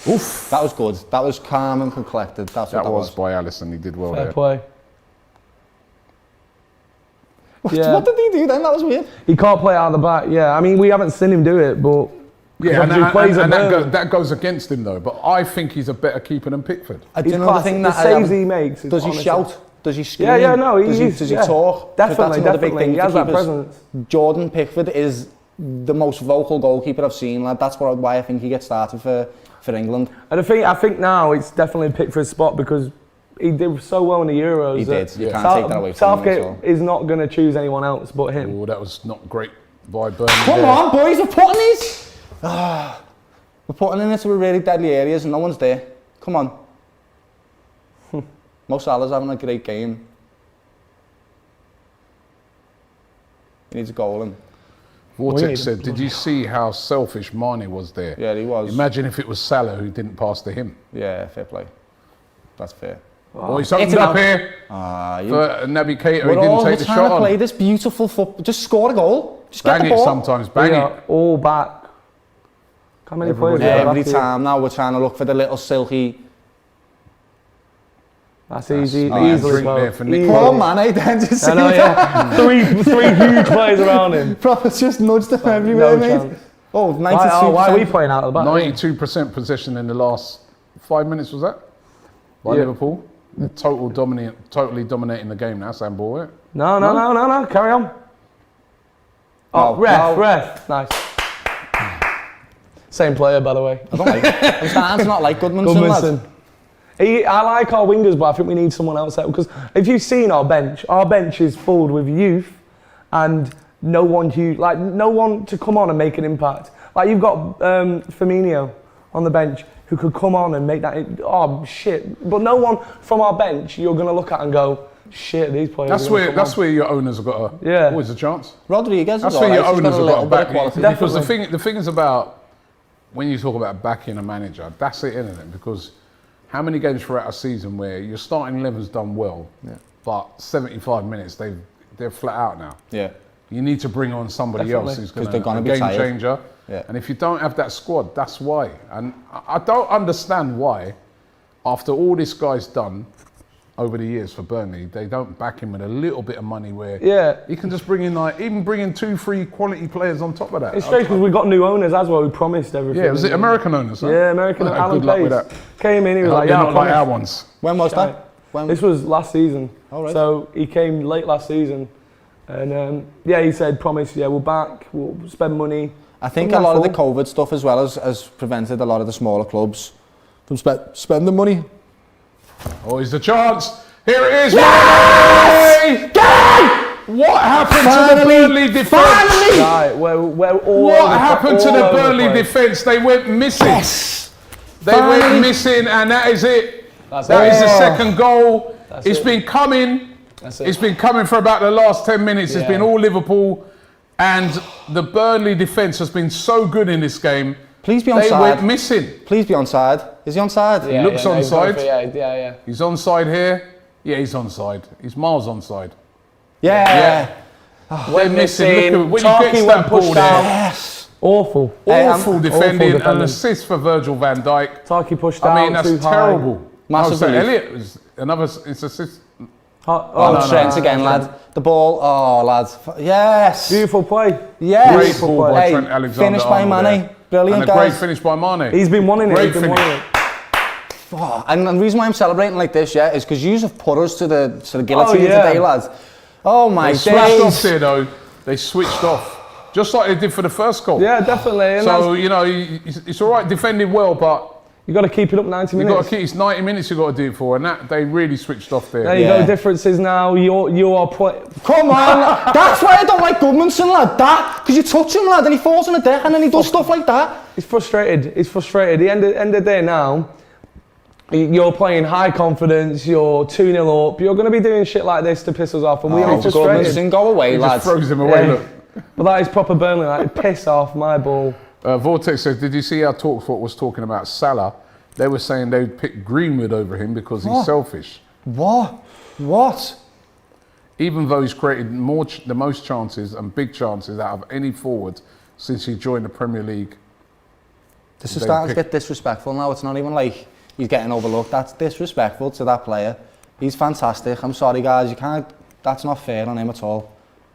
Oof. that was good. That was calm and collected. That's what That was by Alisson. He did well Fair there. play. Yeah. What did he do then? That was weird. He can't play out of the back. Yeah. I mean, we haven't seen him do it, but Yeah, and, he plays at Burnley. that goes against him though. But I think he's a better keeper than Pickford. I He's do know class. the thing The that saves he makes. is does he honestly- shout? Does he scream? Yeah, no, does he yeah. talk? 'Cause Definitely, that's another big definitely. thing He for has that keepers. presence. Jordan Pickford is the most vocal goalkeeper I've seen, lad. That's why I think he gets started for England. And I think now it's definitely Pickford's spot because he did so well in the Euros. He that did. You can't take that away from him. Southgate So. is not going to choose anyone else but him. Oh, that was not great by Burnley. Come there. on, boys, we're putting these. We're putting it into really deadly areas and no one's there. Come on. Mo Salah's having a great game. He needs a goal in. Vortex said, did you see how selfish Mane was there? Yeah, he was. Imagine if it was Salah who didn't pass to him. Yeah, fair play. That's fair. Oh, he's opened up here for Naby Keita. He didn't take the shot to on. play this beautiful football. Just score a goal. Just Bang get the it ball. sometimes, bang it. All back. How many players? Every time now we're trying to look for the little silky. That's easy. nice. Easily, Drink there for Nick. Poor man, then just I know, yeah. three huge players around him. Proper just nudged them everywhere, mate. chance. Oh, 92%. Why are we playing out of the back? 92% possession in the last 5 minutes, was that? By Liverpool. Totally dominating the game now, Sam Ball, it? No. Carry on. Oh, ref. Nice. Same player, by the way. I don't like I'm starting to not like Goodmanson, lad. I like our wingers, but I think we need someone else out. Because if you've seen our bench is filled with youth and no one to come on and make an impact. Like you've got Firmino on the bench who could come on and make that. Oh shit! But no one from our bench you're gonna look at and go, shit, these players. That's where your owners have got always a chance. Rodriguez. That's where your owners have got a back. Quality. Because the thing is about when you talk about backing a manager, that's it, isn't it? Because how many games throughout a season where your starting 11's done well, but 75 minutes they're flat out now. Yeah. You need to bring on somebody else who's going to be a game changer. Yeah. And if you don't have that squad, that's why. And I don't understand why, after all this guy's done over the years for Burnley, they don't back him with a little bit of money where he can just bring in even bring in 2-3 quality players on top of that. It's strange because we got new owners as well who promised everything. Yeah, was it American owners? Huh? Yeah, American. Alan good luck with that. Came in, he was like, they're not like our ones. When was that? This was last season. Oh, right. So he came late last season. And he said, promise, we're back, we'll spend money. I think a lot of the COVID stuff as well has prevented a lot of the smaller clubs from spending money. Oh, here's the chance. Here it is. Yes! What happened to the Burnley defence? Right, What happened to the Burnley defence? They went missing. Yes! They went missing, and that is it. That is the second goal. It's been coming. It's been coming for about the last 10 minutes. It's been all Liverpool. And the Burnley defence has been so good in this game. Please be onside. They went missing. Please be onside. Is he onside? He looks onside. Yeah. He's onside here. Yeah, he's onside. He's miles onside. Yeah. They're missing. Look at when he gets that ball there. Yes. Awful. Awful defending. An assist for Virgil van Dijk. Tarky pushed out. I mean, that's terrible. Massive relief. Elliot was another assist. Trent again, lad. The ball, lad. Yes. Beautiful play. Yes. Great ball by Trent Alexander-Arnold. Finish by Mane. Brilliant, and a guys. great finish by Mane. He's been wanting it. Great finish. Oh, and the reason why I'm celebrating like this, is because you have put us to the guillotine today, lads. Oh my days. They switched off there, though. They switched off. Just like they did for the first goal. Yeah, definitely. And so, it's all right defending well, but you got to keep it up 90 minutes. You got to keep. It's 90 minutes you got to do it for, and that they really switched off there. There you go. Differences now. You are Come on. That's why I don't like Goodmanson, lad. Because you touch him, lad, and he falls on the deck, and then he does stuff like that. He's frustrated. At the end of the day now, you're playing high confidence. You're 2-0 up. You're going to be doing shit like this to piss us off, and we are frustrated. Goodmanson, go away, lad. Just throws him away. Look. But that is proper Burnley. Like, piss off my ball. Vortex says, did you see how Talksport was talking about Salah? They were saying they would pick Greenwood over him because he's selfish. What? Even though he's created the most chances and big chances out of any forward since he joined the Premier League. This is starting to get disrespectful now. It's not even like he's getting overlooked. That's disrespectful to that player. He's fantastic. I'm sorry, guys. That's not fair on him at all.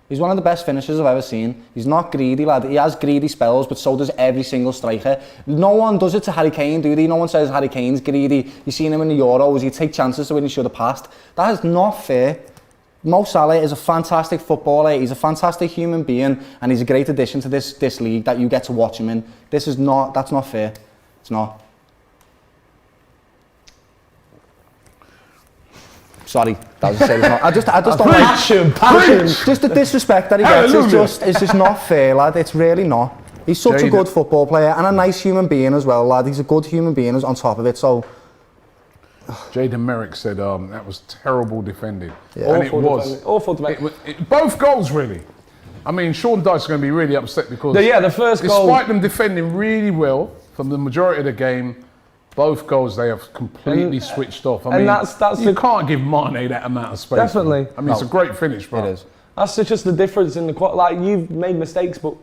He's one of the best finishers I've ever seen. He's not greedy, lad. He has greedy spells, but so does every single striker. No one does it to Harry Kane, do they? No one says Harry Kane's greedy. You've seen him in the Euros. He take chances when he should have passed. That is not fair. Mo Salah is a fantastic footballer. He's a fantastic human being, and he's a great addition to this league that you get to watch him in. That's not fair. It's not. Sorry, that was a serious note. I just don't like passion. Just the disrespect that he gets is just not fair, lad. It's really not. He's such a good football player and a nice human being as well, lad. He's a good human being on top of it. So, Jaden Merrick said that was terrible defending, Yeah. and it was awful defending. both goals really. I mean, Sean Dyche is going to be really upset because the first goal. despite them defending really well for the majority of the game, both goals they have completely switched off. I mean, that's you can't give Mane that amount of space. Definitely. I mean, it's a great finish, bro. It is. That's just the difference in the like you've made mistakes, but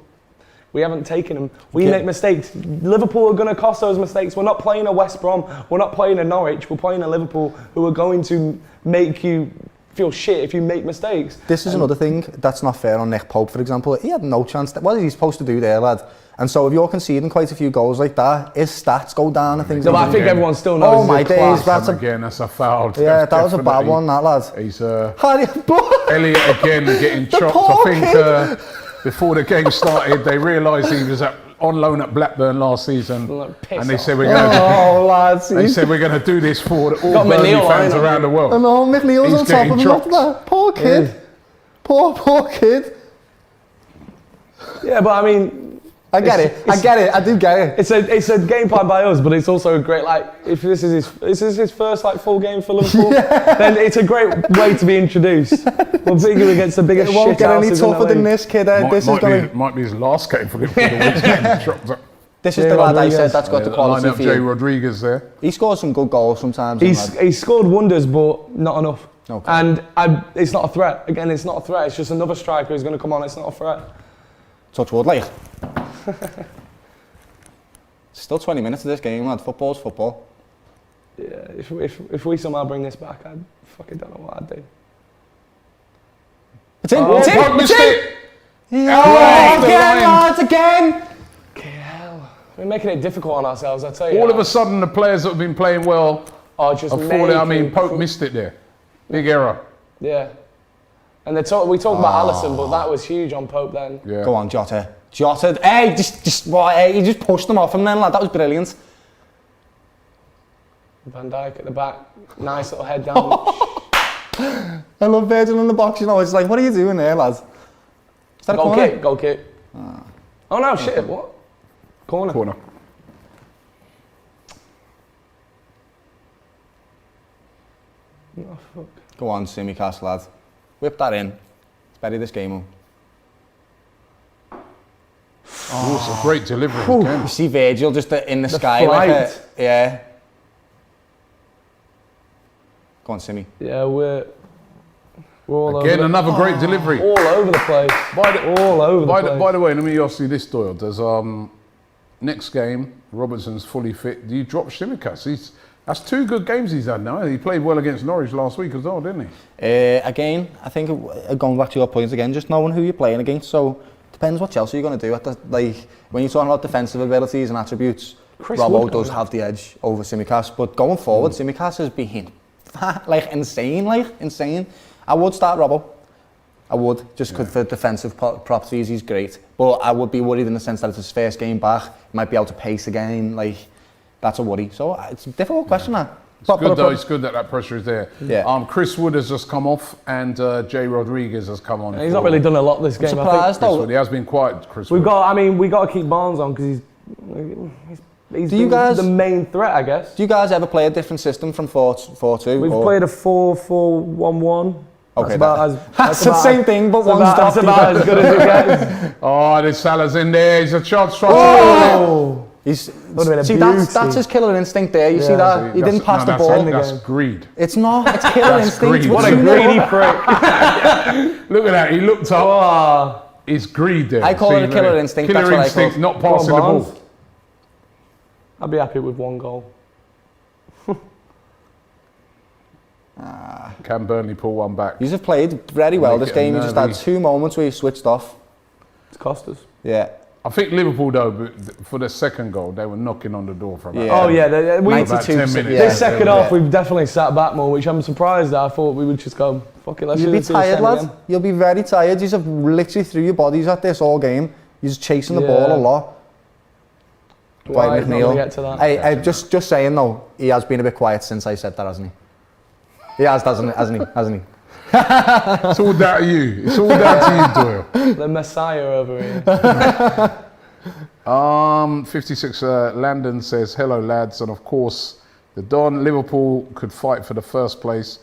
we haven't taken them. We make mistakes. Liverpool are going to cost those mistakes. We're not playing a West Brom. We're not playing a Norwich. We're playing a Liverpool who are going to make you feel shit if you make mistakes. This is another thing that's not fair on Nick Pope, for example. He had no chance. What is he supposed to do there, lad? And so if you're conceding quite a few goals like that, his stats go down and things No, like I think everyone still knows. Oh my days, That's a foul. Yeah, that was a bad one, that lad. He's Elliot Elliot again getting chopped. I think before the game started, they realised he was on loan at Blackburn last season, and they said we're going to. Oh lads, they said we're going to do this for all Got Burnley McNeil fans on, around the world. I know, McNeil's He's on top of him getting after that. Poor kid. Yeah. Poor kid. Yeah, but I mean, I get it. I do get it. it's a game plan by us, but it's also a great if this is his first full game for Liverpool, then it's a great way to be introduced. We're bigger against the biggest It won't shit get any houses in the tougher than league. this, kid. This is going to. Might be his last game for Liverpool. This is the lad I said that's got the quality Line up for Jay you. Rodriguez there. He scores some good goals sometimes. He's scored wonders, but not enough. Okay. And it's not a threat. Again, it's not a threat. It's just another striker who's going to come on. It's not a threat. Touch wood, like. Still 20 minutes of this game, lad. Football's football. Yeah, if we somehow bring this back, I fucking don't know what I'd do. It's in. Oh, It's in. Pope It's missed in. it. Oh, the again, line. lads, again. We're making it difficult on ourselves, I tell you. All of a sudden, the players that have been playing well are just have fallen. I mean, making- Pope missed it there. Big error. Yeah. And we talk about Alisson, but that was huge on Pope then. Yeah. Go on, Jota. Jota. Hey, he just pushed them off him then, lad. That was brilliant. Van Dijk at the back, nice little head down. I love Virgil in the box, you know. It's like, what are you doing there, lads? Is that a corner? Goal kick. Oh no, shit, what? Corner. Oh, fuck. Go on, Simicast, lad. Whip that in. Let's bury this game on. Oh, it's a great delivery again. You see Virgil just in the sky flight. like yeah. Go on, Simi. Yeah, we're all Again, over another great delivery. all over the place. All over the place. By the way, let me ask you this, Doyle. Does next game, Robertson's fully fit. Do you drop Tsimikas? That's 2 good games he's had now. He played well against Norwich last week as well, didn't he? Again, I think going back to your point again, just knowing who you're playing against. So depends what Chelsea you're going to do. When you're talking about defensive abilities and attributes, Robbo does have the edge over Tsimikas. But going forward, Tsimikas has been insane. I would start Robbo. I would, just because for defensive properties he's great. But I would be worried in the sense that it's his first game back. He might be able to pace again. That's a worry. So it's a difficult question. It's good though. It's good that pressure is there. Yeah. Chris Wood has just come off, and Jay Rodriguez has come on. He's not really done a lot this game. Surprised Chris though. Wood. He has been quiet. Chris We Wood. got to keep Barnes on because he's Do you guys- the main threat, I guess. Do you guys ever play a different system from 4-2? We've played a 4-4-1-1. Okay, That's the same thing, but one's that's about as good as it gets. Oh, this Salah's in there. He's a chance. Oh! See, Would've been a that's beauty. his killer instinct there. You see that? He didn't pass the ball. That's greed. It's not. It's killer instinct. greed. What a greedy prick. Look at that. He looked up. Oh. It's greed there. I call it a killer instinct, Killer that's what I instinct, call it. not passing the Come on, ball. Barnes. I'd be happy with 1 goal. Can Burnley pull one back? You have played very well Make this it game. You just had nervy. 2 moments where you switched off. It's cost us. Yeah. I think Liverpool, though, for the second goal, they were knocking on the door for about Yeah. Oh yeah, we, about 10 minutes. Yeah. this second Yeah. half we've definitely sat back more, which I'm surprised at. I thought we would just go, fuck it, let's You'll be just do the tired, same lad. again. You'll be very tired. You have literally threw your bodies at this all game. You're just chasing the Yeah. ball a lot. Why Dwight not gonna McNeil. get to that? Hey, just saying though, he has been a bit quiet since I said that, hasn't he? He has, hasn't he? It's all down to you. It's all down to you, Doyle. The Messiah over here. 56 Landon says, hello lads, and of course the Don Liverpool could fight for the first place.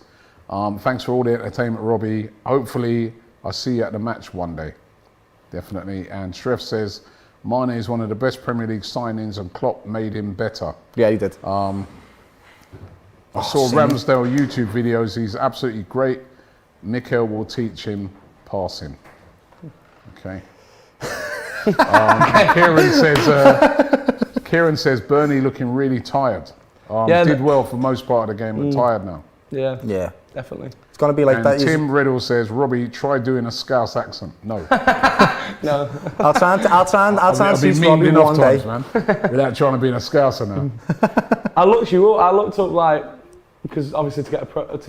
Thanks for all the entertainment, Robbie. Hopefully I see you at the match one day. definitely. And Shref says, Mane is one of the best Premier League signings and Klopp made him better. Yeah, he did. I saw Ramsdale YouTube videos. He's absolutely great. Mikel will teach him passing. Okay. Kieran says Burnley looking really tired. Did well for most part of the game, but tired now. Yeah, definitely. It's going to be like And that. Tim Riddle says, Robbie, try doing a Scouse accent. No. No. I'll try and I'll be teach mean Robbie enough one day. times, man. Without trying to be a Scouser now. I looked up like, because obviously to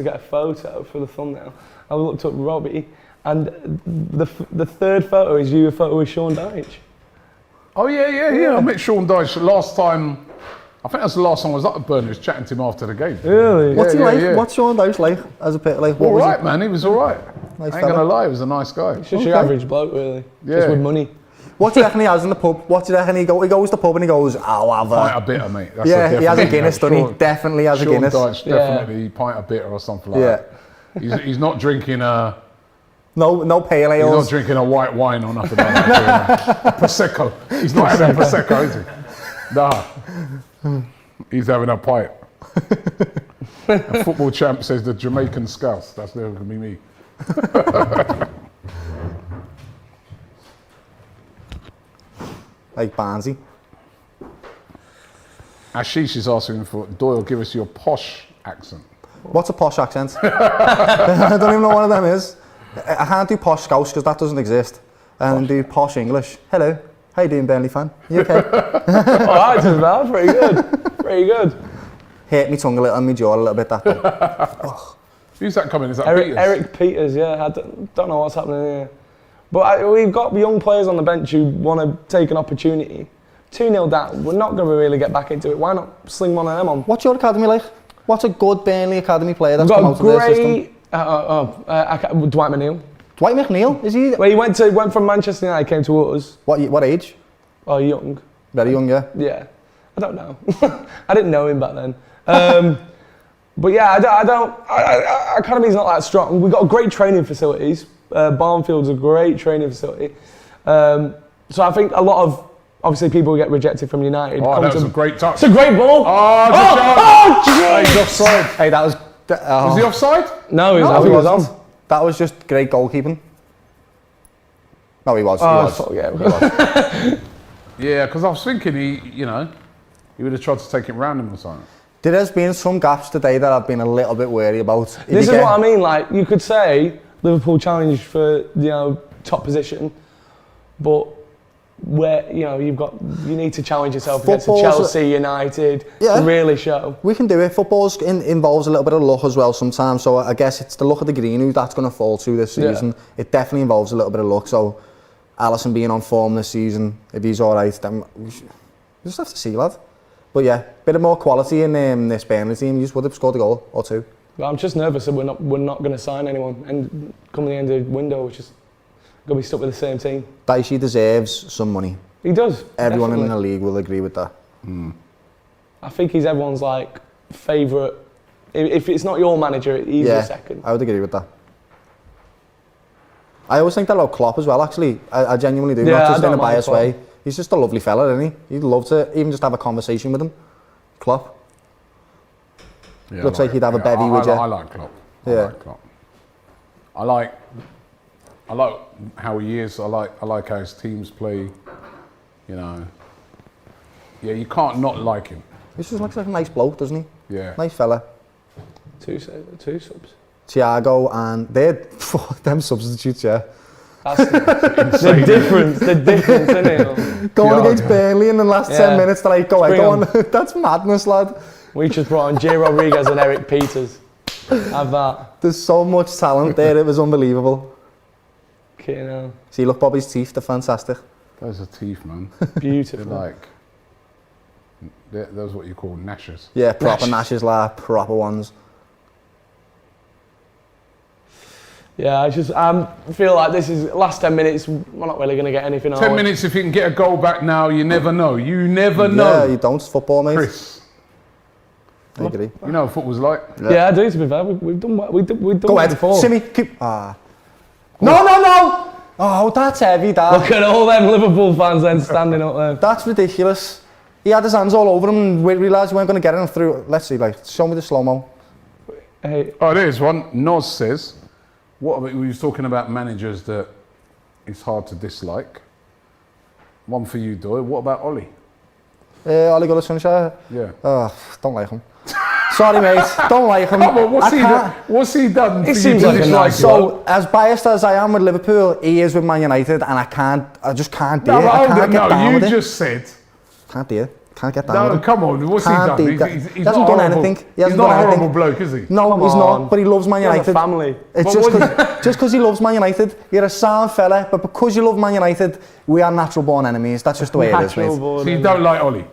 get a photo for the thumbnail, I looked up Robbie, and the third photo is you, a photo with Sean Dyche. Oh, yeah. I met Sean Dyche last time. I think that's the last time I was up at Burnley. I was chatting to him after the game. Really? What's he like? Yeah. What's Sean Dyche like as a pit? Like, what All was right, man. He was all right. Nice I ain't going to fella. lie. He was a nice guy. It's just your average bloke, really. Yeah. Just with money. What do you reckon he has in the pub? What do you reckon he goes to the pub and he goes, I'll have Pint a... of bitter, mate. That's Yeah, he has a definite, Guinness, doesn't he? Definitely has a Sean Guinness. Dyche, definitely pint of bitter or something like that. He's not drinking No pale he's ales. not drinking a white wine or nothing like that. A Prosecco. He's not having a Prosecco, is he? Nah. He's having a pint. A football champ says the Jamaican Scouse. That's never going to be me. Like Barnsley. Ashish is asking for Doyle, give us your posh accent. What's a posh accent? I don't even know what one of them is. I can't do posh Scouse because that doesn't exist. And do posh English. Hello. How you doing, Burnley fan? You okay? Alright, just about. Pretty good. Pretty good. Hurt me tongue a little and me jaw a little bit, that though. Who's that coming? Is that Eric Peters? Eric Peters, yeah. I don't know what's happening here. But we've got young players on the bench who want to take an opportunity. 2-0 down. We're not going to really get back into it. Why not sling one of them on? What's your academy like? What's a good Burnley academy player that's We've come out got of their system? great... Dwight McNeil. Dwight McNeil? Is he? Well, he went from Manchester United, came to us. What age? Oh, young. Very young, yeah. Yeah. I don't know. I didn't know him back then. But yeah, academy's not that strong. We've got great training facilities. Barnfield's a great training facility. So I think a lot of, obviously, people who get rejected from United. Oh, that was a great touch. It's a great ball. He's offside. Hey, that was... Was he offside? No, he he was wasn't. on. That was just great goalkeeping. No, he was. He was. Fuck yeah. He was. Yeah, because I was thinking he would have tried to take it round him or something. There has been some gaps today that I've been a little bit wary about. This is what I mean. Like, you could say Liverpool challenged for top position, but where you need to challenge yourself against Chelsea, United to really show. We can do it. Football involves a little bit of luck as well sometimes. So I guess it's the luck of the green who that's going to fall to this season. Yeah. It definitely involves a little bit of luck. So Alisson being on form this season, if he's all right, then we just have to see, lad. But yeah, bit of more quality in this Burnley team. You just would have scored a goal or two. Well, I'm just nervous that we're not going to sign anyone and come the end of the window, which is going to be stuck with the same team. Dyche deserves some money. He does. Everyone definitely. in the league will agree with that. I think he's everyone's favourite. If it's not your manager, he's the second. I would agree with that. I always think that about Klopp as well, actually. I genuinely do, not just in a biased way. He's just a lovely fella, isn't he? You'd love to even just have a conversation with him. Klopp. Yeah, Looks like he'd have a bevy with you. I like Klopp. I like Klopp. I like how he is. I like how his teams play. Yeah, you can't not like him. He just looks like a nice bloke, doesn't he? Yeah. Nice fella. Two subs. Thiago and they're them substitutes, yeah. That's the difference, isn't it? Going against Burnley in the last 10 minutes, they're like, go on. That's madness, lad. We just brought on Jay Rodriguez and Eric Peters. Have that. There's so much talent there, it was unbelievable. See, look, Bobby's teeth, they're fantastic. Those are teeth, man. Beautiful. Those are what you call gnashers. Yeah, proper gnashes, proper ones. Yeah, I feel like this is last 10 minutes. We're not really going to get anything. 10 minutes. If you can get a goal back now, you never know. You never know. Yeah, you don't. It's football, mate. Chris, I agree. you know what football's like. Yeah, I do. To be fair, we've done Go ahead, before. Simmy. Keep. No! Oh, that's heavy, that. Look at all them Liverpool fans then standing up there. That's ridiculous. He had his hands all over him and we realised we weren't going to get him through. Let's see, like, show me the slow-mo. Hey, Oh, there's one. Noz says, what about, we was talking about managers that it's hard to dislike. One for you, Doyle. What about Ollie? Ole Gunnar Solskjaer? Yeah. Oh, don't like him. Sorry, mate. Don't like him. Come on, what's he done? He for seems you to like a dislike nice him? So, as biased as I am with Liverpool, he is with Man United, and I just can't do No, it. I but can't hold get on, down no, with you it. just said. Can't do it. Can't get down No, with it. come on, what's he Can't done? do He's, that. he's He hasn't not done horrible. anything. He He's hasn't not done a horrible anything. bloke, is he? No, Come he's on. not, but he loves Man he has a United. family. It's just because he loves Man United. You're a sound fella, but because you love Man United, we are natural born enemies. That's just the way it is, Natural mate. born So you enemy. don't like Ollie?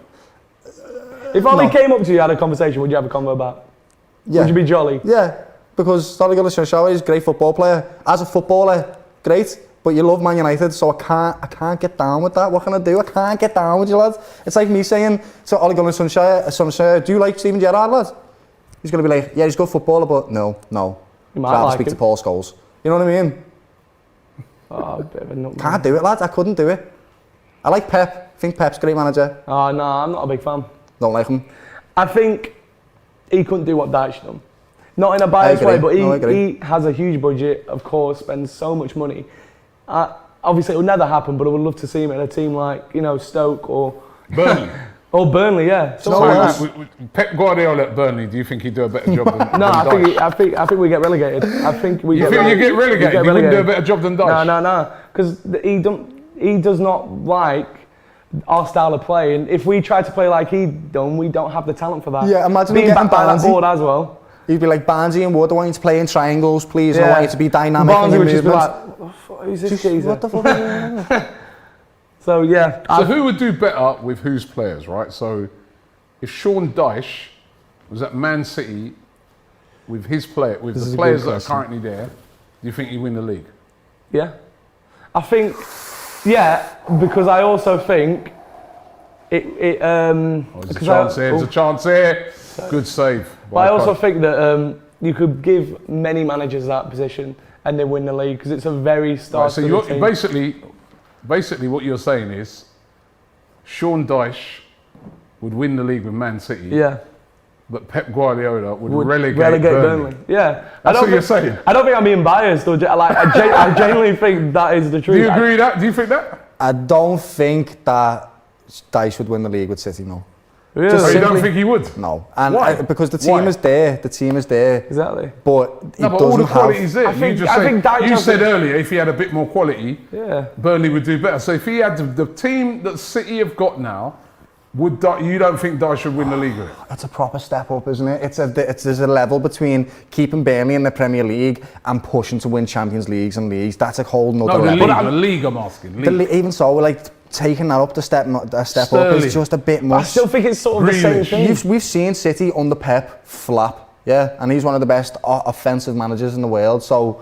If Ollie No. came up to you, had a conversation, would you have a convo about? Yeah. Would you be jolly? Yeah, because Ole Gunnar Solskjaer is a great football player. As a footballer, great. But you love Man United, so I can't get down with that. What can I do? I can't get down with you, lad. It's like me saying to Ole Gunnar Solskjaer, do you like Steven Gerrard, lad? He's going to be like, yeah, he's a good footballer, but no. You I'd might rather like speak him. to Paul Scholes. You know what I mean? Oh, a bit of a nutmeg. Can't do it, lad. I couldn't do it. I like Pep. I think Pep's a great manager. Oh, no, I'm not a big fan. Don't like him. I think he couldn't do what Dyche done. Not in a biased agree. way, but No, I agree. he has a huge budget, of course, spends so much money. Obviously, it would never happen, but I would love to see him in a team like, you know, Stoke or Burnley. or Burnley, yeah. No, Somewhere well, else. Pep Guardiola at Burnley, do you think he'd do a better job than No, Dyche? I think we get relegated. I think we You think you get relegated? You wouldn't do a better job than Dyche? No, because he does not like our style of play, and if we try to play like he done, we don't have the talent for that. Yeah, imagine him being getting back by that Barnsley. board as well. He'd be like, Barnsley and Wood, I want you to play in triangles, please. And I want you to be dynamic in Barnsley your would just be movements. like, who's this geezer? What the fuck are you doing? So yeah, So who would do better with whose players, right? So if Sean Dyche was at Man City with his with This is the a players good that are question. currently there, do you think he'd win the league? yeah, I think because I also think it Oh, there's a because chance here, there's a chance here. Good save. But I also think that you could give many managers that position and they win the league because it's a very Right, star so studded team. basically what you're saying is Sean Dyche would win the league with Man City, Yeah, but Pep Guardiola would would relegate Burnley. Yeah, That's what you're saying. I don't think I'm being biased or I genuinely think that is the truth. Do you agree with that? Do you think that? I don't think that Dyche would win the league with City, no. Really? Just Oh, you don't simply- think he would? No. And Why? because the team Why? is there. The team is there. Exactly. But he No, but doesn't all the have... quality's there. I think Dyche You has said the- earlier if he had a bit more quality, Yeah. Burnley would do better. So if he had the team that City have got now, you don't think Dyche should win the league with it? That's a proper step up, isn't it? There's a level between keeping Burnley in the Premier League and pushing to win Champions Leagues and leagues. That's a whole nother No, the level. league I'm asking. League. Even so, like taking that up, a step up Sterling. is just a bit I much. still think it's sort of the same Grealish. thing. We've seen City under Pep flap, yeah, and he's one of the best offensive managers in the world. So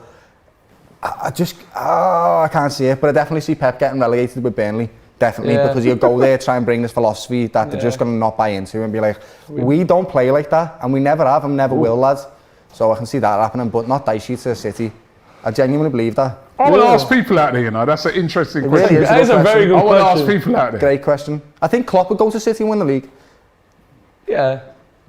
I can't see it, but I definitely see Pep getting relegated with Burnley. Definitely, Yeah. because he'll go there, try and bring this philosophy that they're just going to not buy into and be like, we don't play like that, and we never have and never will, lads. So I can see that happening, but not Dyche to City. I genuinely believe that. I want to ask people out there, you know, that's an interesting It really question. is. That is a very good I want to ask question. people out there. Great question. I think Klopp would go to City and win the league. Yeah,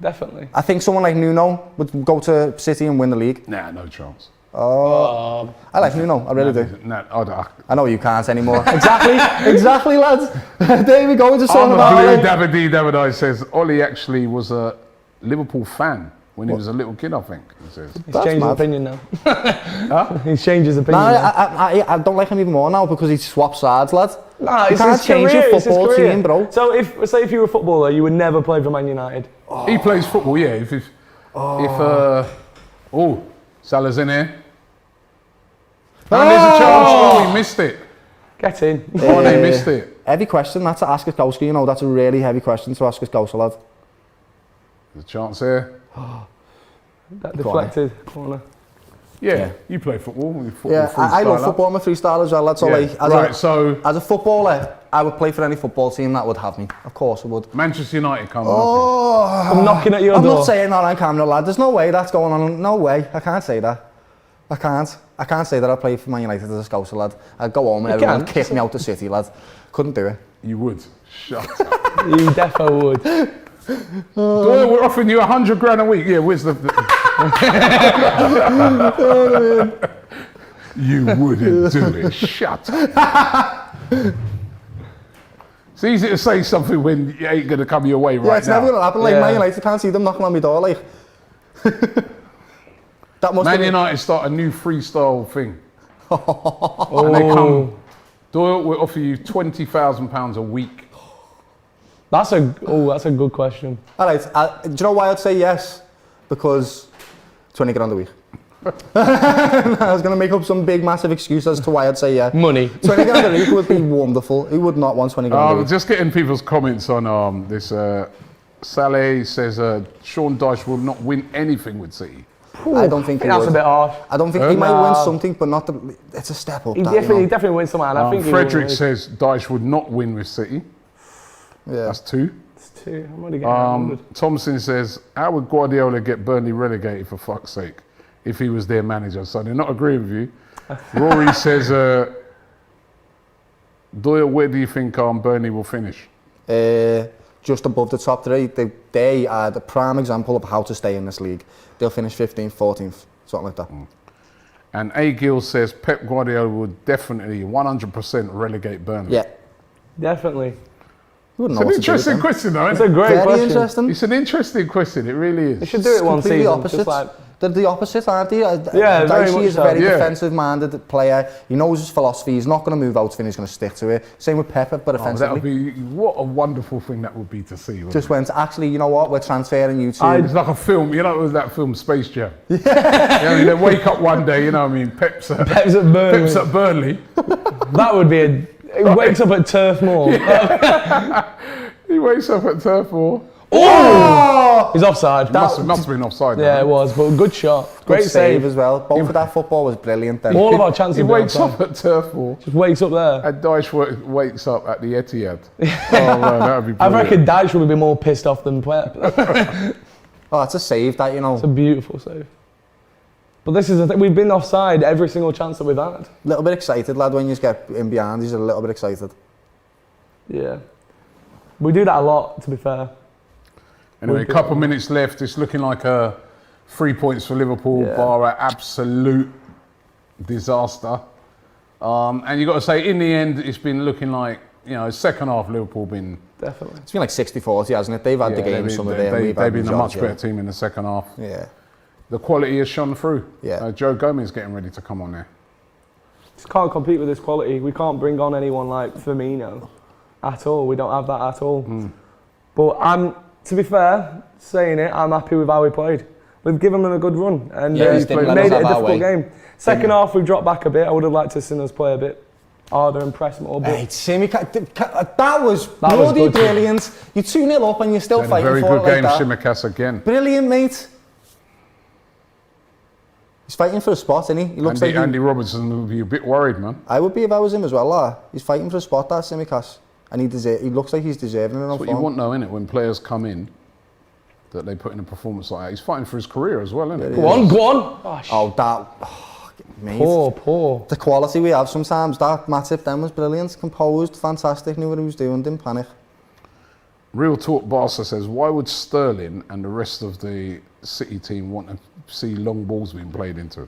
definitely. I think someone like Nuno would go to City and win the league. Nah, no chance. I like Nuno, I really do. Nah, I don't. I know you can't anymore. exactly, lads. There we go. Just I'm talking a about blue David says Ollie actually was a Liverpool fan when he was a little kid, I think. He says. He's That's changed his mad. opinion now. He's changed his No, opinion now. I don't like him even more now because he swaps sides, lads. Nah, You it's can't his change career, your it's his football career. team, bro. So if you were a footballer, you would never play for Man United. He plays football, yeah. If Salah's in here. And there's a chance. Oh, he missed it. Get in. Oh, they missed it. Heavy question. That's to ask a Gauska, you know. That's a really heavy question to ask a Gauska, lad. There's a chance here. That deflected corner. Yeah, you play football. Yeah, I love football. I'm a freestyler as well, lad. So, Yeah. like, So as a footballer, I would play for any football team that would have me. Of course I would. Manchester United come Oh, I'm knocking at your I'm door. not saying that on camera, lad. There's no way that's going on. No way. I can't say that. I can't say that I played for Man United as a Scouser, lad. I'd go home and everyone would kick me out the city, lad. Couldn't do it. You would. Shut up. You defo would. Doyle, we're offering you 100 grand a week. Yeah, where's the... You wouldn't do it. Shut up. It's easy to say something when it ain't going to come your way right now. Yeah, it's never going to happen. Like, Man United, can't see them knocking on my door, like. That must Man United start a new freestyle thing. And they come, Doyle, we'll offer you £20,000 a week. That's a good question. All right, do you know why I'd say yes? Because 20 grand a week. I was going to make up some big, massive excuse as to why I'd say yeah. Money. 20 grand a week would be wonderful. Who would not want 20 grand a week? Just getting people's comments on this. Saleh says Sean Dyche will not win anything with City. I don't think he that's would. a bit harsh. I don't think he might win something, but not the. It's a step up. He definitely wins some. I think Frederick says Dyche would not win with City. Yeah. That's 2. It's 2. I'm already getting Thompson says, how would Guardiola get Burnley relegated for fuck's sake if he was their manager? So they're not agreeing with you. Rory says, Doyle, where do you think Burnley will finish? Just above the top 3. They are the prime example of how to stay in this league. They'll finish 15th, 14th, something like that. And A. Gill says Pep Guardiola would definitely 100% relegate Burnley. Yeah. Definitely. It's an interesting question, though, It's isn't a it? great Very question. interesting. It's an interesting question, it really is. They should do it one Completely season. opposite. Just like, They're the opposite, aren't they? Yeah, very Dyche much is a so. very Yeah. defensive-minded player. He knows his philosophy. He's not going to move out and he's going to stick to it. Same with Pep, but That offensively. would be, what a wonderful thing that would be to see. wouldn't Just it? went, actually, you know what? We're transferring you to... It's like a film, you know, it was that film Space Jam. Yeah. They wake up one day, you know what I mean, Pep's at Burnley. Pep's at Burnley. That would be a... He wakes up at Turf Moor. He wakes up at Turf Moor. Oh! He's offside. Must have been offside. Yeah, though. it was, but good shot. Great Good save. as well. Both of that football was brilliant then. All of our chances He have been wakes offside. up at Turf Moor. Just wakes up there. And Dyche wakes up at the Etihad. Oh man, that would be brilliant. I reckon Dyche would be more pissed off than Pep. Oh, that's a save, that, you know. It's a beautiful save. But this is the thing, we've been offside every single chance that we've had. A little bit excited, lad, when you get in behind. He's a little bit excited. Yeah. We do that a lot, to be fair. Anyway, a couple of minutes left. It's looking like 3 points for Liverpool, Yeah. bar an absolute disaster. And you've got to say, in the end, it's been looking like, you know, second half Liverpool been... Definitely. It's been like 60-40, hasn't it? They've had the game some of it. They've been a much better team in the second half. Yeah. The quality has shone through. Yeah. Joe Gomez getting ready to come on there. Just can't compete with this quality. We can't bring on anyone like Firmino at all. We don't have that at all. But to be fair, saying it, I'm happy with how we played. We've given them a good run and Yeah, he's made let it us a have our difficult way. game. Second half, we dropped back a bit. I would have liked to seen us play a bit harder and press more. But Hey, Timmy, that was That was bloody good. brilliant. You're 2-0 up and you're still And a fighting very for good it like game, that. Tsimikas again. Brilliant, mate. He's fighting for a spot, isn't he? He looks like Andy Robertson will be a bit worried, man. I would be if I was him as well. He's fighting for a spot, that Tsimikas. And he looks like he's deserving it on That's what you form. want, though, innit? When players come in, that they put in a performance like that. He's fighting for his career as well, isn't it? go on. Oh, mate. Poor. The quality we have sometimes, that Matip then was brilliant, composed, fantastic, knew what he was doing, didn't panic. Real Talk Barca says, why would Sterling and the rest of the City team want to see long balls being played into?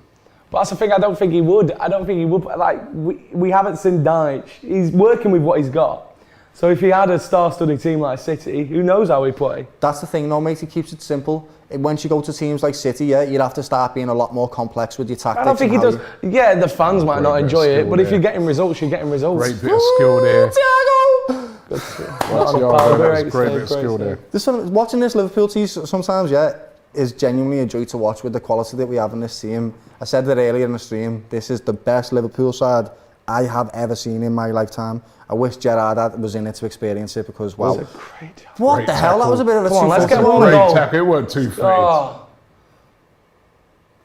But that's the thing, I don't think he would. Like, we haven't seen Dyche. He's working with what he's got. So if he had a star-studded team like City, who knows how we play? That's the thing, no, mate, he keeps it simple. Once you go to teams like City, yeah, you'd have to start being a lot more complex with your tactics. I don't think he does. Yeah, the fans might not enjoy it, but if you're getting results, you're getting results. Great bit of skill there. Thiago! Thiago, that was a great bit of skill there. Watching this Liverpool team sometimes, yeah, is genuinely a joy to watch with the quality that we have in this team. I said that earlier in the stream, this is the best Liverpool side I have ever seen in my lifetime. I wish Gerrard was in it to experience it because, wow. That's a great job. What Great the hell? That tackle. was a bit of a Come on, let's get two-footed one one. Great goal. tackle, it weren't too faded. Oh.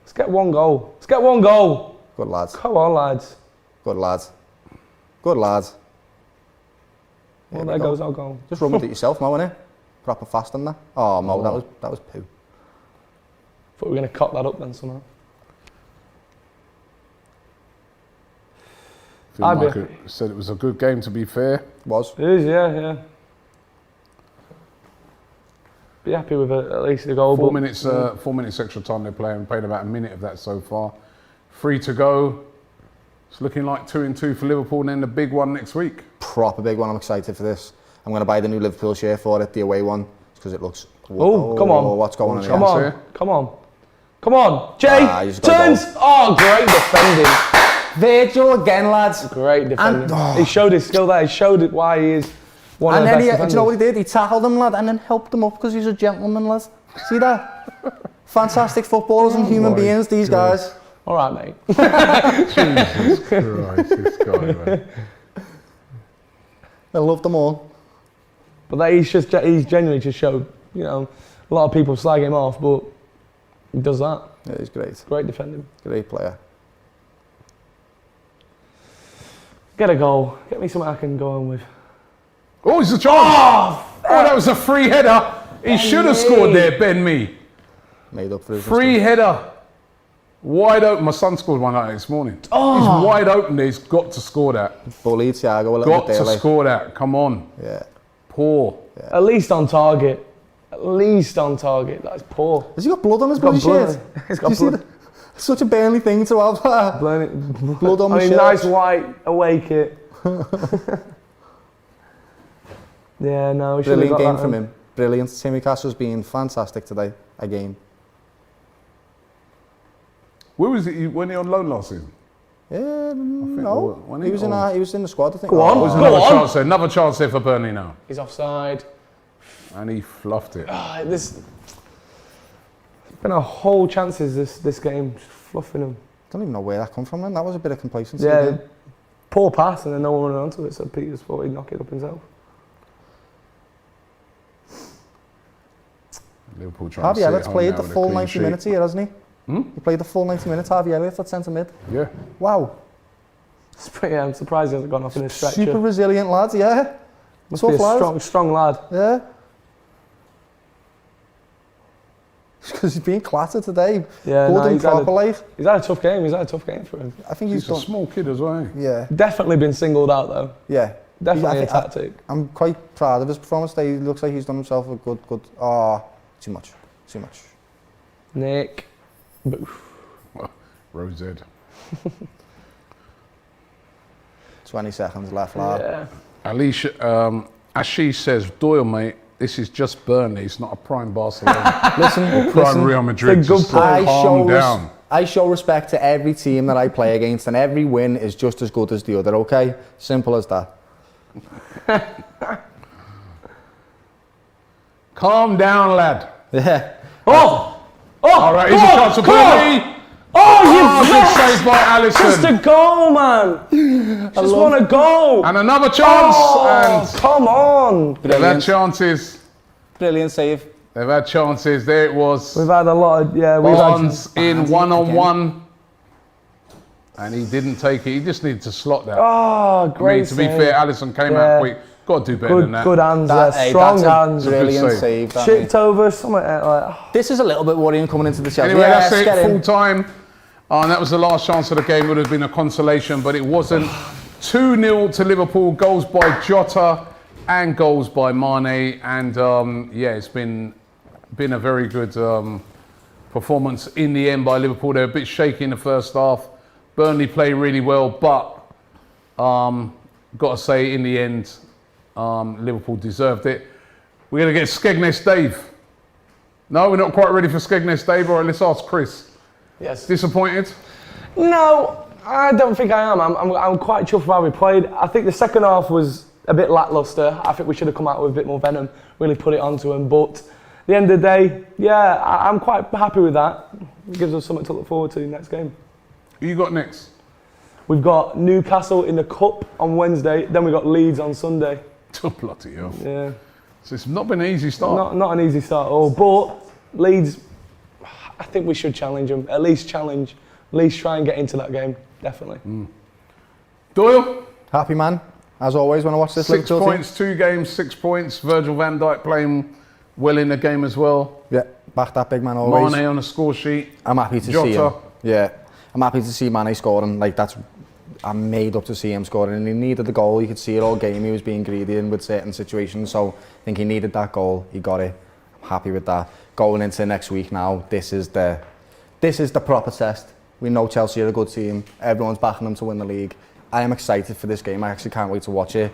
Let's get one goal. Let's get one goal. Good lads. Come on, lads. Good lads. Good lads. Well, there goes our goal. Just run with it yourself, Mo, innit? Proper fast on that. Oh, Mo, that was poo. Thought we were going to cock that up then somehow. Said it was a good game, to be fair. Was. It is, yeah. Be happy with at least a goal. 4 minutes, 4 minutes extra time they're playing. Played about a minute of that so far. 3 to go. It's looking like 2-2 for Liverpool, and then the big one next week. Proper big one. I'm excited for this. I'm going to buy the new Liverpool shirt for it, the away one, because it looks. Oh, come on! What's going on here? Come on! Jay turns. Oh, great defending. Virgil again, lads. Great defending. He showed his skill there. He showed it why he is one of the best defenders. Do you know what he did? He tackled him, lad, and then helped him up because he's a gentleman, lad. See that? Fantastic footballers and human beings, these guys. All right, mate. Jesus Christ, this guy, man. I love them all. But he's genuinely just showed, you know, a lot of people slag him off, but he does that. Yeah, he's great. Great defending. Great player. Get a goal. Get me something I can go on with. Oh, it's a chance! Oh, that was a free header. He should have scored there, Ben Mee. Made up for his Free header. Wide open. My son scored one like that this morning. Oh. He's wide open there. He's got to score that. Bullied Thiago a little bit there. Got to score that. Come on. Yeah. Poor. Yeah. At least on target. That's poor. Has he got blood on his bloody shirt? He's got blood. Such a Burnley thing to have. Blood on his shirt. Nice white away kit. Yeah, no, we should have got Brilliant game that from him. Brilliant. Tsimikas been fantastic today. Again. Where was he? When he on loan last season? Yeah, no. He was in the squad, I think. Go on. Chance there. Another chance there for Burnley now. He's offside. And he fluffed it. There's been a whole chances this game, just fluffing them. Don't even know where that come from then. That was a bit of complacency. Yeah, again. poor pass and then no one ran onto it, so Peters thought he'd knock it up himself. Liverpool trying Harvey to Elliott's played the full 90 minutes here, hasn't he? He played the full 90 minutes, Harvey Elliott at centre mid. Yeah. Wow. I'm surprised he hasn't gone off in a stretcher. Super resilient lad, yeah. Must be a strong lad. Yeah. Because he's been clattered today. Yeah, good and proper life. He's had a tough game. He's had a tough game for him. I think he's a small kid as well. Yeah. Definitely been singled out though. Yeah. Definitely a tactic. I'm quite proud of his performance today. He looks like he's done himself a good. Too much. Nick. Rose Ed. 20 seconds left, lad. Yeah. Alicia, Ashish says, Doyle, mate, this is just Burnley. It's not a prime Barcelona. Listen, prime Real Madrid. Just calm down. I show respect to every team that I play against, and every win is just as good as the other, okay? Simple as that. Calm down, lad. Yeah. All right, here's a chance for Burnley. Good save by Alisson. Just a goal, man. Just want a goal. And another chance. And come on. They've had chances. Brilliant save. They've had chances. There it was. We've had a lot of, Barnes in one-on-one. And he didn't take it. He just needed to slot that. Oh, great to be fair, Alisson came out quick. Got to do better than that. Good hands, strong hands. Brilliant save. Chipped over, something like. This is a little bit worrying coming into the Chelsea. Anyway, that's it, full time. And that was the last chance of the game. Would have been a consolation, but it wasn't. 2-0 to Liverpool. Goals by Jota and goals by Mane. And it's been a very good performance in the end by Liverpool. They were a bit shaky in the first half. Burnley played really well, but got to say, in the end, Liverpool deserved it. We're going to get Skegness Dave. No, we're not quite ready for Skegness Dave. All right, let's ask Chris. Yes. Disappointed? No, I don't think I am. I'm quite chuffed with how we played. I think the second half was a bit lacklustre. I think we should have come out with a bit more venom, really put it onto them. But at the end of the day, I'm quite happy with that. It gives us something to look forward to in the next game. Who you got next? We've got Newcastle in the Cup on Wednesday, then we've got Leeds on Sunday. Oh, bloody hell. Yeah. So it's not been an easy start. Not an easy start at all, but Leeds, I think we should challenge them. At least try and get into that game, definitely. Doyle? Happy man, as always when I watch this Liverpool 6 points, 2 games, 6 points. Virgil van Dijk playing well in the game as well. Yeah, back that big man always. Mane on the score sheet. I'm happy to Jota. see him. Yeah, I'm happy to see Mane scoring. Like, that's I'm made up to see him scoring, and he needed the goal. You could see it all game. He was being greedy in with certain situations, so I think he needed that goal. He got it. I'm happy with that. Going into next week now, this is the proper test. We know Chelsea are a good team. Everyone's backing them to win the league. I am excited for this game. I actually can't wait to watch it.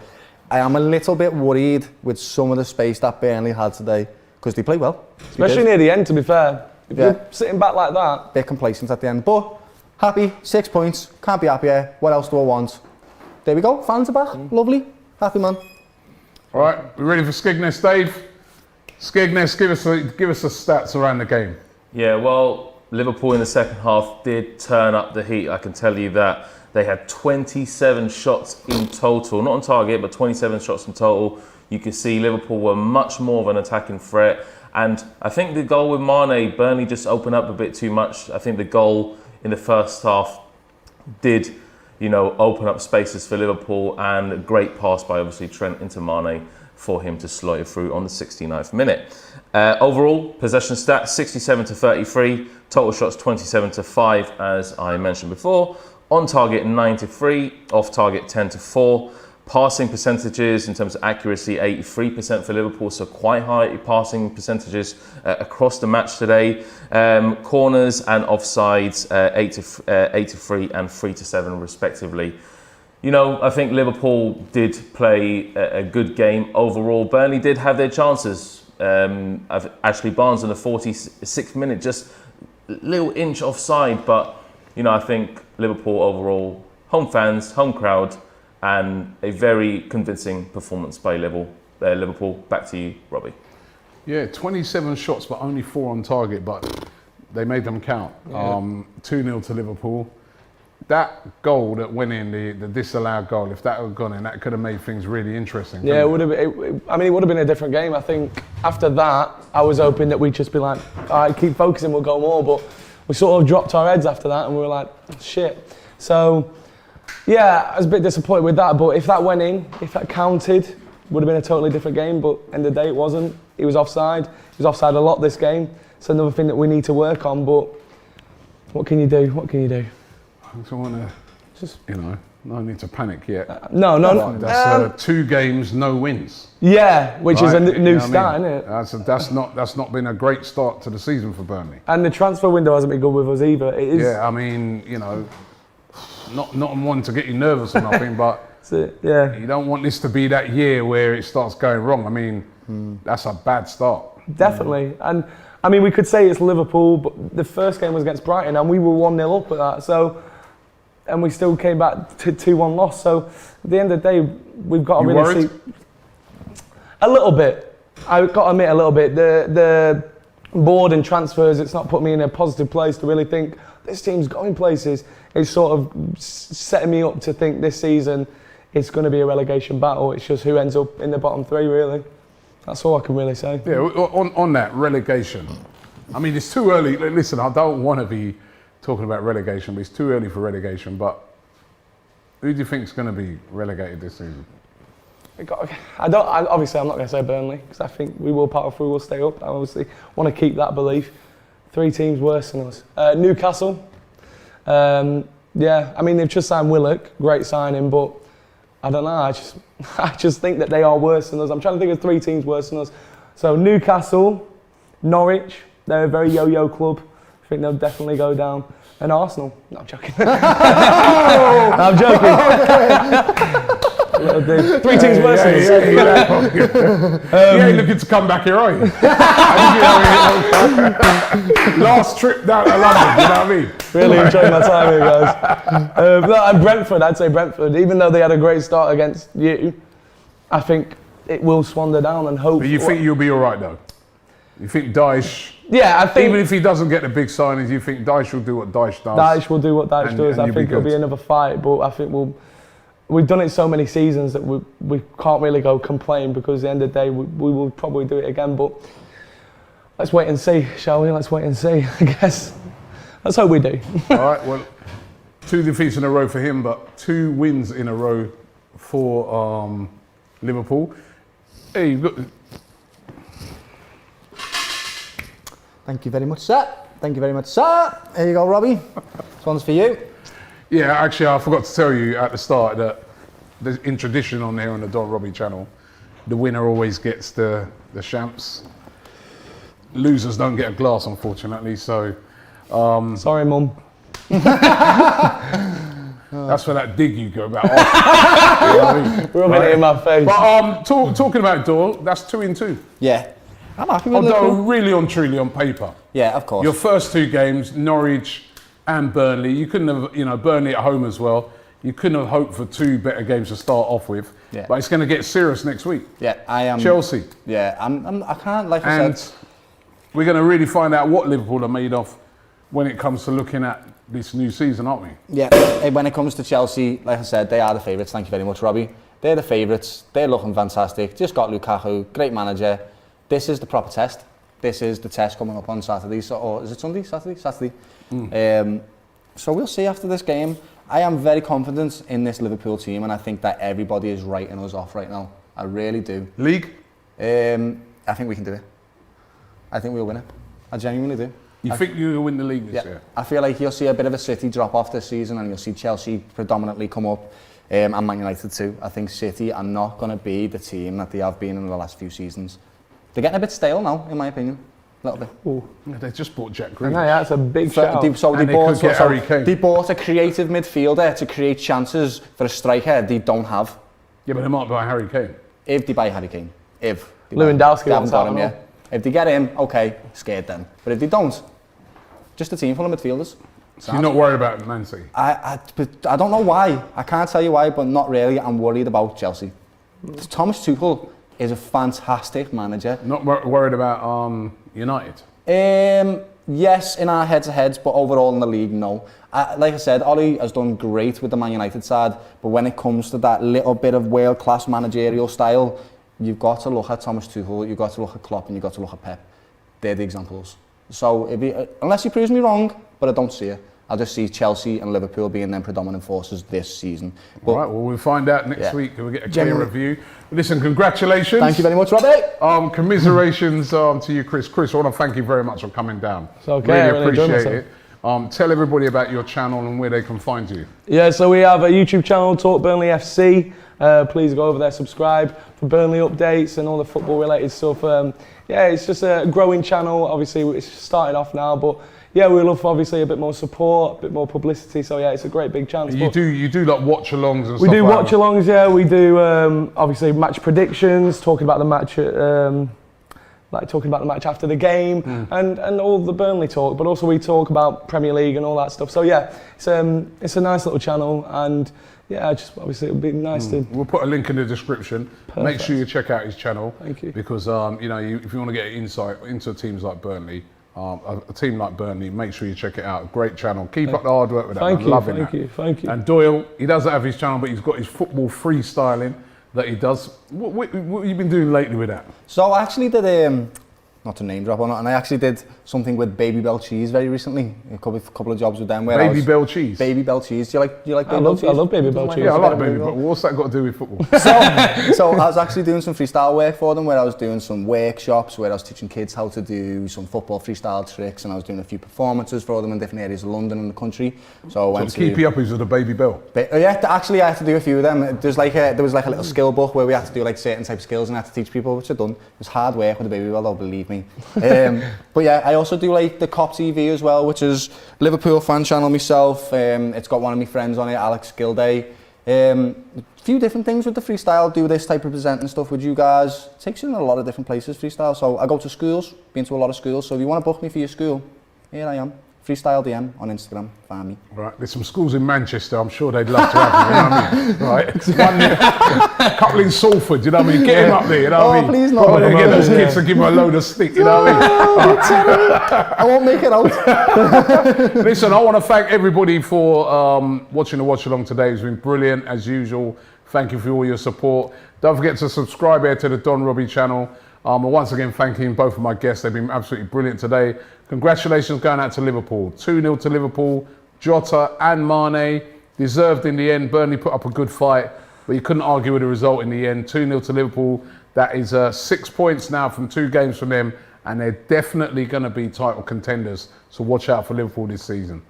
I am a little bit worried with some of the space that Burnley had today, because they played well. Especially near the end, to be fair. If you're sitting back like that. Bit complacent at the end, but happy, 6 points, can't be happier. What else do I want? There we go, fans are back, lovely, happy man. All right, we ready for Skegness, Dave? Skegness, give us the stats around the game. Yeah, well, Liverpool in the second half did turn up the heat. I can tell you that. They had 27 shots in total, not on target, but 27 shots in total. You could see Liverpool were much more of an attacking threat. And I think the goal with Mane, Burnley just opened up a bit too much. I think the goal in the first half did, open up spaces for Liverpool, and a great pass by obviously Trent into Mane for him to slot it through on the 69th minute. Overall, possession stats 67 to 33, total shots 27 to 5, as I mentioned before. On target 9 to 3, off target 10 to 4. Passing percentages in terms of accuracy 83% for Liverpool, so quite high passing percentages across the match today. Corners and offsides 8 to 3 and 3 to 7 respectively. I think Liverpool did play a good game overall. Burnley did have their chances. Ashley Barnes in the 46th minute, just a little inch offside, but I think Liverpool overall, home fans, home crowd, and a very convincing performance by Liverpool. Back to you, Robbie. Yeah, 27 shots, but only 4 on target, but they made them count. Yeah. 2-0 to Liverpool. That goal that went in, the disallowed goal, if that had gone in, that could have made things really interesting. Yeah, it would have. It would have been a different game. I think after that, I was hoping that we'd just be like, all right, keep focusing, we'll go more, but we sort of dropped our heads after that, and we were like, shit. So, yeah, I was a bit disappointed with that, but if that went in, if that counted, it would have been a totally different game, but end of the day, it wasn't. He was offside. He was offside a lot this game. It's another thing that we need to work on, but what can you do? What can you do? I don't want to, just, no need to panic yet. No. That's 2 games, no wins. Yeah, which is a new start, isn't it? That's not been a great start to the season for Burnley. And the transfer window hasn't been good with us either. It is. Yeah, not one to get you nervous or nothing, but that's it. Yeah. You don't want this to be that year where it starts going wrong. That's a bad start. Definitely. And we could say it's Liverpool, but the first game was against Brighton and we were 1-0 up at that. So, and we still came back to 2-1 loss. So at the end of the day, we've got to really see a little bit. I've got to admit a little bit. The board and transfers, it's not put me in a positive place to really think this team's going places. It's sort of setting me up to think this season it's going to be a relegation battle. It's just who ends up in the bottom 3, really. That's all I can really say. Yeah, on that, relegation. It's too early. Listen, I don't want to be talking about relegation, but it's too early for relegation. But who do you think is going to be relegated this season? Obviously, I'm not going to say Burnley, because I think we will power through, we'll stay up. I obviously want to keep that belief. 3 teams worse than us. Newcastle. They've just signed Willock, great signing, but I don't know, I just think that they are worse than us. I'm trying to think of 3 teams worse than us. So Newcastle, Norwich, they're a very yo-yo club. I think they'll definitely go down. And Arsenal. No, I'm joking. I'm joking. 3 teams worse than us. You ain't looking to come back here, are you? Last trip down to London, you know what I mean? Really enjoyed my time here, guys. And Brentford, I'd say Brentford. Even though they had a great start against you, I think it will swander down and hope. But you think you'll be all right, though? You think Dyche... Yeah, I think... Even if he doesn't get the big signings, you think Dyche will do what Dyche does? Dyche will do what Dyche does. I think it'll be another fight, but I think we've done it so many seasons that we can't really go complain, because at the end of the day, we will probably do it again. But let's wait and see, shall we? Let's wait and see, I guess. Let's hope we do. All right, well, 2 defeats in a row for him, but 2 wins in a row for Liverpool. Hey, you've got... Thank you very much, sir. Thank you very much, sir. Here you go, Robbie. This one's for you. Yeah, actually, I forgot to tell you at the start that in tradition on here on the Don Robbie channel, the winner always gets the champs. Losers don't get a glass, unfortunately. So, Sorry, Mum. that's for that dig you go about. You know what I mean? Rubbing it in my face. But talking about Doyle, that's 2 in 2. Yeah. I'm happy with Although Liverpool. really and truly on paper, Yeah, of course. your first 2 games, Norwich and Burnley, you couldn't have, Burnley at home as well. You couldn't have hoped for 2 better games to start off with. Yeah. But it's going to get serious next week. Yeah, I am. Chelsea. Yeah, I can't, like I And said. we're going to really find out what Liverpool are made of when it comes to looking at this new season, aren't we? Yeah, when it comes to Chelsea, like I said, they are the favourites. Thank you very much, Robbie. They're the favourites. They're looking fantastic. Just got Lukaku, great manager. This is the proper test. This is the test coming up on Saturday. Or is it Sunday? Saturday. So we'll see after this game. I am very confident in this Liverpool team, and I think that everybody is writing us off right now. I really do. League? I think we can do it. I think we'll win it. I genuinely do. You think you'll win the league this year? I feel like you'll see a bit of a City drop off this season, and you'll see Chelsea predominantly come up, and Man United too. I think City are not going to be the team that they have been in the last few seasons. They're getting a bit stale now, in my opinion. A little bit. Yeah, they just bought Jack I Grealish. know, that's a big shout. And they could get Harry Kane. They bought a creative midfielder to create chances for a striker they don't have. Yeah, but they might buy Harry Kane. If they buy Harry Kane. If. They Lewandowski they haven't wants got that him one, yet. If they get him, okay, scared then. But if they don't, just a team full of midfielders. So you're not worried about Man City? But I don't know why. I can't tell you why, but not really. I'm worried about Chelsea. Thomas Tuchel is a fantastic manager. Not worried about United? Yes, in our heads-to-heads, but overall in the league, no. Like I said, Ollie has done great with the Man United side, but when it comes to that little bit of world-class managerial style, you've got to look at Thomas Tuchel, you've got to look at Klopp, and you've got to look at Pep. They're the examples. So, unless he proves me wrong, but I don't see it. I'll just see Chelsea and Liverpool being them predominant forces this season. But, all right, well, we'll find out next week. We'll get a clear Genuinely. review. Listen, congratulations. Thank you very much, Robbie. Commiserations to you, Chris. Chris, I want to thank you very much for coming down. It's okay, I Really really enjoyed appreciate it. Tell everybody about your channel and where they can find you. Yeah, so we have a YouTube channel, Talk Burnley FC. Please go over there, subscribe for Burnley updates and all the football related stuff. Yeah, it's just a growing channel. Obviously, it's starting off now, but yeah, we love obviously a bit more support, a bit more publicity. So yeah, it's a great big chance. You do like watch-alongs and stuff. We do like watch-alongs, yeah. We do obviously match predictions, talking about the match, like talking about the match after the game, and all the Burnley talk. But also we talk about Premier League and all that stuff. So yeah, it's a nice little channel, and yeah, just obviously it would be nice to. We'll put a link in the description. Perfect. Make sure you check out his channel. Thank you. Because if you want to get insight into teams like Burnley, a team like Burnley, make sure you check it out. Great channel. Keep up the hard work with that. I'm loving that. Thank you. And Doyle, he doesn't have his channel, but he's got his football freestyling that he does. What have you been doing lately with that? So I actually did, not to name drop or not, and I actually did something with Baby Bell Cheese very recently. A couple of jobs with them. Baby Bell Cheese? Baby Bell Cheese. Do you like Baby Bell Cheese? I love Baby Bell Cheese. Yeah, I like Baby Bell. What's that got to do with football? So I was actually doing some freestyle work for them, where I was doing some workshops, where I was teaching kids how to do some football freestyle tricks, and I was doing a few performances for them in different areas of London and the country. So I went to keep you up with the Baby Bell. Yeah, actually I had to do a few of them. There was like a little skill book where we had to do like certain type of skills, and I had to teach people, which I've done. It was hard work with the Baby Bell, though, believe me. But yeah, I also do like the Cop TV as well, which is Liverpool fan channel myself. It's got one of my friends on it, Alex Gameday. A few different things with the freestyle. Do this type of presenting stuff with you guys. It takes you in a lot of different places, freestyle. So I go to schools, been to a lot of schools. So if you want to book me for your school, here I am. Freestyle DM on Instagram, find me. Right, there's some schools in Manchester, I'm sure they'd love to have you, you know what I mean? Right, a couple in Salford, you know what I mean? Get him up there, you know what I mean? Please not. Probably get those kids to give him a load of stick, you know what I mean? I won't make it out. Listen, I want to thank everybody for watching the watch along today. It's been brilliant as usual. Thank you for all your support. Don't forget to subscribe here to the Don Robbie channel. And once again, thanking both of my guests. They've been absolutely brilliant today. Congratulations going out to Liverpool. 2-0 to Liverpool. Jota and Mane deserved in the end. Burnley put up a good fight, but you couldn't argue with the result in the end. 2-0 to Liverpool. That is 6 points now from 2 games from them, and they're definitely going to be title contenders. So watch out for Liverpool this season.